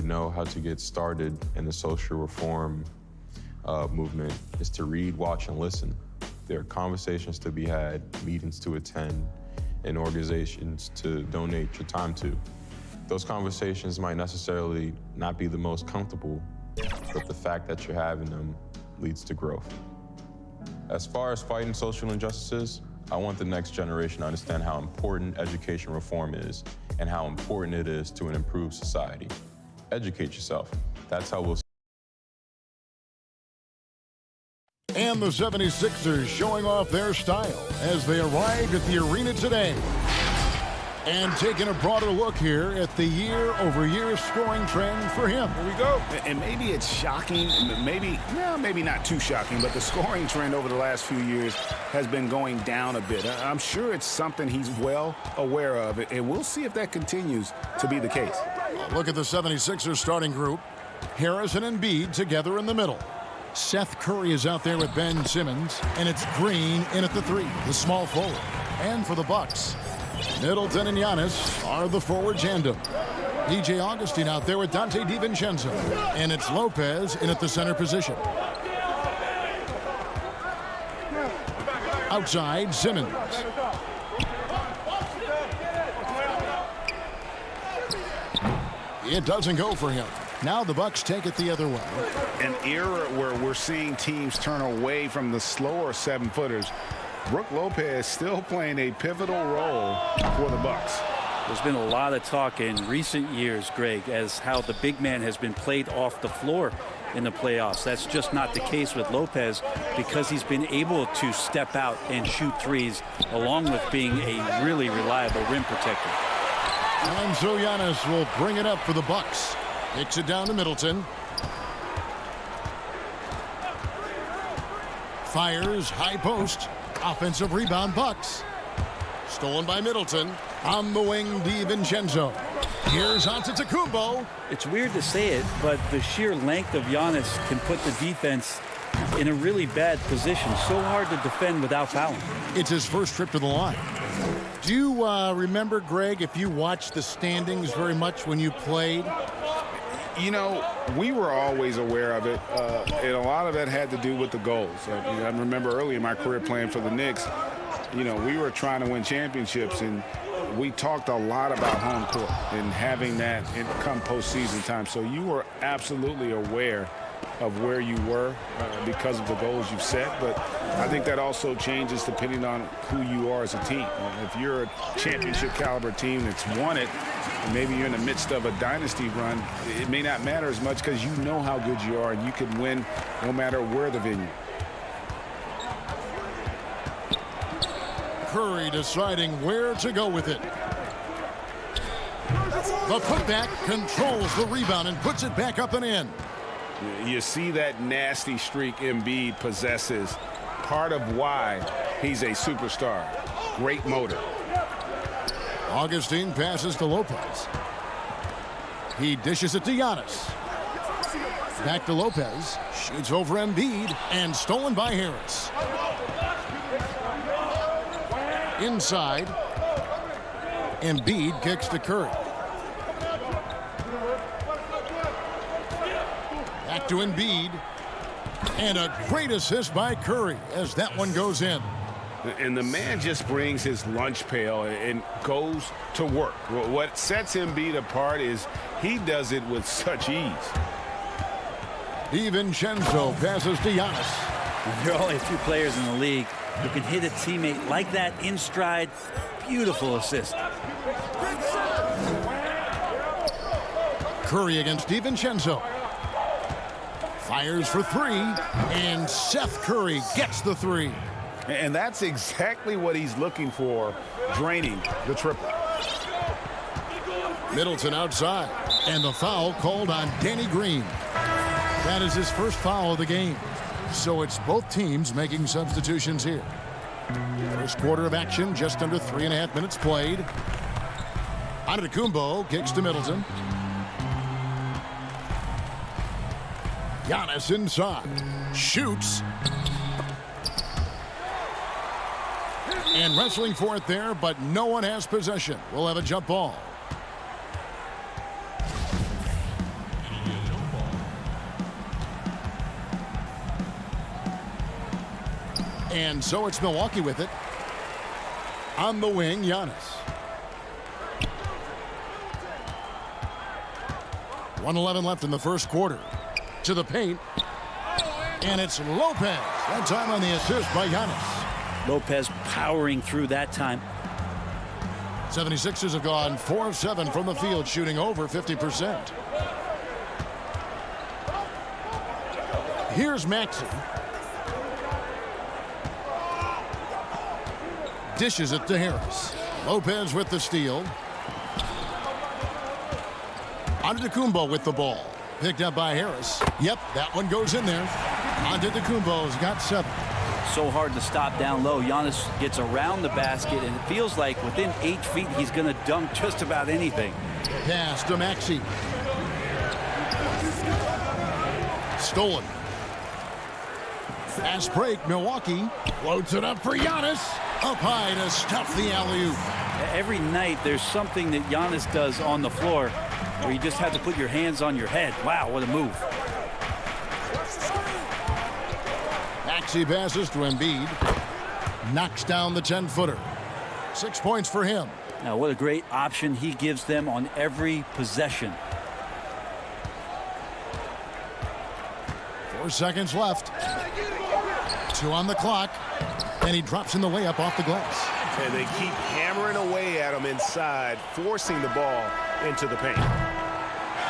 Know how to get started in the social reform movement is to read, watch, and listen. There are conversations to be had, meetings to attend, and organizations to donate your time to. Those conversations might necessarily not be the most comfortable, but the fact that you're having them leads to growth. As far as fighting social injustices, I want the next generation to understand how important education reform is and how important it is to an improved society. Educate yourself. That's how we'll. And the 76ers showing off their style as they arrived at the arena today. And taking a broader look here at the year-over-year scoring trend for him. Here we go. And maybe it's shocking, maybe not too shocking, but the scoring trend over the last few years has been going down a bit. I'm sure it's something he's well aware of, and we'll see if that continues to be the case. Look at the 76ers starting group. Harris and Embiid together in the middle. Seth Curry is out there with Ben Simmons, and it's Green in at the 3, the small forward. And for the Bucks, Middleton and Giannis are the forward tandem. DJ Augustine out there with Dante DiVincenzo, and it's Lopez in at the center position. Outside, Simmons. It doesn't go for him. Now the Bucks take it the other way. An era where we're seeing teams turn away from the slower 7-footers. Brook Lopez still playing a pivotal role for the Bucks. There's been a lot of talk in recent years, Greg, as how the big man has been played off the floor in the playoffs. That's just not the case with Lopez because he's been able to step out and shoot threes along with being a really reliable rim protector. And so Giannis will bring it up for the Bucks. Kicks it down to Middleton. Fires, high post. Offensive rebound, Bucks. Stolen by Middleton. On the wing, DiVincenzo. Here's Antetokounmpo. It's weird to say it, but the sheer length of Giannis can put the defense in a really bad position. So hard to defend without fouling. It's his first trip to the line. Do you remember, Greg, if you watched the standings very much when you played? You know, we were always aware of it, and a lot of that had to do with the goals. I remember early in my career playing for the Knicks, you know, we were trying to win championships, and we talked a lot about home court and having that come postseason time. So you were absolutely aware of where you were because of the goals you've set. But I think that also changes depending on who you are as a team. If you're a championship caliber team that's won it, and maybe you're in the midst of a dynasty run, it may not matter as much because you know how good you are and you can win no matter where the venue. Curry deciding where to go with it. The putback controls the rebound and puts it back up and in. You see that nasty streak Embiid possesses. Part of why he's a superstar. Great motor. Augustine passes to Lopez. He dishes it to Giannis. Back to Lopez. Shoots over Embiid and stolen by Harris. Inside. Embiid kicks to Curry. Back to Embiid. And a great assist by Curry as that one goes in. And the man just brings his lunch pail and goes to work. What sets Embiid apart is he does it with such ease. DiVincenzo passes to Giannis. There are only a few players in the league who can hit a teammate like that in stride. Beautiful assist. Curry against DiVincenzo. Fires for 3, and Seth Curry gets the 3. And that's exactly what he's looking for, draining the triple. Middleton outside, and the foul called on Danny Green. That is his first foul of the game. So it's both teams making substitutions here. First quarter of action, just under 3.5 minutes played. Antetokounmpo kicks to Middleton. Giannis inside. Shoots. And wrestling for it there, but no one has possession. We'll have a jump ball. And so it's Milwaukee with it. On the wing, Giannis. 1:11 left in the first quarter. To the paint. And it's Lopez. That time on the assist by Giannis. Lopez powering through that time. 76ers have gone 4 of 7 from the field, shooting over 50%. Here's Maxey. Dishes it to Harris. Lopez with the steal. Antetokounmpo with the ball. Picked up by Harris. Yep, that one goes in there. Antetokounmpo's got 7. So hard to stop down low. Giannis gets around the basket, and it feels like within 8 feet he's going to dunk just about anything. Pass to Maxey. Stolen. Fast break, Milwaukee. Floats it up for Giannis. Up high to stuff the alley-oop. Every night there's something that Giannis does on the floor where you just have to put your hands on your head. Wow, what a move. Maxey passes to Embiid. Knocks down the 10-footer. 6 points for him. Now, what a great option he gives them on every possession. 4 seconds left. 2 on the clock. And he drops in the layup off the glass. And they keep hammering away at him inside, forcing the ball into the paint.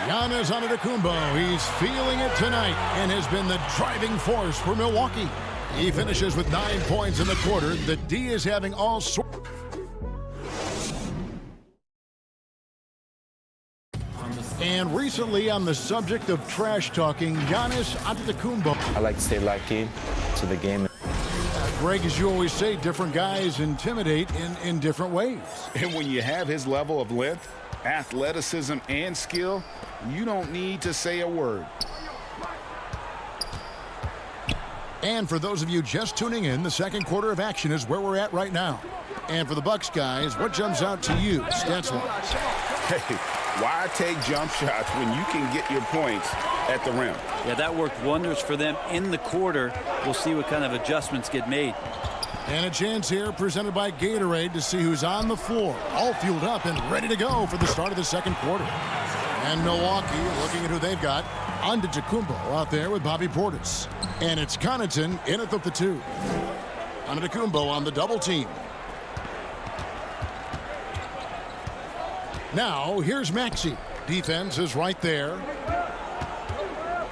Giannis Antetokounmpo, he's feeling it tonight and has been the driving force for Milwaukee. He finishes with 9 points in the quarter. The D is having all sorts. And recently, on the subject of trash talking, Giannis Antetokounmpo. I like to stay locked in to the game. Greg, as you always say, different guys intimidate in different ways. And when you have his level of length, athleticism, and skill, you don't need to say a word. And for those of you just tuning in, the second quarter of action is where we're at right now. And for the Bucks guys, what jumps out to you, stats-wise? Hey, why take jump shots when you can get your points at the rim? Yeah, that worked wonders for them in the quarter. We'll see what kind of adjustments get made. And a chance here presented by Gatorade to see who's on the floor, all fueled up and ready to go for the start of the second quarter. And Milwaukee looking at who they've got. Antetokounmpo out there with Bobby Portis. And it's Connaughton in at the 2. Antetokounmpo on the double team. Now here's Maxey. Defense is right there.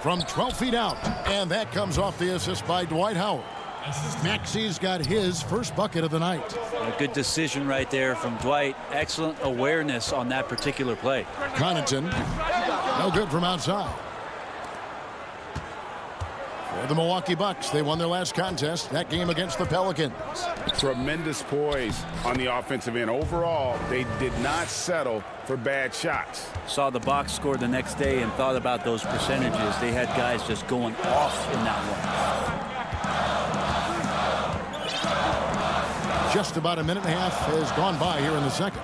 From 12 feet out. And that comes off the assist by Dwight Howard. Maxey's got his first bucket of the night. A good decision right there from Dwight. Excellent awareness on that particular play. Connaughton, no good from outside. For the Milwaukee Bucks, they won their last contest, that game against the Pelicans. Tremendous poise on the offensive end. Overall, they did not settle for bad shots. Saw the box score the next day and thought about those percentages. They had guys just going off in that one. Just about a minute and a half has gone by here in the second.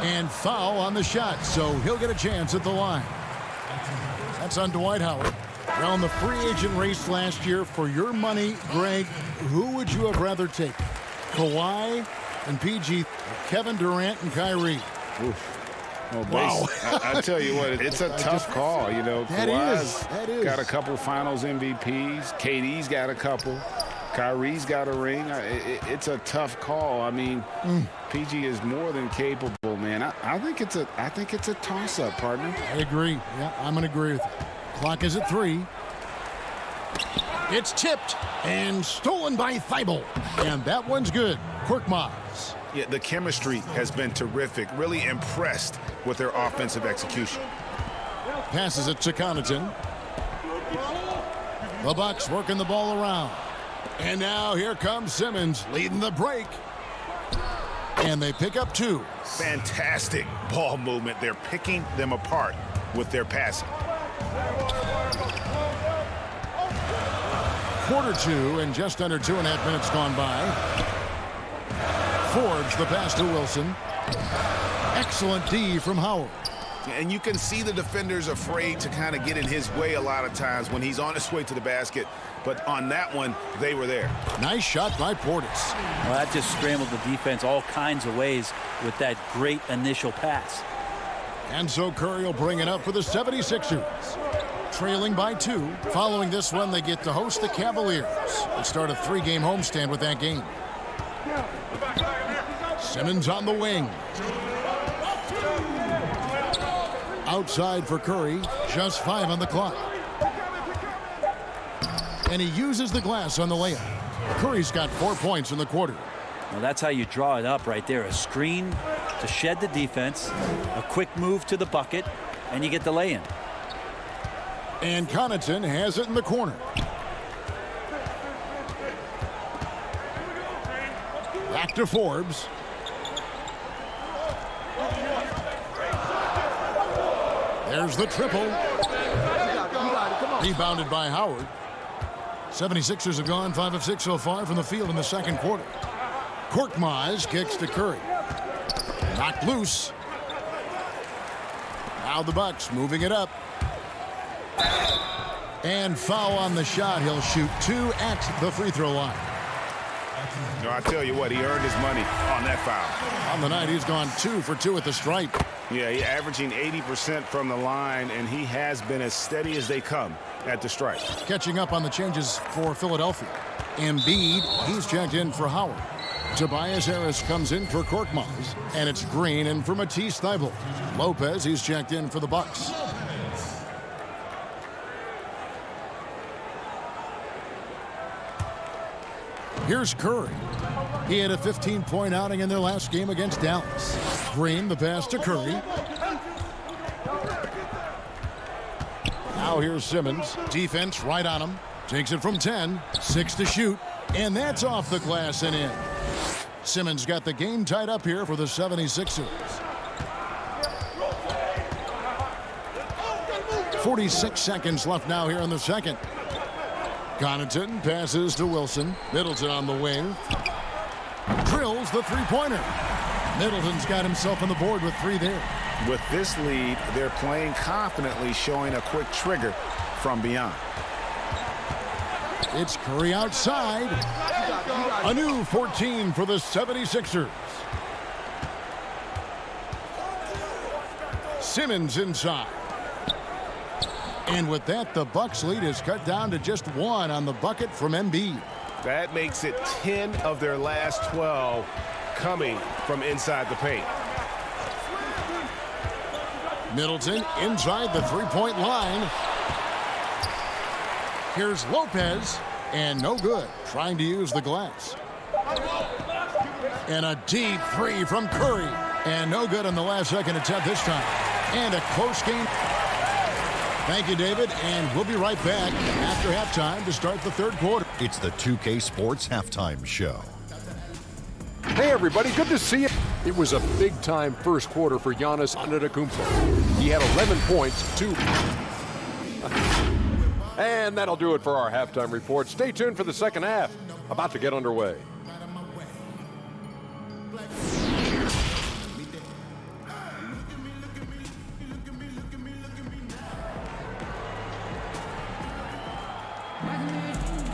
And foul on the shot, so he'll get a chance at the line. That's on Dwight Howard. Now in the free agent race last year, for your money, Greg, who would you have rather taken? Kawhi and PG, Kevin Durant and Kyrie? Well, wow. I tell you what, it's a tough call. You know, Kawhi's got a couple finals MVPs. KD's got a couple. Kyrie's got a ring. It's a tough call. I mean, PG is more than capable, man. I think it's a toss-up, partner. I agree. Yeah, I'm going to agree with you. Clock is at 3. It's tipped and stolen by Thibault. And that one's good. Korkmaz. Yeah, the chemistry has been terrific. Really impressed with their offensive execution. Passes it to Connaughton. The Bucks working the ball around. And now here comes Simmons leading the break. And they pick up 2. Fantastic ball movement. They're picking them apart with their passing. Quarter 2 and just under 2.5 minutes gone by. Forge the pass to Wilson. Excellent D from Howard. And you can see the defenders afraid to kind of get in his way a lot of times when he's on his way to the basket. But on that one, they were there. Nice shot by Portis. Well, that just scrambled the defense all kinds of ways with that great initial pass. And so Curry will bring it up for the 76ers. Trailing by 2. Following this one, they get to host the Cavaliers and start a 3-game homestand with that game. Simmons on the wing. Outside for Curry. Just 5 on the clock. And he uses the glass on the layup. Curry's got 4 points in the quarter. Well, that's how you draw it up right there. A screen to shed the defense, a quick move to the bucket, and you get the lay-in. And Connaughton has it in the corner. Back to Forbes. There's the triple. Rebounded by Howard. 76ers have gone 5 of 6 so far from the field in the second quarter. Korkmaz kicks to Curry. Knocked loose. Now the Bucks moving it up. And foul on the shot. He'll shoot 2 at the free throw line. No, I tell you what, he earned his money on that foul. On the night, he's gone 2 for 2 at the stripe. Yeah, he's averaging 80% from the line, and he has been as steady as they come at the stripe. Catching up on the changes for Philadelphia. Embiid, he's checked in for Howard. Tobias Harris comes in for Korkmaz, and it's Green in for Matisse Thybulle. Lopez, he's checked in for the Bucks. Here's Curry. He had a 15-point outing in their last game against Dallas. Green, the pass to Curry. Now here's Simmons. Defense right on him. Takes it from 10. 6 to shoot. And that's off the glass and in. Simmons got the game tied up here for the 76ers. 46 seconds left now here in the second. Connaughton passes to Wilson. Middleton on the wing. Drills the three-pointer. Middleton's got himself on the board with 3 there. With this lead, they're playing confidently, showing a quick trigger from beyond. It's Curry outside. A new 14 for the 76ers. Simmons inside. And with that, the Bucks lead is cut down to just 1 on the bucket from Embiid. That makes it 10 of their last 12 coming from inside the paint. Middleton inside the three-point line. Here's Lopez, and no good, trying to use the glass. And a deep 3 from Curry, and no good on the last second attempt this time. And a close game. Thank you, David, and we'll be right back after halftime to start the third quarter. It's the 2K Sports Halftime Show. Hey, everybody, good to see you. It was a big-time first quarter for Giannis Antetokounmpo. He had 11 points, 2. And that'll do it for our halftime report. Stay tuned for the second half, about to get underway.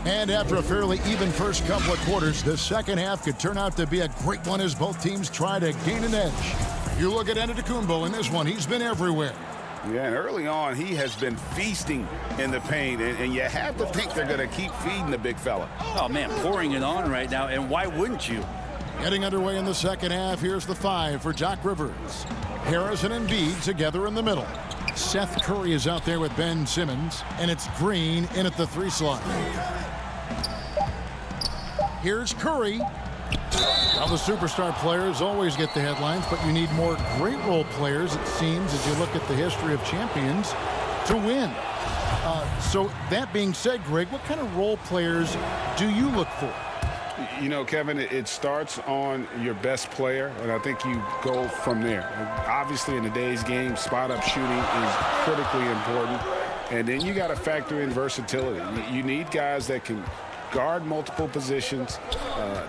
And after a fairly even first couple of quarters, the second half could turn out to be a great one as both teams try to gain an edge. You look at Antetokounmpo in this one, he's been everywhere. Yeah, and early on, he has been feasting in the paint, and you have to think they're going to keep feeding the big fella. Oh, man, pouring it on right now, and why wouldn't you? Getting underway in the second half, here's the 5 for Doc Rivers. Harris and Embiid together in the middle. Seth Curry is out there with Ben Simmons, and it's Green in at the 3 slot. Here's Curry. Now the superstar players always get the headlines, but you need more great role players, it seems, as you look at the history of champions, to win. So that being said, Greg, what kind of role players do you look for? You know, Kevin, it starts on your best player, and I think you go from there. Obviously, in today's game, spot-up shooting is critically important, and then you got to factor in versatility. You need guys that can guard multiple positions,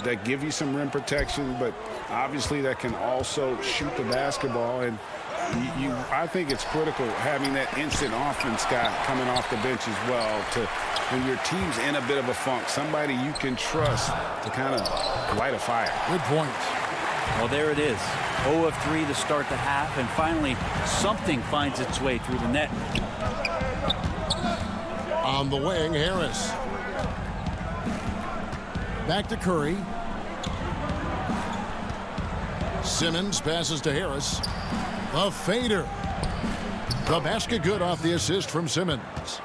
that give you some rim protection, but obviously that can also shoot the basketball. And I think it's critical having that instant offense guy coming off the bench as well, to when your team's in a bit of a funk, somebody you can trust to kind of light a fire. Good point. Well, there it is. 0 of 3 to start the half, and finally something finds its way through the net. On the wing, Harris. Back to Curry. Simmons passes to Harris. The fader. The basket good off the assist from Simmons.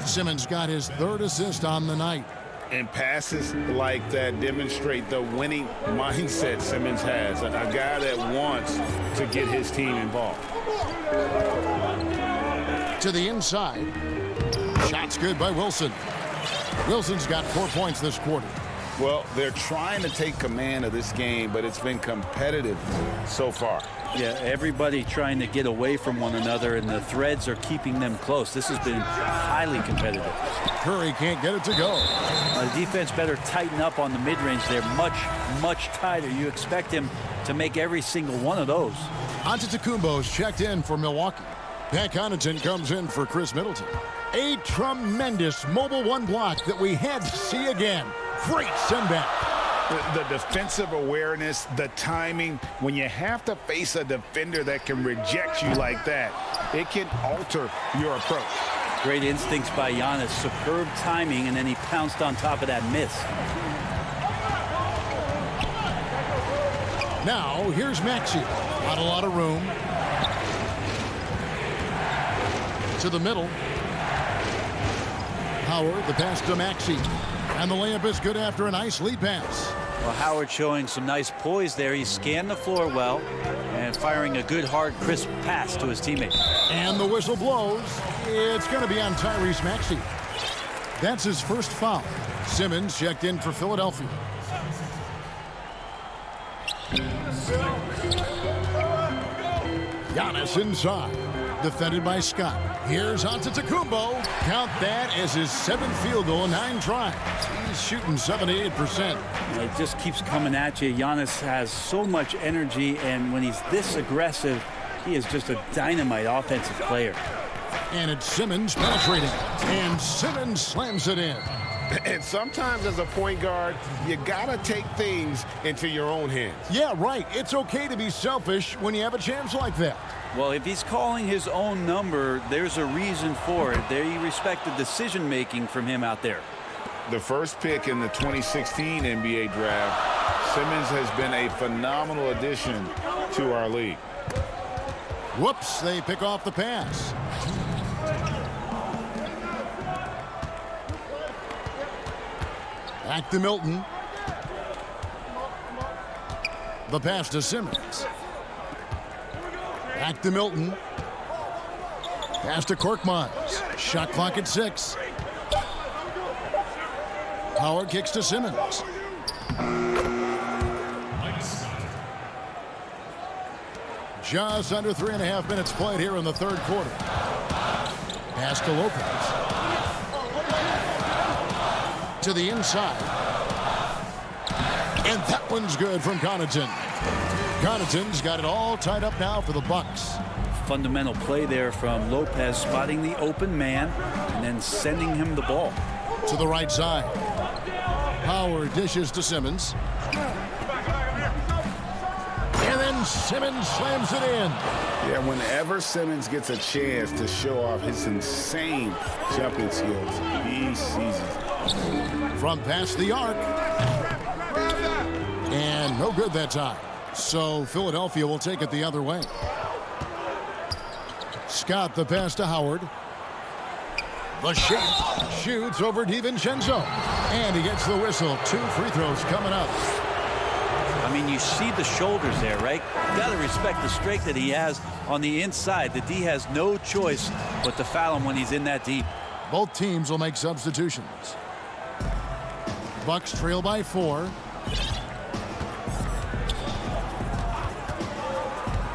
Simmons got his 3rd assist on the night. And passes like that demonstrate the winning mindset Simmons has. A guy that wants to get his team involved. To the inside. Shots good by Wilson. Wilson's got 4 points this quarter. Well, they're trying to take command of this game, but it's been competitive so far. Yeah, everybody trying to get away from one another, and the threads are keeping them close. This has been highly competitive. Curry can't get it to go. The defense better tighten up on the mid-range. They're much, much tighter. You expect him to make every single one of those. Antetokounmpo's checked in for Milwaukee. Pat Connaughton comes in for Chris Middleton. A tremendous mobile one block that we had to see again. Great send back. The defensive awareness, the timing, when you have to face a defender that can reject you like that, it can alter your approach. Great instincts by Giannis, superb timing, and then he pounced on top of that miss. Now, here's Maxey. Not a lot of room. To the middle. Howard, the pass to Maxey. And the layup is good after a nice lead pass. Well, Howard showing some nice poise there. He scanned the floor well and firing a good, hard, crisp pass to his teammate. And the whistle blows. It's going to be on Tyrese Maxey. That's his first foul. Simmons checked in for Philadelphia. Giannis inside. Defended by Scott. Here's Antetokounmpo. Count that as his 7th field goal in 9 tries. He's shooting 78%. It just keeps coming at you. Giannis has so much energy, and when he's this aggressive, he is just a dynamite offensive player. And it's Simmons penetrating. And Simmons slams it in. And sometimes as a point guard, you got to take things into your own hands. Yeah, right. It's okay to be selfish when you have a chance like that. Well, if he's calling his own number, there's a reason for it. They respect the decision-making from him out there. The first pick in the 2016 NBA draft, Simmons has been a phenomenal addition to our league. Whoops, they pick off the pass. Back to Milton. The pass to Simmons. Back to Milton. Pass to Korkmaz. Shot clock at 6. Howard kicks to Simmons. Just under 3.5 minutes played here in the 3rd quarter. Pass to Lopez. To the inside. And that one's good from Connaughton. Connaughton's got it all tied up now for the Bucks. Fundamental play there from Lopez, spotting the open man and then sending him the ball. To the right side. Howard dishes to Simmons. And then Simmons slams it in. Yeah, whenever Simmons gets a chance to show off his insane jumping skills, he seizes it. From past the arc. And no good that time. So Philadelphia will take it the other way. Scott the pass to Howard. The shape shoots over DiVincenzo. And he gets the whistle. 2 free throws coming up. I mean, you see the shoulders there, right? You got to respect the strength that he has on the inside. The D has no choice but to foul him when he's in that deep. Both teams will make substitutions. Bucks trail by 4.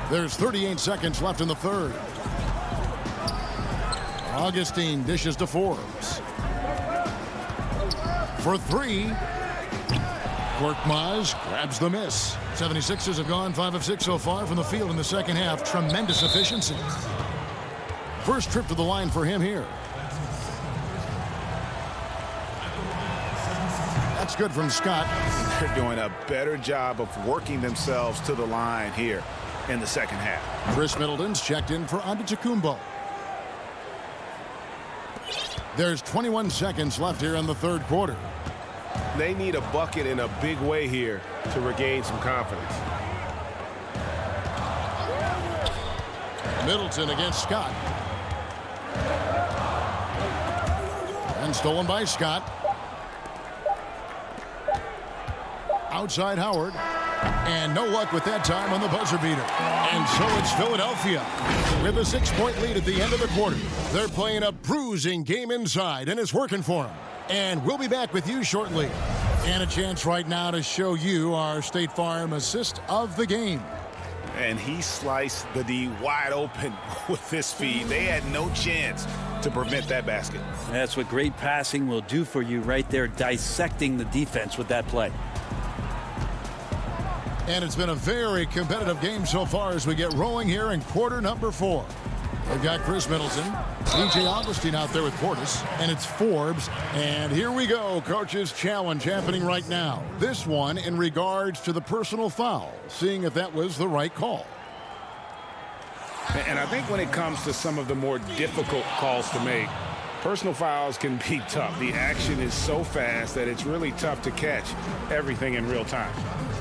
There's 38 seconds left in the 3rd. Augustine dishes to Forbes. For 3. Korkmaz grabs the miss. 76ers have gone 5 of 6 so far from the field in the second half. Tremendous efficiency. First trip to the line for him here. That's good from Scott. they're doing a better job of working themselves to the line here in the second half. Chris Middleton's checked in for Antetokounmpo. There's 21 seconds left here in the third quarter. They need a bucket in a big way here to regain some confidence. Middleton against Scott. And stolen by Scott. Outside Howard. And no luck with that time on the buzzer beater. And so it's Philadelphia with a 6-point lead at the end of the quarter. They're playing a bruising game inside, and it's working for them. And we'll be back with you shortly. And a chance right now to show you our State Farm assist of the game. And he sliced the D wide open with this feed. They had no chance to prevent that basket. That's what great passing will do for you right there, dissecting the defense with that play. And it's been a very competitive game so far as we get rolling here in quarter number 4. We've got Chris Middleton, DJ Augustine out there with Portis, and it's Forbes. And here we go, coach's challenge happening right now. This one in regards to the personal foul, seeing if that was the right call. And I think when it comes to some of the more difficult calls to make, personal fouls can be tough. The action is so fast that it's really tough to catch everything in real time.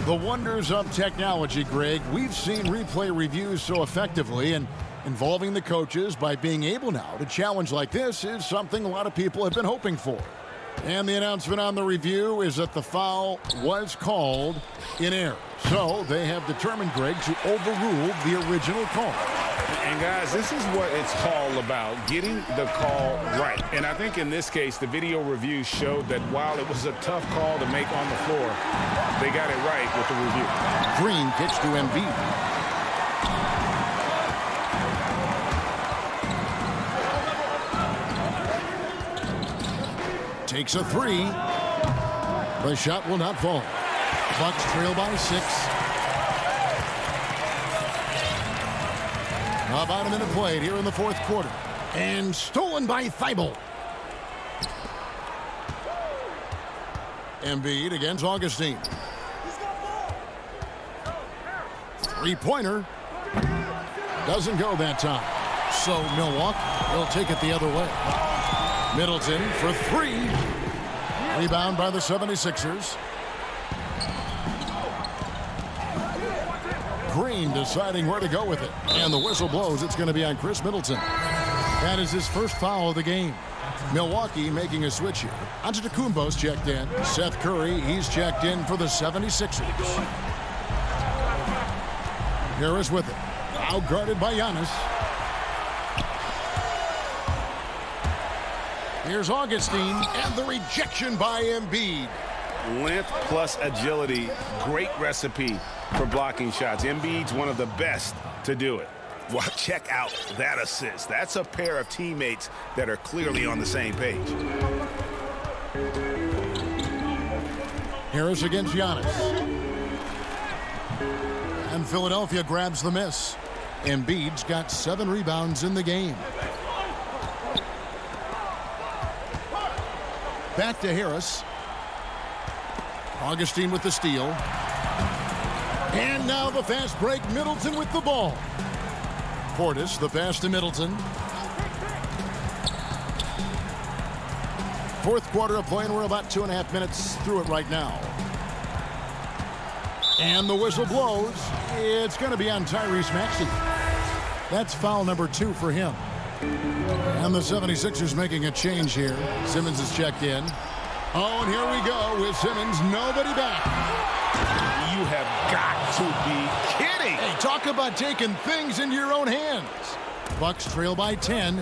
The wonders of technology, Greg. We've seen replay reviews so effectively, and involving the coaches by being able now to challenge like this is something a lot of people have been hoping for. And the announcement on the review is that the foul was called in error. So they have determined, Greg, to overrule the original call. And guys, this is what it's all about, getting the call right. And I think in this case, the video review showed that while it was a tough call to make on the floor, they got it right with the review. Green kicks to Embiid. Takes a 3. The shot will not fall. Bucks trail by 6. About a minute played here in the fourth quarter. And stolen by Thibault. Embiid against Augustine. 3-pointer. Doesn't go that time. So Milwaukee will take it the other way. Middleton for 3. Rebound by the 76ers. Green deciding where to go with it. And the whistle blows. It's going to be on Chris Middleton. That is his first foul of the game. Milwaukee making a switch here. Antetokounmpo's checked in. Seth Curry, he's checked in for the 76ers. Harris with it. Out guarded by Giannis. Here's Augustine, and the rejection by Embiid. Length plus agility, great recipe for blocking shots. Embiid's one of the best to do it. Well, check out that assist. That's a pair of teammates that are clearly on the same page. Harris against Giannis. And Philadelphia grabs the miss. Embiid's got 7 rebounds in the game. Back to Harris. Augustine with the steal. And now the fast break. Middleton with the ball. Portis, the pass to Middleton. Fourth quarter of play, and we're about 2.5 minutes through it right now. And the whistle blows. It's going to be on Tyrese Maxey. That's foul number 2 for him. And the 76ers making a change here. Simmons is checked in. Oh, and here we go with Simmons. Nobody back. You have got to be kidding. Hey, talk about taking things into your own hands. Bucks trail by 10.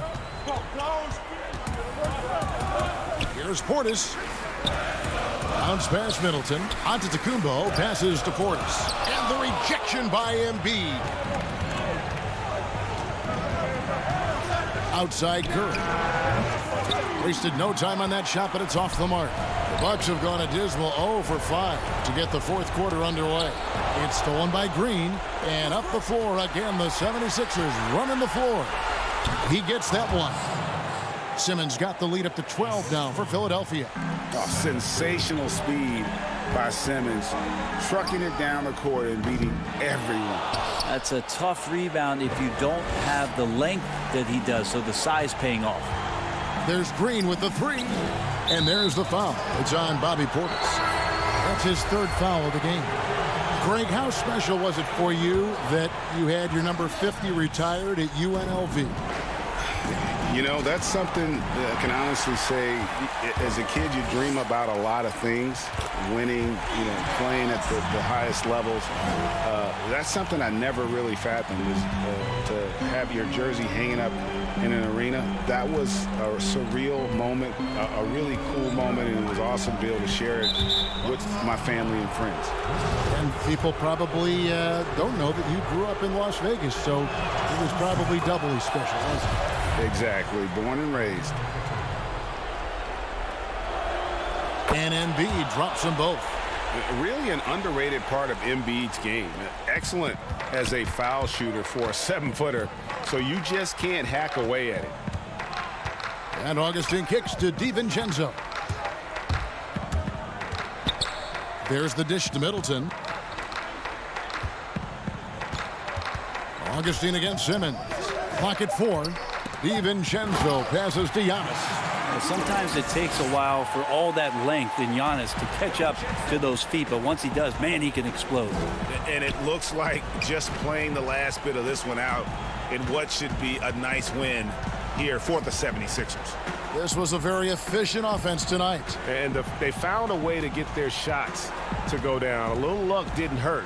Here's Portis. Bounce past Middleton. Antetokounmpo passes to Portis. And the rejection by Embiid. Outside Curry. Wasted no time on that shot, but it's off the mark. The Bucks have gone a dismal 0 for 5 to get the fourth quarter underway. It's stolen by Green, and up the floor again, the 76ers running the floor. He gets that one. Simmons got the lead up to 12 now for Philadelphia. Oh, sensational speed by Simmons, trucking it down the court and beating everyone. That's a tough rebound if you don't have the length that he does, so the size paying off. There's Green with the three, and there's the foul. It's on Bobby Portis. That's his third foul of the game. Greg, how special was it for you that you had your number 50 retired at UNLV? You know, that's something that I can honestly say, as a kid, you dream about a lot of things, winning, you know, playing at the highest levels. That's something I never really fathomed, is to have your jersey hanging up in an arena. That was a surreal moment, a really cool moment, and it was awesome to be able to share it with my family and friends. And people probably don't know that you grew up in Las Vegas, so it was probably doubly special, wasn't it? Exactly. Born and raised. And Embiid drops them both. Really an underrated part of Embiid's game. Excellent as a foul shooter for a 7-footer, so you just can't hack away at it. And Augustin kicks to DiVincenzo. There's the dish to Middleton. Augustin against Simmons. Clock at 4. DiVincenzo passes to Giannis. Well, sometimes it takes a while for all that length in Giannis to catch up to those feet, but once he does, man, he can explode. And it looks like just playing the last bit of this one out in what should be a nice win here for the 76ers. This was a very efficient offense tonight. And they found a way to get their shots to go down. A little luck didn't hurt.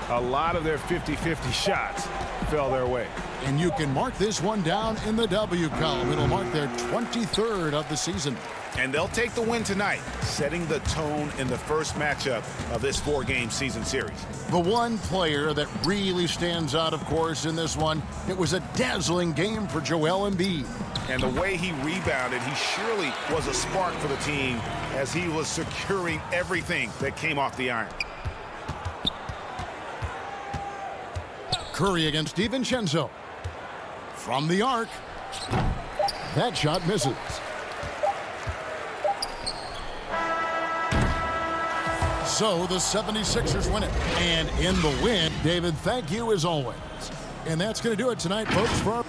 A lot of their 50-50 shots fell their way. And you can mark this one down in the W column. It'll mark their 23rd of the season. And they'll take the win tonight, setting the tone in the first matchup of this 4-game season series. The one player that really stands out, of course, in this one, it was a dazzling game for Joel Embiid. And the way he rebounded, he surely was a spark for the team as he was securing everything that came off the iron. Curry against DiVincenzo. From the arc. That shot misses. So the 76ers win it. And in the win, David, thank you as always. And that's going to do it tonight, folks, for our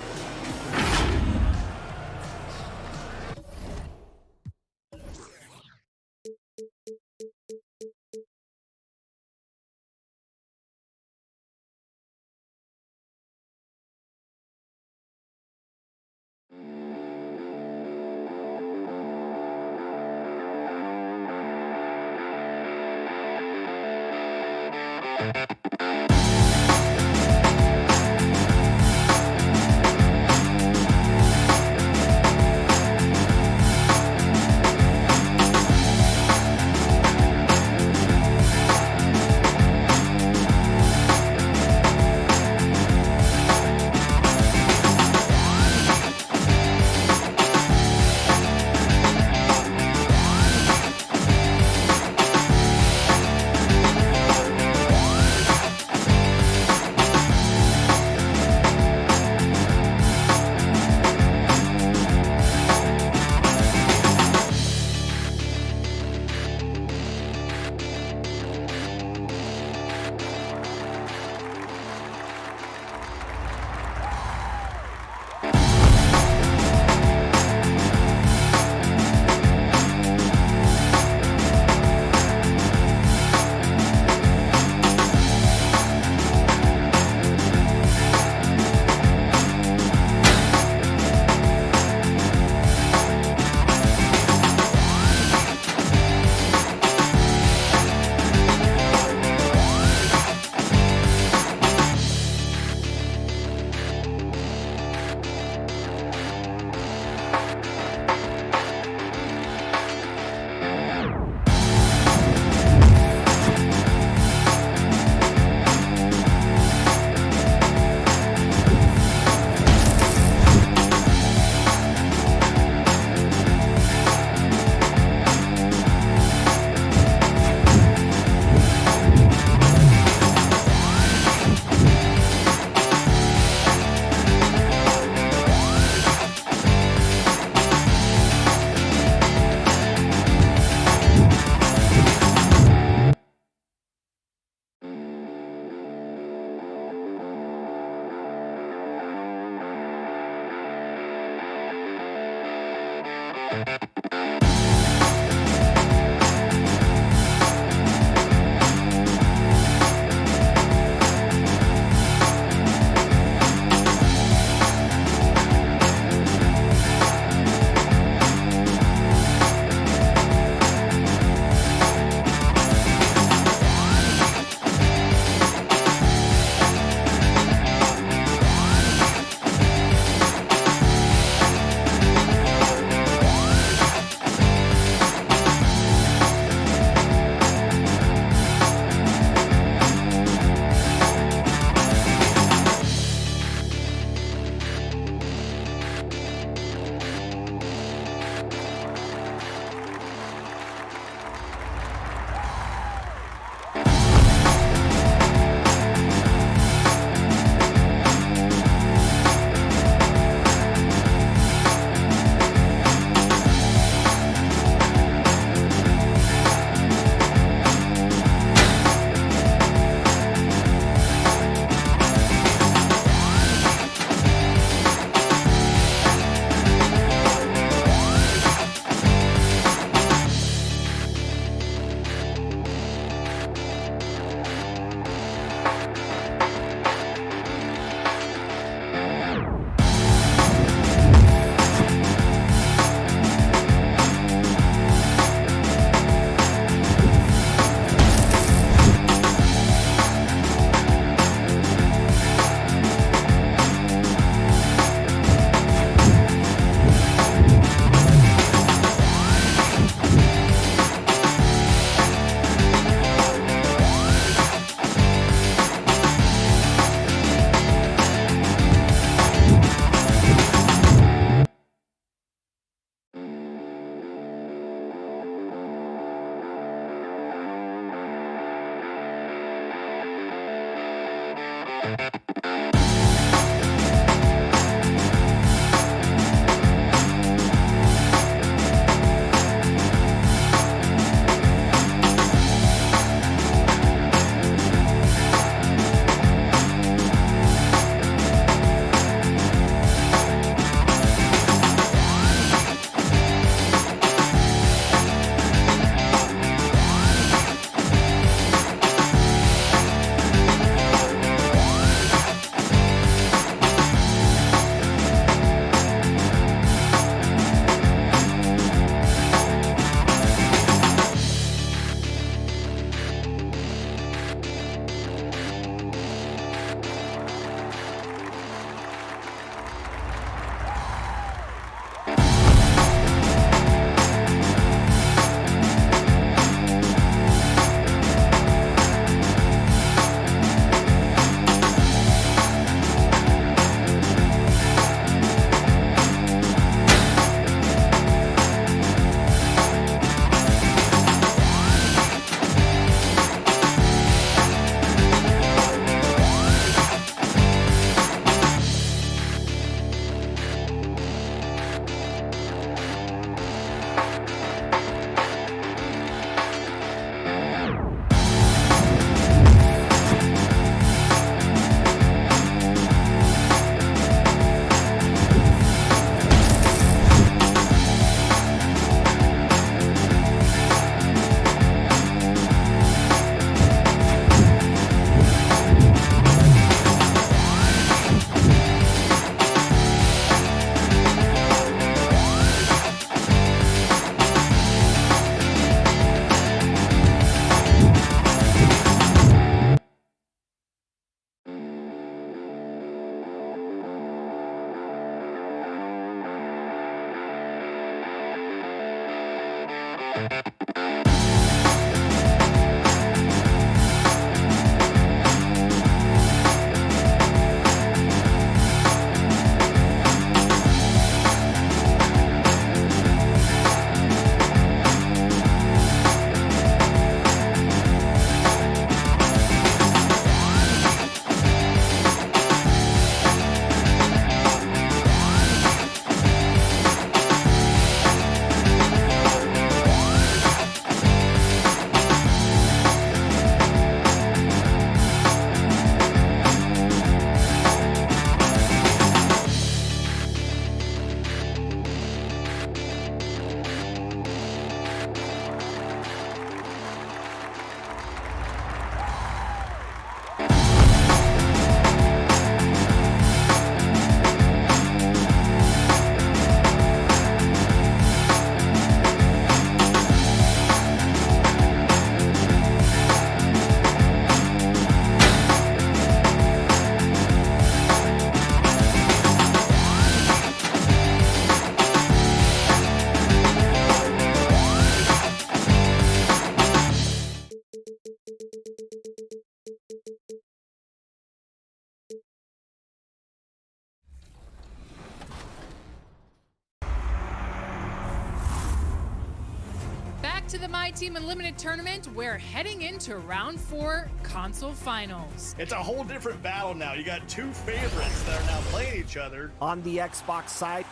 to the My Team Unlimited tournament. We're heading into round 4 console finals. It's a whole different battle now. You got two favorites that are now playing each other. On the Xbox side,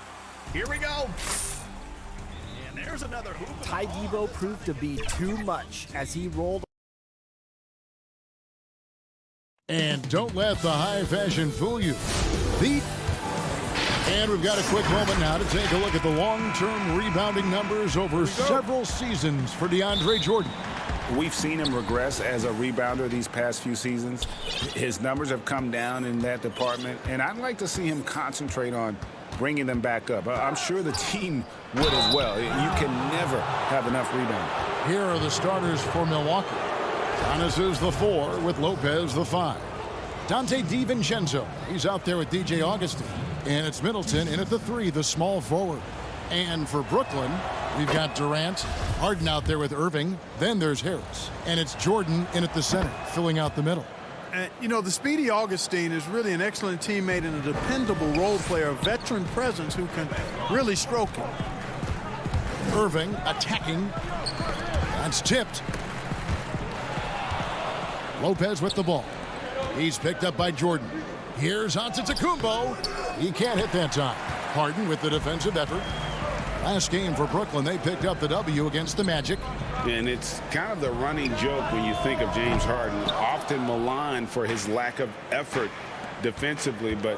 here we go. And there's another hoop. Ty Devo proved to be too much as he rolled. And don't let the high fashion fool you. And we've got a quick moment now to take a look at the long-term rebounding numbers over several seasons for DeAndre Jordan. We've seen him regress as a rebounder these past few seasons. His numbers have come down in that department, and I'd like to see him concentrate on bringing them back up. I'm sure the team would as well. You can never have enough rebounding. Here are the starters for Milwaukee. Giannis is the 4 with Lopez the 5. Dante DiVincenzo, he's out there with DJ Augustin. And it's Middleton in at the 3, the small forward. And for Brooklyn, we've got Durant, Harden out there with Irving. Then there's Harris. And it's Jordan in at the center, filling out the middle. And, you know, the speedy Augustine is really an excellent teammate and a dependable role player, a veteran presence who can really stroke him. Irving attacking. That's tipped. Lopez with the ball. He's picked up by Jordan. Here's Antetokounmpo. He can't hit that time. Harden with the defensive effort. Last game for Brooklyn, they picked up the W against the Magic. And it's kind of the running joke when you think of James Harden, often maligned for his lack of effort defensively. But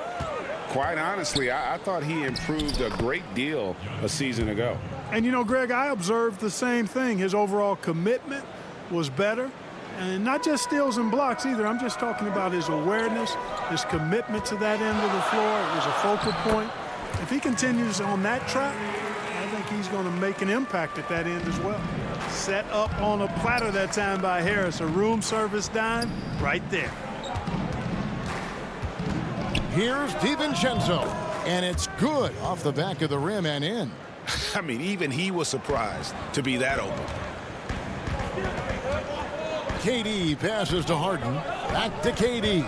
quite honestly, I thought he improved a great deal a season ago. And, you know, Greg, I observed the same thing. His overall commitment was better. And not just steals and blocks either. I'm just talking about his awareness, his commitment to that end of the floor. It was a focal point. If he continues on that track, I think he's going to make an impact at that end as well. Set up on a platter that time by Harris. A room service dime right there. Here's DiVincenzo. And it's good off the back of the rim and in. I mean, even he was surprised to be that open. KD passes to Harden. Back to KD.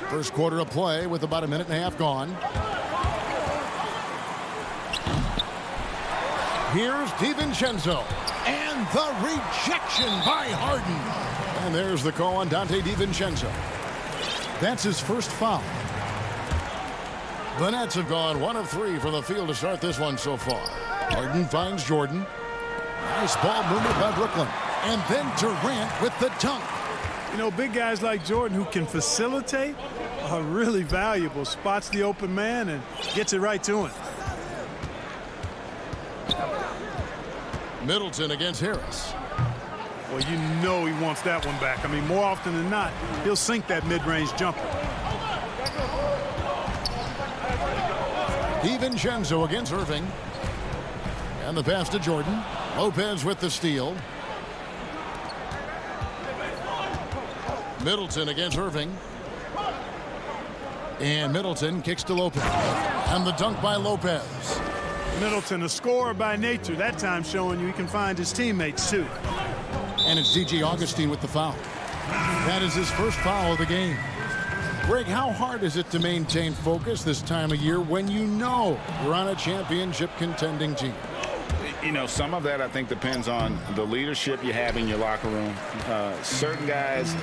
First quarter of play with about a minute and a half gone. Here's DiVincenzo. And the rejection by Harden. And there's the call on Dante DiVincenzo. That's his first foul. The Nets have gone 1 of 3 from the field to start this one so far. Harden finds Jordan. Nice ball movement by Brooklyn. And then Durant with the dunk. You know, big guys like Jordan who can facilitate are really valuable. Spots the open man and gets it right to him. Middleton against Harris. Well, you know he wants that one back. I mean, more often than not, he'll sink that mid-range jumper. DiVincenzo against Irving. And the pass to Jordan. Lopez with the steal. Middleton against Irving. And Middleton kicks to Lopez. And the dunk by Lopez. Middleton, a scorer by nature, that time showing you he can find his teammates too. And it's DJ Augustin with the foul. That is his first foul of the game. Greg, how hard is it to maintain focus this time of year when you know you're on a championship contending team? You know, some of that I think depends on the leadership you have in your locker room. Certain guys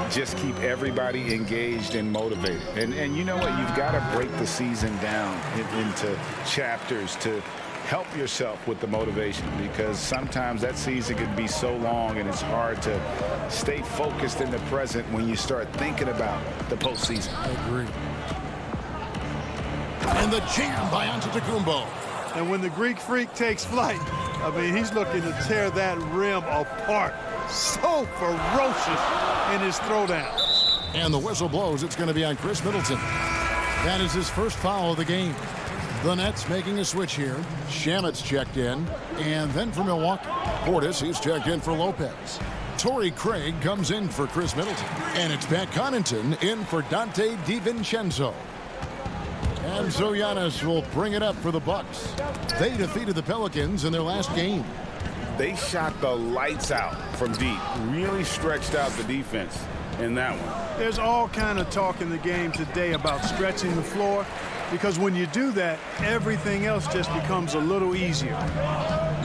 just keep everybody engaged and motivated. And you know what? You've got to break the season down into chapters to help yourself with the motivation, because sometimes that season can be so long and it's hard to stay focused in the present when you start thinking about the postseason. I agree. And the jam by Antetokounmpo. And when the Greek Freak takes flight, I mean, he's looking to tear that rim apart. So ferocious in his throwdown. And the whistle blows. It's going to be on Chris Middleton. That is his first foul of the game. The Nets making a switch here. Shamet's checked in. And then for Milwaukee, Portis, he's checked in for Lopez. Torrey Craig comes in for Chris Middleton. And it's Pat Connaughton in for Dante DiVincenzo. And so Giannis will bring it up for the Bucks. They defeated the Pelicans in their last game. They shot the lights out from deep. Really stretched out the defense in that one. There's all kind of talk in the game today about stretching the floor. because when you do that, everything else just becomes a little easier.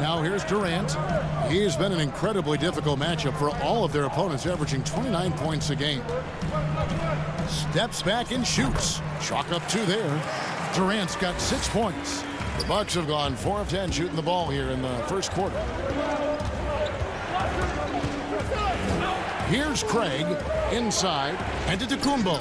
Now here's Durant. He has been an incredibly difficult matchup for all of their opponents, averaging 29 points a game. Steps back and shoots. Chalk up 2 there. Durant's got 6 points. The Bucks have gone 4 of 10 shooting the ball here in the first quarter. Here's Craig inside, and Antetokounmpo.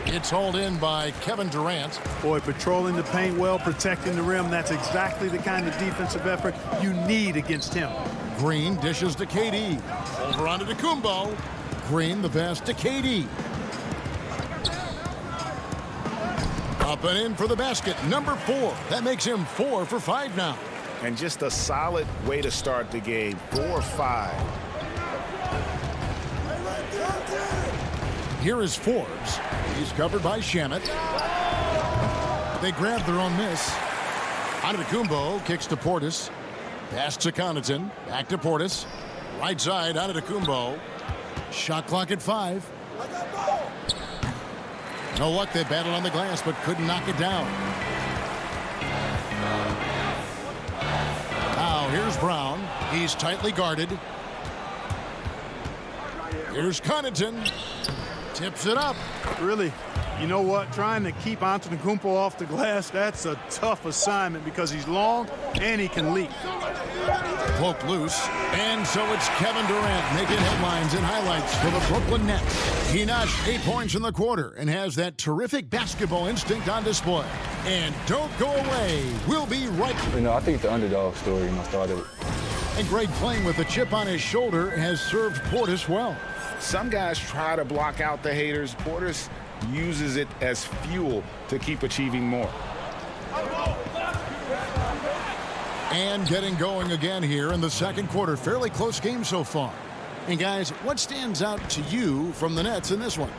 It's hauled in by Kevin Durant. Boy, patrolling the paint well, protecting the rim. That's exactly the kind of defensive effort you need against him. Green dishes to KD. Over onto Antetokounmpo. Green the pass to KD. Up and in for the basket, number 4. That makes him 4 for 5 now. And just a solid way to start the game. 4-5. Here is Forbes. He's covered by Shamet. They grab their own miss. Antetokounmpo kicks to Portis. Pass to Connaughton. Back to Portis. Right side, Antetokounmpo. Shot clock at 5. No luck. They battled on the glass but couldn't knock it down. Now here's Brown. He's tightly guarded. Here's Connaughton. Tips it up. Really, you know what? Trying to keep Antetokounmpo off the glass, that's a tough assignment because he's long and he can leap. Poke loose. And so it's Kevin Durant making headlines and highlights for the Brooklyn Nets. He notched 8 points in the quarter and has that terrific basketball instinct on display. And don't go away. We'll be right back. I think the underdog story, started. And Greg, playing with a chip on his shoulder, has served Portis well. Some guys try to block out the haters. Portis uses it as fuel to keep achieving more. And getting going again here in the second quarter. Fairly close game so far. And guys, what stands out to you from the Nets in this one?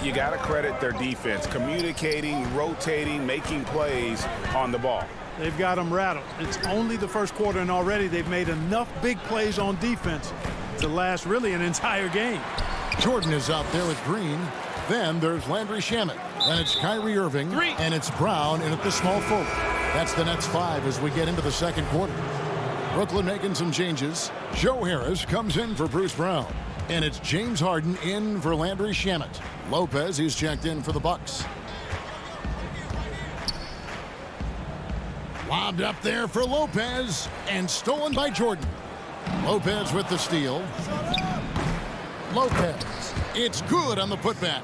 You got to credit their defense. Communicating, rotating, making plays on the ball. They've got them rattled. It's only the first quarter and already they've made enough big plays on defense to last really an entire game. Jordan is out there with Green. Then there's Landry Shamet. Then it's Kyrie Irving. 3. And it's Brown in at the small forward. That's the Nets 5 as we get into the second quarter. Brooklyn making some changes. Joe Harris comes in for Bruce Brown. And it's James Harden in for Landry Shamet. Lopez, he's checked in for the Bucks. Lobbed up there for Lopez. And stolen by Jordan. Lopez with the steal. Lopez. It's good on the putback.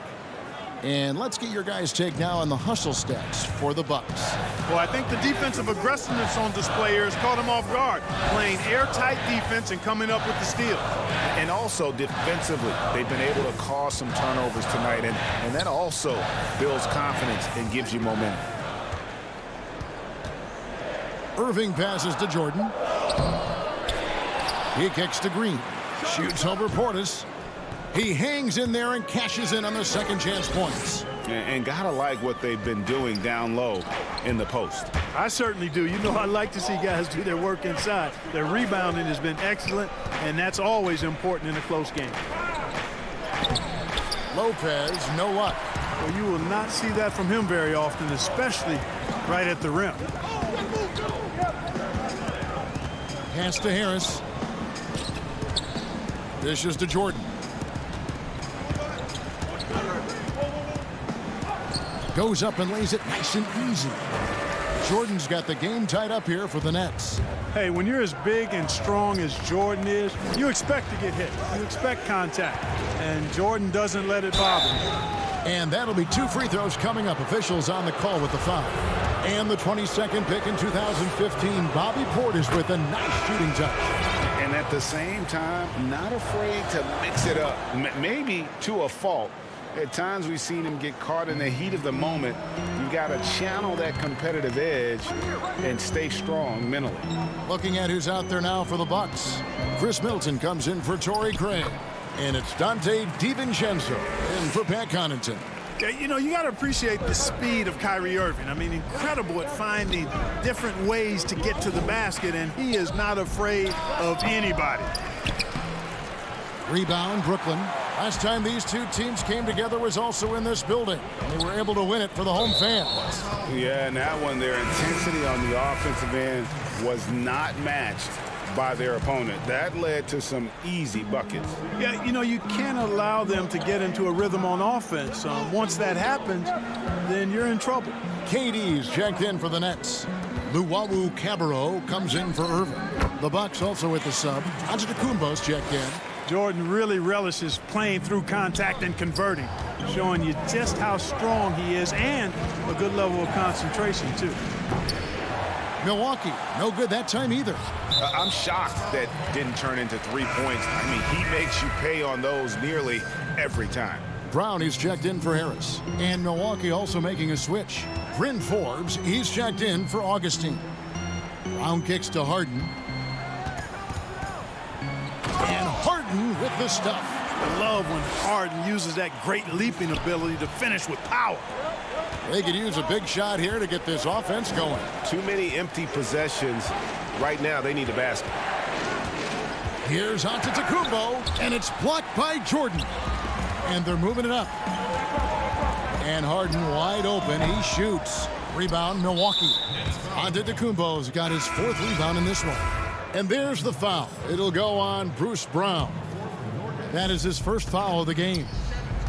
And let's get your guys' take now on the hustle stats for the Bucks. Well, I think the defensive aggressiveness on display here has caught them off guard. Playing airtight defense and coming up with the steal. And also defensively, they've been able to cause some turnovers tonight. And that also builds confidence and gives you momentum. Irving passes to Jordan. He kicks to Green. Shoots over Portis. He hangs in there and cashes in on the second chance points. And gotta like what they've been doing down low in the post. I certainly do. I like to see guys do their work inside. Their rebounding has been excellent, and that's always important in a close game. Lopez, no luck. Well, you will not see that from him very often, especially right at the rim. Pass to Harris. Dishes to Jordan. Goes up and lays it nice and easy. Jordan's got the game tied up here for the Nets. Hey, when you're as big and strong as Jordan is, you expect to get hit. You expect contact. And Jordan doesn't let it bother him. And that'll be 2 free throws coming up. Officials on the call with the foul. And the 22nd pick in 2015, Bobby Portis with a nice shooting touch. And at the same time, not afraid to mix it up. Maybe to a fault. At times we've seen him get caught in the heat of the moment. You got to channel that competitive edge and stay strong mentally. Looking at who's out there now for the Bucks. Chris Middleton comes in for Torrey Craig. And it's Dante DiVincenzo in for Pat Connaughton. Yeah, you got to appreciate the speed of Kyrie Irving. I mean, incredible at finding different ways to get to the basket, and he is not afraid of anybody. Rebound, Brooklyn. Last time these two teams came together was also in this building. They were able to win it for the home fans. Yeah, and that one, their intensity on the offensive end was not matched by their opponent. That led to some easy buckets. Yeah, you know, you can't allow them to get into a rhythm on offense. Once that happens, then you're in trouble. KD's checked in for the Nets. Luwawu Cabarro comes in for Irving. The Bucks also with the sub. Antetokounmpo's checked in. Jordan really relishes playing through contact and converting, showing you just how strong he is and a good level of concentration, too. Milwaukee, no good that time either. I'm shocked that didn't turn into 3 points. I mean, he makes you pay on those nearly every time. Brown is checked in for Harris. And Milwaukee also making a switch. Bryn Forbes, he's checked in for Augustine. Brown kicks to Harden. And Harden with the stuff. I love when Harden uses that great leaping ability to finish with power. They could use a big shot here to get this offense going. Too many empty possessions. Right now, they need a basket. Here's Antetokounmpo, and it's blocked by Jordan. And they're moving it up. And Harden wide open. He shoots. Rebound, Milwaukee. Antetokounmpo's got his 4th rebound in this one. And there's the foul. It'll go on Bruce Brown. That is his first foul of the game.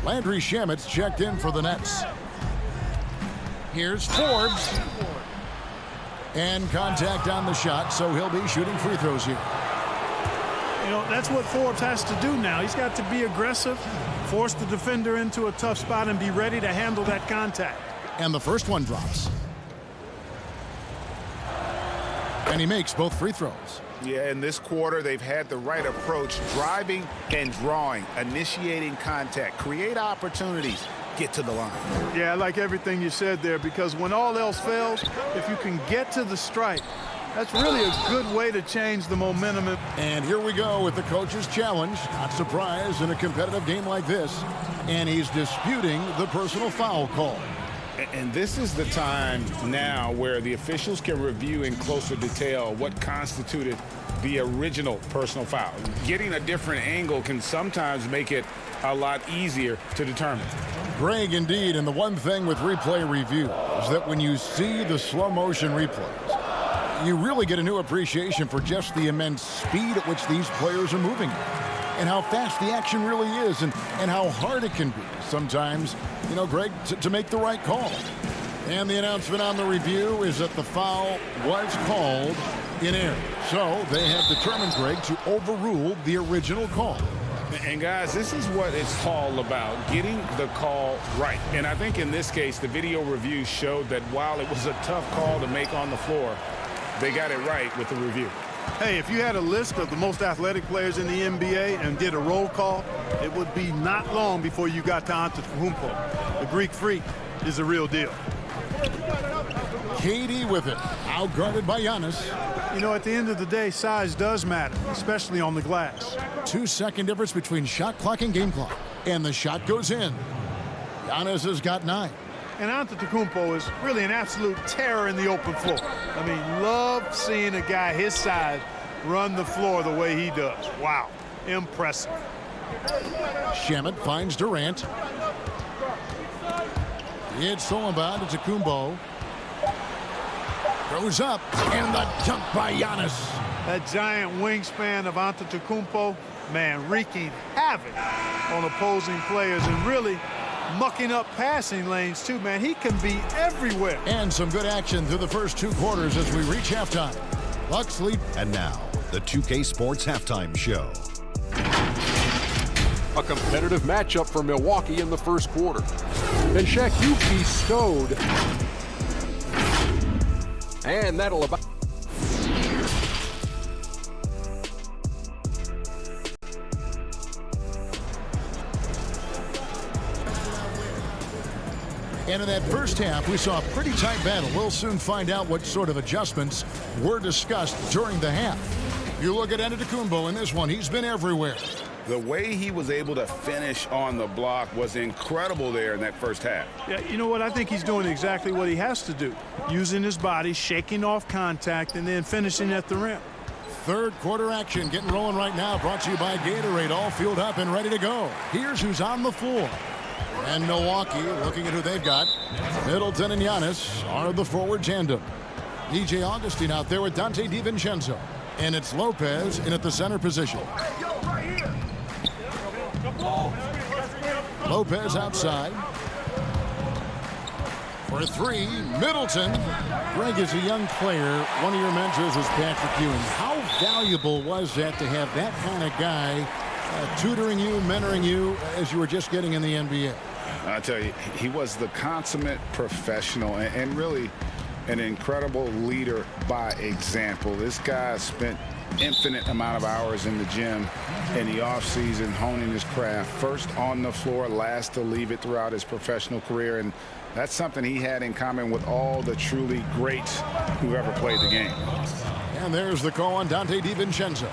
Landry Shamet's checked in for the Nets. Here's Forbes. And contact on the shot, so he'll be shooting free throws here. You know, that's what Forbes has to do now. He's got to be aggressive, force the defender into a tough spot, and be ready to handle that contact. And the first one drops. And he makes both free throws. Yeah, in this quarter, they've had the right approach, driving and drawing, initiating contact, create opportunities, get to the line. Yeah, I like everything you said there, because when all else fails, if you can get to the stripe, that's really a good way to change the momentum. And here we go with the coach's challenge. Not surprised in a competitive game like this. And he's disputing the personal foul call. And this is the time now where the officials can review in closer detail what constituted the original personal foul. Getting a different angle can sometimes make it a lot easier to determine. Greg, indeed, and the one thing with replay review is that when you see the slow motion replays, you really get a new appreciation for just the immense speed at which these players are moving and how fast the action really is and how hard it can be sometimes, you know, Greg, to make the right call. And the announcement on the review is that the foul was called in error. So they have determined, Greg, to overrule the original call. And guys, this is what it's all about, getting the call right. And I think in this case, the video review showed that while it was a tough call to make on the floor, they got it right with the review. Hey, if you had a list of the most athletic players in the NBA and did a roll call, it would be not long before you got to Antetokounmpo. The Greek freak is the real deal. KD with it, outguarded by Giannis. You know, at the end of the day, size does matter, especially on the glass. 2-second difference between shot clock and game clock. And the shot goes in. Giannis has got 9. And Antetokounmpo is really an absolute terror in the open floor. I mean, love seeing a guy his size run the floor the way he does. Wow, impressive. Shamet finds Durant. It's all about Antetokounmpo. Goes up, and the jump by Giannis. That giant wingspan of Antetokounmpo, man, wreaking havoc on opposing players and really mucking up passing lanes too, man. He can be everywhere. And some good action through the first 2 quarters as we reach halftime. Bucks lead. And now, the 2K Sports Halftime Show. A competitive matchup for Milwaukee in the first quarter. And Shaq, you bestowed. And that'll about. And in that first half, we saw a pretty tight battle. We'll soon find out what sort of adjustments were discussed during the half. You look at Antetokounmpo in this one, he's been everywhere. The way he was able to finish on the block was incredible there in that first half. Yeah, you know what? I think he's doing exactly what he has to do. Using his body, shaking off contact, and then finishing at the rim. Third quarter action getting rolling right now. Brought to you by Gatorade. All fueled up and ready to go. Here's who's on the floor. And Milwaukee, looking at who they've got. Middleton and Giannis are the forward tandem. DJ Augustine out there with Dante DiVincenzo. And it's Lopez in at the center position. Lopez outside. For three, Middleton. Greg, is a young player. One of your mentors was Patrick Ewing. How valuable was that to have that kind of guy tutoring you, mentoring you as you were just getting in the NBA? I tell you, he was the consummate professional and really an incredible leader by example. This guy spent infinite amount of hours in the gym in the offseason honing his craft. First on the floor, last to leave it throughout his professional career. And that's something he had in common with all the truly greats who've ever played the game. And there's the call on Dante DiVincenzo.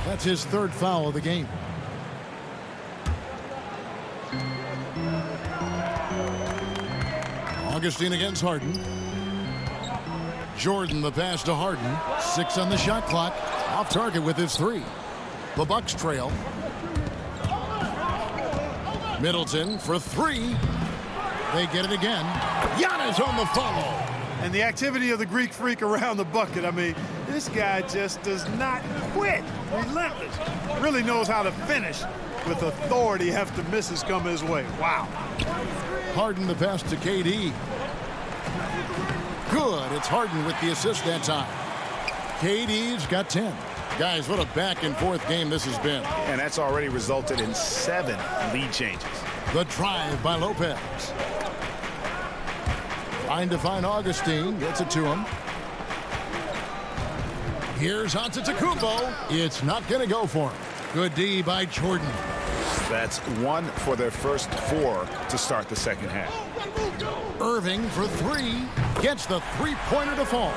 That's his third foul of the game. Augustine against Harden. Jordan the pass to Harden. 6 on the shot clock. Off target with his 3. The Bucks trail. Middleton for 3. They get it again. Giannis on the follow. And the activity of the Greek freak around the bucket. I mean, this guy just does not quit. Relentless. Really knows how to finish with authority after misses come his way. Wow. Harden the pass to KD. Good. It's Harden with the assist that time. KD's got 10. Guys, what a back and forth game this has been. And that's already resulted in 7 lead changes. The drive by Lopez. Trying to find Augustine. Gets it to him. Here's Antetokounmpo. It's not going to go for him. Good D by Jordan. That's 1 for their first 4 to start the second half. Irving for 3. Gets the three-pointer to fall.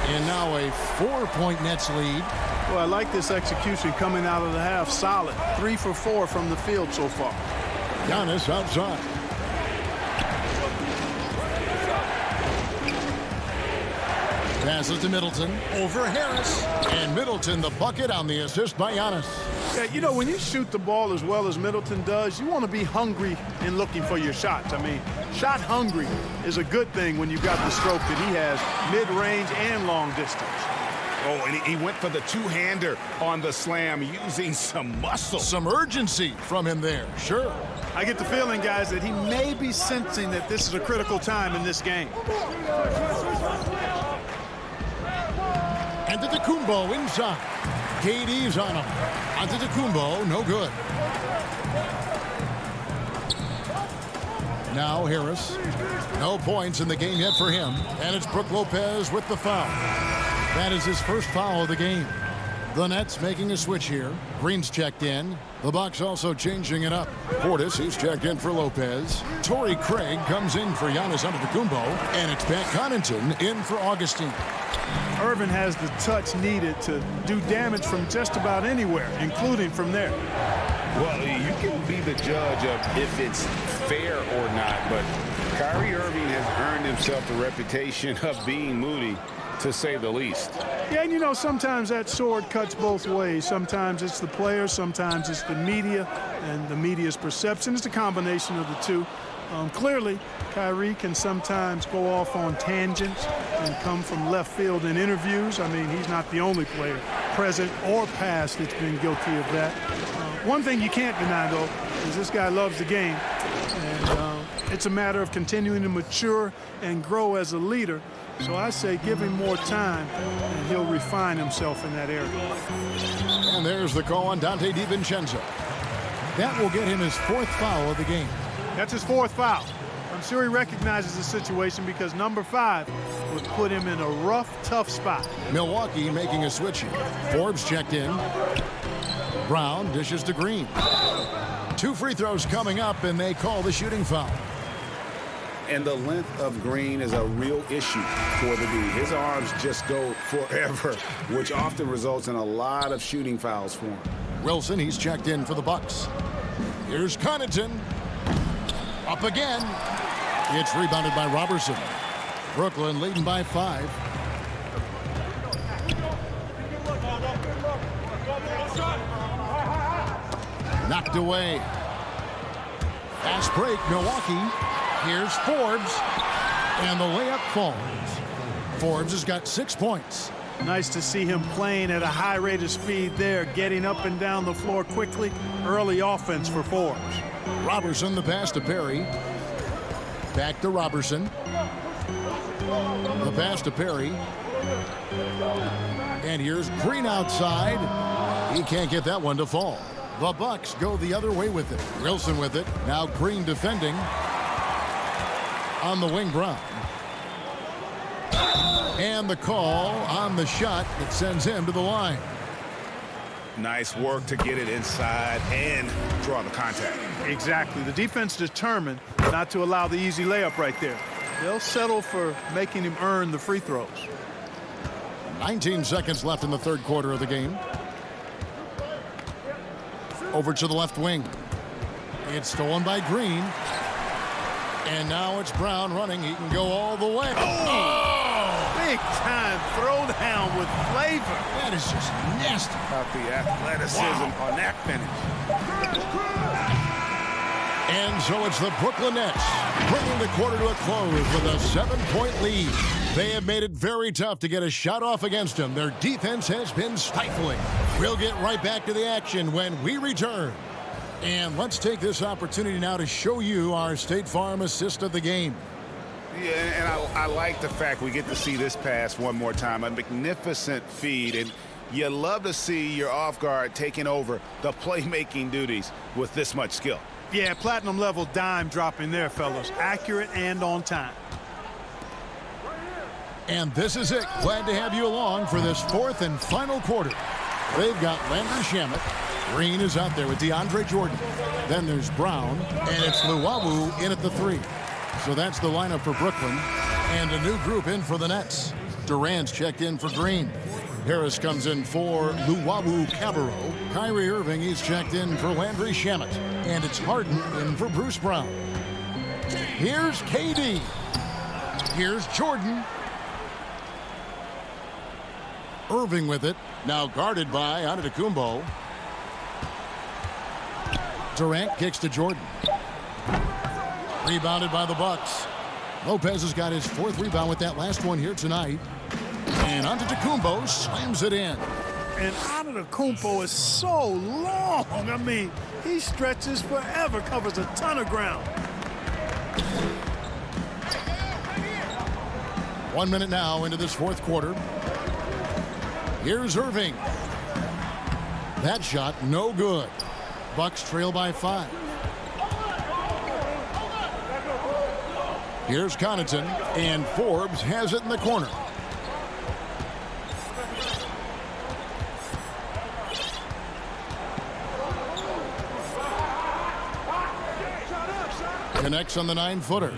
And now a 4-point Nets lead. Well, I like this execution coming out of the half. Solid. 3 for 4 from the field so far. Giannis outside. Passes to Middleton. Over Harris. And Middleton the bucket on the assist by Giannis. Yeah, you know, when you shoot the ball as well as Middleton does, you want to be hungry in looking for your shots. I mean, shot hungry is a good thing when you got the stroke that he has, mid-range and long distance. Oh, and he went for the two-hander on the slam using some muscle. Some urgency from him there, sure. I get the feeling, guys, that he may be sensing that this is a critical time in this game. Antetokounmpo inside. KD's on him. Antetokounmpo, no good. Now Harris. No points in the game yet for him. And it's Brook Lopez with the foul. That is his first foul of the game. The Nets making a switch here. Green's checked in. The Bucks also changing it up. Portis, he's checked in for Lopez. Torrey Craig comes in for Giannis Antetokounmpo. And it's Pat Connaughton in for Augustine. Irvin has the touch needed to do damage from just about anywhere, including from there. Well, you can be the judge of if it's fair or not, but Kyrie Irving has earned himself the reputation of being moody, to say the least. Yeah, and you know, sometimes that sword cuts both ways. Sometimes it's the players, sometimes it's the media, and the media's perception. It's a combination of the two. Clearly, Kyrie can sometimes go off on tangents and come from left field in interviews. I mean, he's not the only player, present or past, that's been guilty of that. One thing you can't deny, though, is this guy loves the game. And it's a matter of continuing to mature and grow as a leader. So I say give him more time, and he'll refine himself in that area. And there's the call on Dante DiVincenzo. That will get him his 4th foul of the game. That's his 4th foul. I'm sure he recognizes the situation because number 5 would put him in a rough, tough spot. Milwaukee making a switch here. Forbes checked in. Brown dishes to Green. 2 free throws coming up, and they call the shooting foul. And the length of Green is a real issue for the D. His arms just go forever, which often results in a lot of shooting fouls for him. Wilson, he's checked in for the Bucks. Here's Connaughton. Up again. It's rebounded by Robertson. Brooklyn leading by 5. Knocked away. Fast break, Milwaukee. Here's Forbes. And the layup falls. Forbes has got 6 points. Nice to see him playing at a high rate of speed there, getting up and down the floor quickly. Early offense for Forbes. Robertson, the pass to Perry. Back to Robertson. The pass to Perry. And here's Green outside. He can't get that one to fall. The Bucks go the other way with it. Wilson with it. Now Green defending. On the wing, Brown. And the call on the shot that sends him to the line. Nice work to get it inside and draw the contact. Exactly. The defense determined not to allow the easy layup right there. They'll settle for making him earn the free throws. 19 seconds left in the third quarter of the game. Over to the left wing. It's stolen by Green. And now it's Brown running. He can go all the way. Oh! Big time throwdown with flavor. That is just nasty. About the athleticism on that finish. And so it's the Brooklyn Nets bringing the quarter to a close with a 7-point lead. They have made it very tough to get a shot off against them. Their defense has been stifling. We'll get right back to the action when we return. And let's take this opportunity now to show you our State Farm assist of the game. Yeah, and I like the fact we get to see this pass one more time. A magnificent feed, and you love to see your off guard taking over the playmaking duties with this much skill. Yeah, platinum level dime dropping there, fellas. Accurate and on time. And this is it. Glad to have you along for this fourth and final quarter. They've got Landry Shamet. Green is out there with DeAndre Jordan. Then there's Brown, and it's Luwawu in at the 3. So that's the lineup for Brooklyn. And a new group in for the Nets. Durant's checked in for Green. Harris comes in for Luwawu Cabarro. Kyrie Irving, he's checked in for Landry Shamet. And it's Harden in for Bruce Brown. Here's KD. Here's Jordan. Irving with it. Now guarded by Antetokounmpo. Durant kicks to Jordan. Rebounded by the Bucks. Lopez has got his 4th rebound with that last one here tonight. And Antetokounmpo slams it in. And Antetokounmpo is so long. I mean, he stretches forever, covers a ton of ground. 1 minute now into this fourth quarter. Here's Irving. That shot, no good. Bucks trail by 5. Here's Connaughton, and Forbes has it in the corner. Connects on the 9-footer.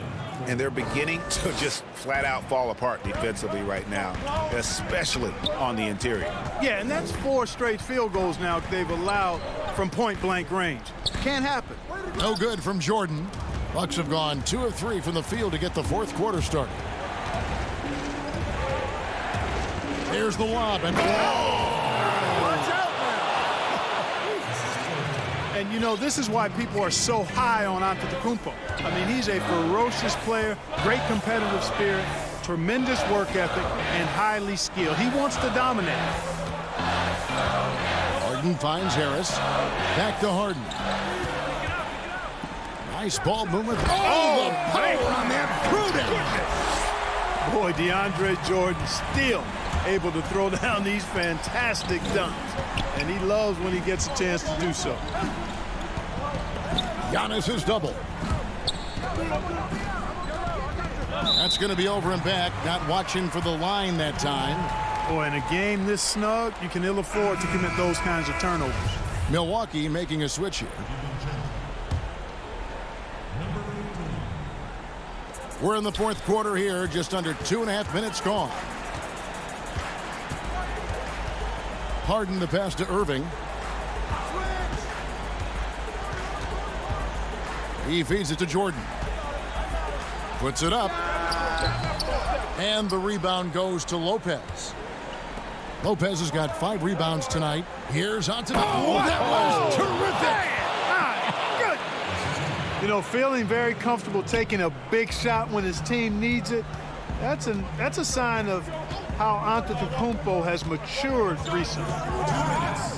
And they're beginning to just flat out fall apart defensively right now, especially on the interior. Yeah, and that's 4 straight field goals now they've allowed from point-blank range. Can't happen. No good from Jordan. Bucks have gone 2 of 3 from the field to get the fourth quarter started. There's the lob, and watch out now. And you know, this is why people are so high on Antetokounmpo. I mean, he's a ferocious player, great competitive spirit, tremendous work ethic, and highly skilled. He wants to dominate. Harden finds Harris. Back to Harden. Nice ball movement. Oh, the power on that threw down. Boy, DeAndre Jordan still able to throw down these fantastic dunks. And he loves when he gets a chance to do so. Giannis is double. That's going to be over and back. Not watching for the line that time. Boy, in a game this snug, you can ill afford to commit those kinds of turnovers. Milwaukee making a switch here. We're in the fourth quarter here, just under 2.5 minutes gone. Harden the pass to Irving. He feeds it to Jordan. Puts it up. And the rebound goes to Lopez. Lopez has got 5 rebounds tonight. Here's Antetokounmpo. Oh, that was terrific. You know, feeling very comfortable taking a big shot when his team needs it, that's a sign of how Antetokounmpo has matured recently.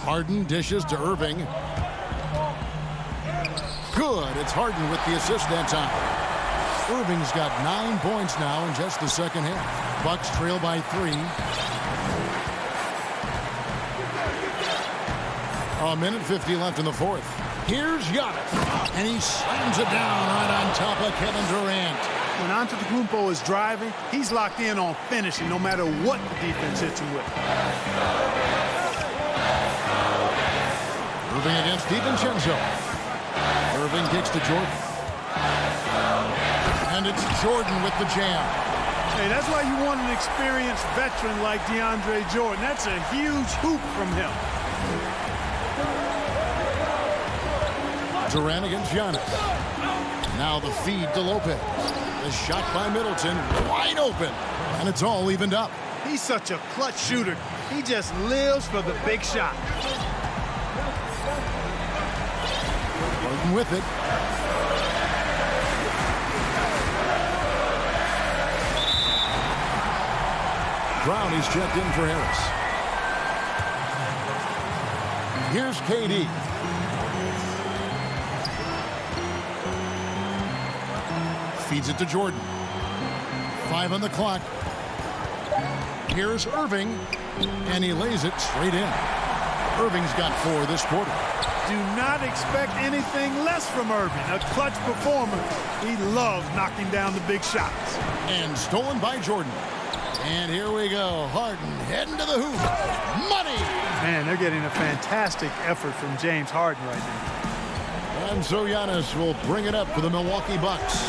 Harden dishes to Irving. Good. It's Harden with the assist that time. Irving's got 9 points now in just the second half. Bucks trail by 3. A minute 50 left in the fourth. Here's Giannis, and he slams it down right on top of Kevin Durant. When Antetokounmpo is driving, he's locked in on finishing no matter what the defense hits him with. Irving against DiVincenzo. Irving kicks to Jordan. And it's Jordan with the jam. Hey, that's why you want an experienced veteran like DeAndre Jordan. That's a huge hoop from him. Durant against Giannis. Now the feed to Lopez. The shot by Middleton, wide open, and it's all evened up. He's such a clutch shooter. He just lives for the big shot. Harden with it. Brown is checked in for Harris. Here's KD. Feeds it to Jordan. 5 on the clock. Here's Irving, and he lays it straight in. Irving's got 4 this quarter. Do not expect anything less from Irving. A clutch performer. He loves knocking down the big shots. And stolen by Jordan. And here we go. Harden heading to the hoop. Money! Man, they're getting a fantastic effort from James Harden right now. And so Giannis will bring it up for the Milwaukee Bucks.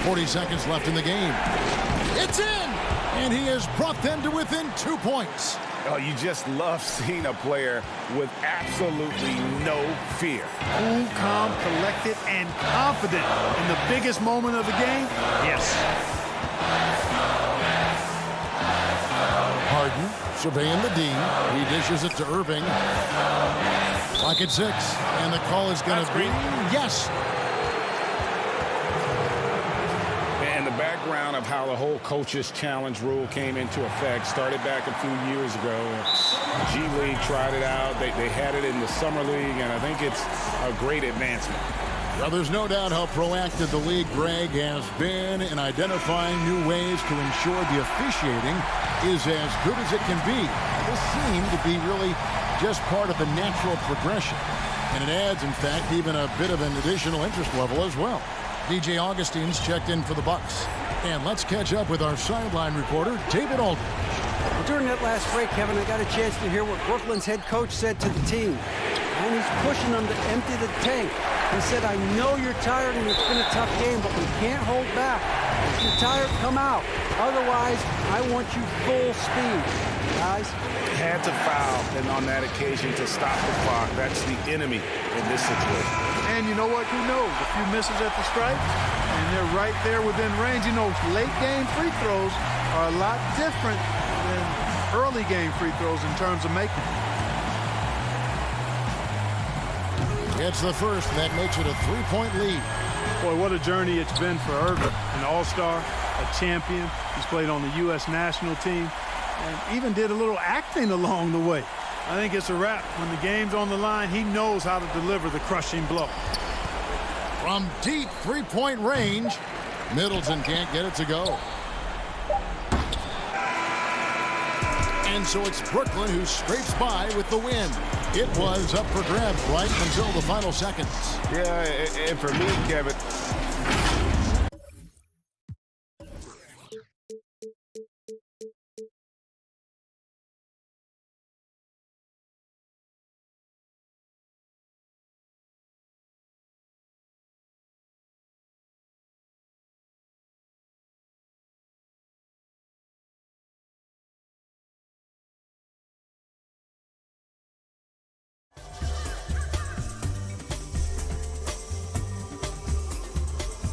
40 seconds left in the game. It's in! And he has brought them to within 2 points. Oh, you just love seeing a player with absolutely no fear. Cool, calm, collected, and confident in the biggest moment of the game. Yes. Harden surveying the D. He dishes it to Irving. Clock at 6. And the call is going to be yes. And the background of how the whole coach's challenge rule came into effect started back a few years ago. G League tried it out. They had it in the Summer League, and I think it's a great advancement. Well, there's no doubt how proactive the league, Greg, has been in identifying new ways to ensure the officiating is as good as it can be. This seemed to be really just part of the natural progression. And it adds, in fact, even a bit of an additional interest level as well. DJ Augustine's checked in for the Bucks. And let's catch up with our sideline reporter, David Aldridge. Well, during that last break, Kevin, I got a chance to hear what Brooklyn's head coach said to the team. And he's pushing them to empty the tank. He said, I know you're tired and it's been a tough game, but we can't hold back. If you're tired, come out. Otherwise, I want you full speed, guys. Had to foul, and on that occasion to stop the clock. That's the enemy in this situation. And you know what? Who knows? A few misses at the stripe, and they're right there within range. You know, late game free throws are a lot different than early game free throws in terms of making them. It's the first, that makes it a 3-point lead. Boy, what a journey it's been for Irving. An all-star, a champion. He's played on the U.S. national team and even did a little acting along the way. I think it's a wrap. When the game's on the line, he knows how to deliver the crushing blow. From deep 3-point range, Middleton can't get it to go. And so it's Brooklyn who scrapes by with the win. It was up for grabs right until the final seconds. Yeah, and for me, Kevin,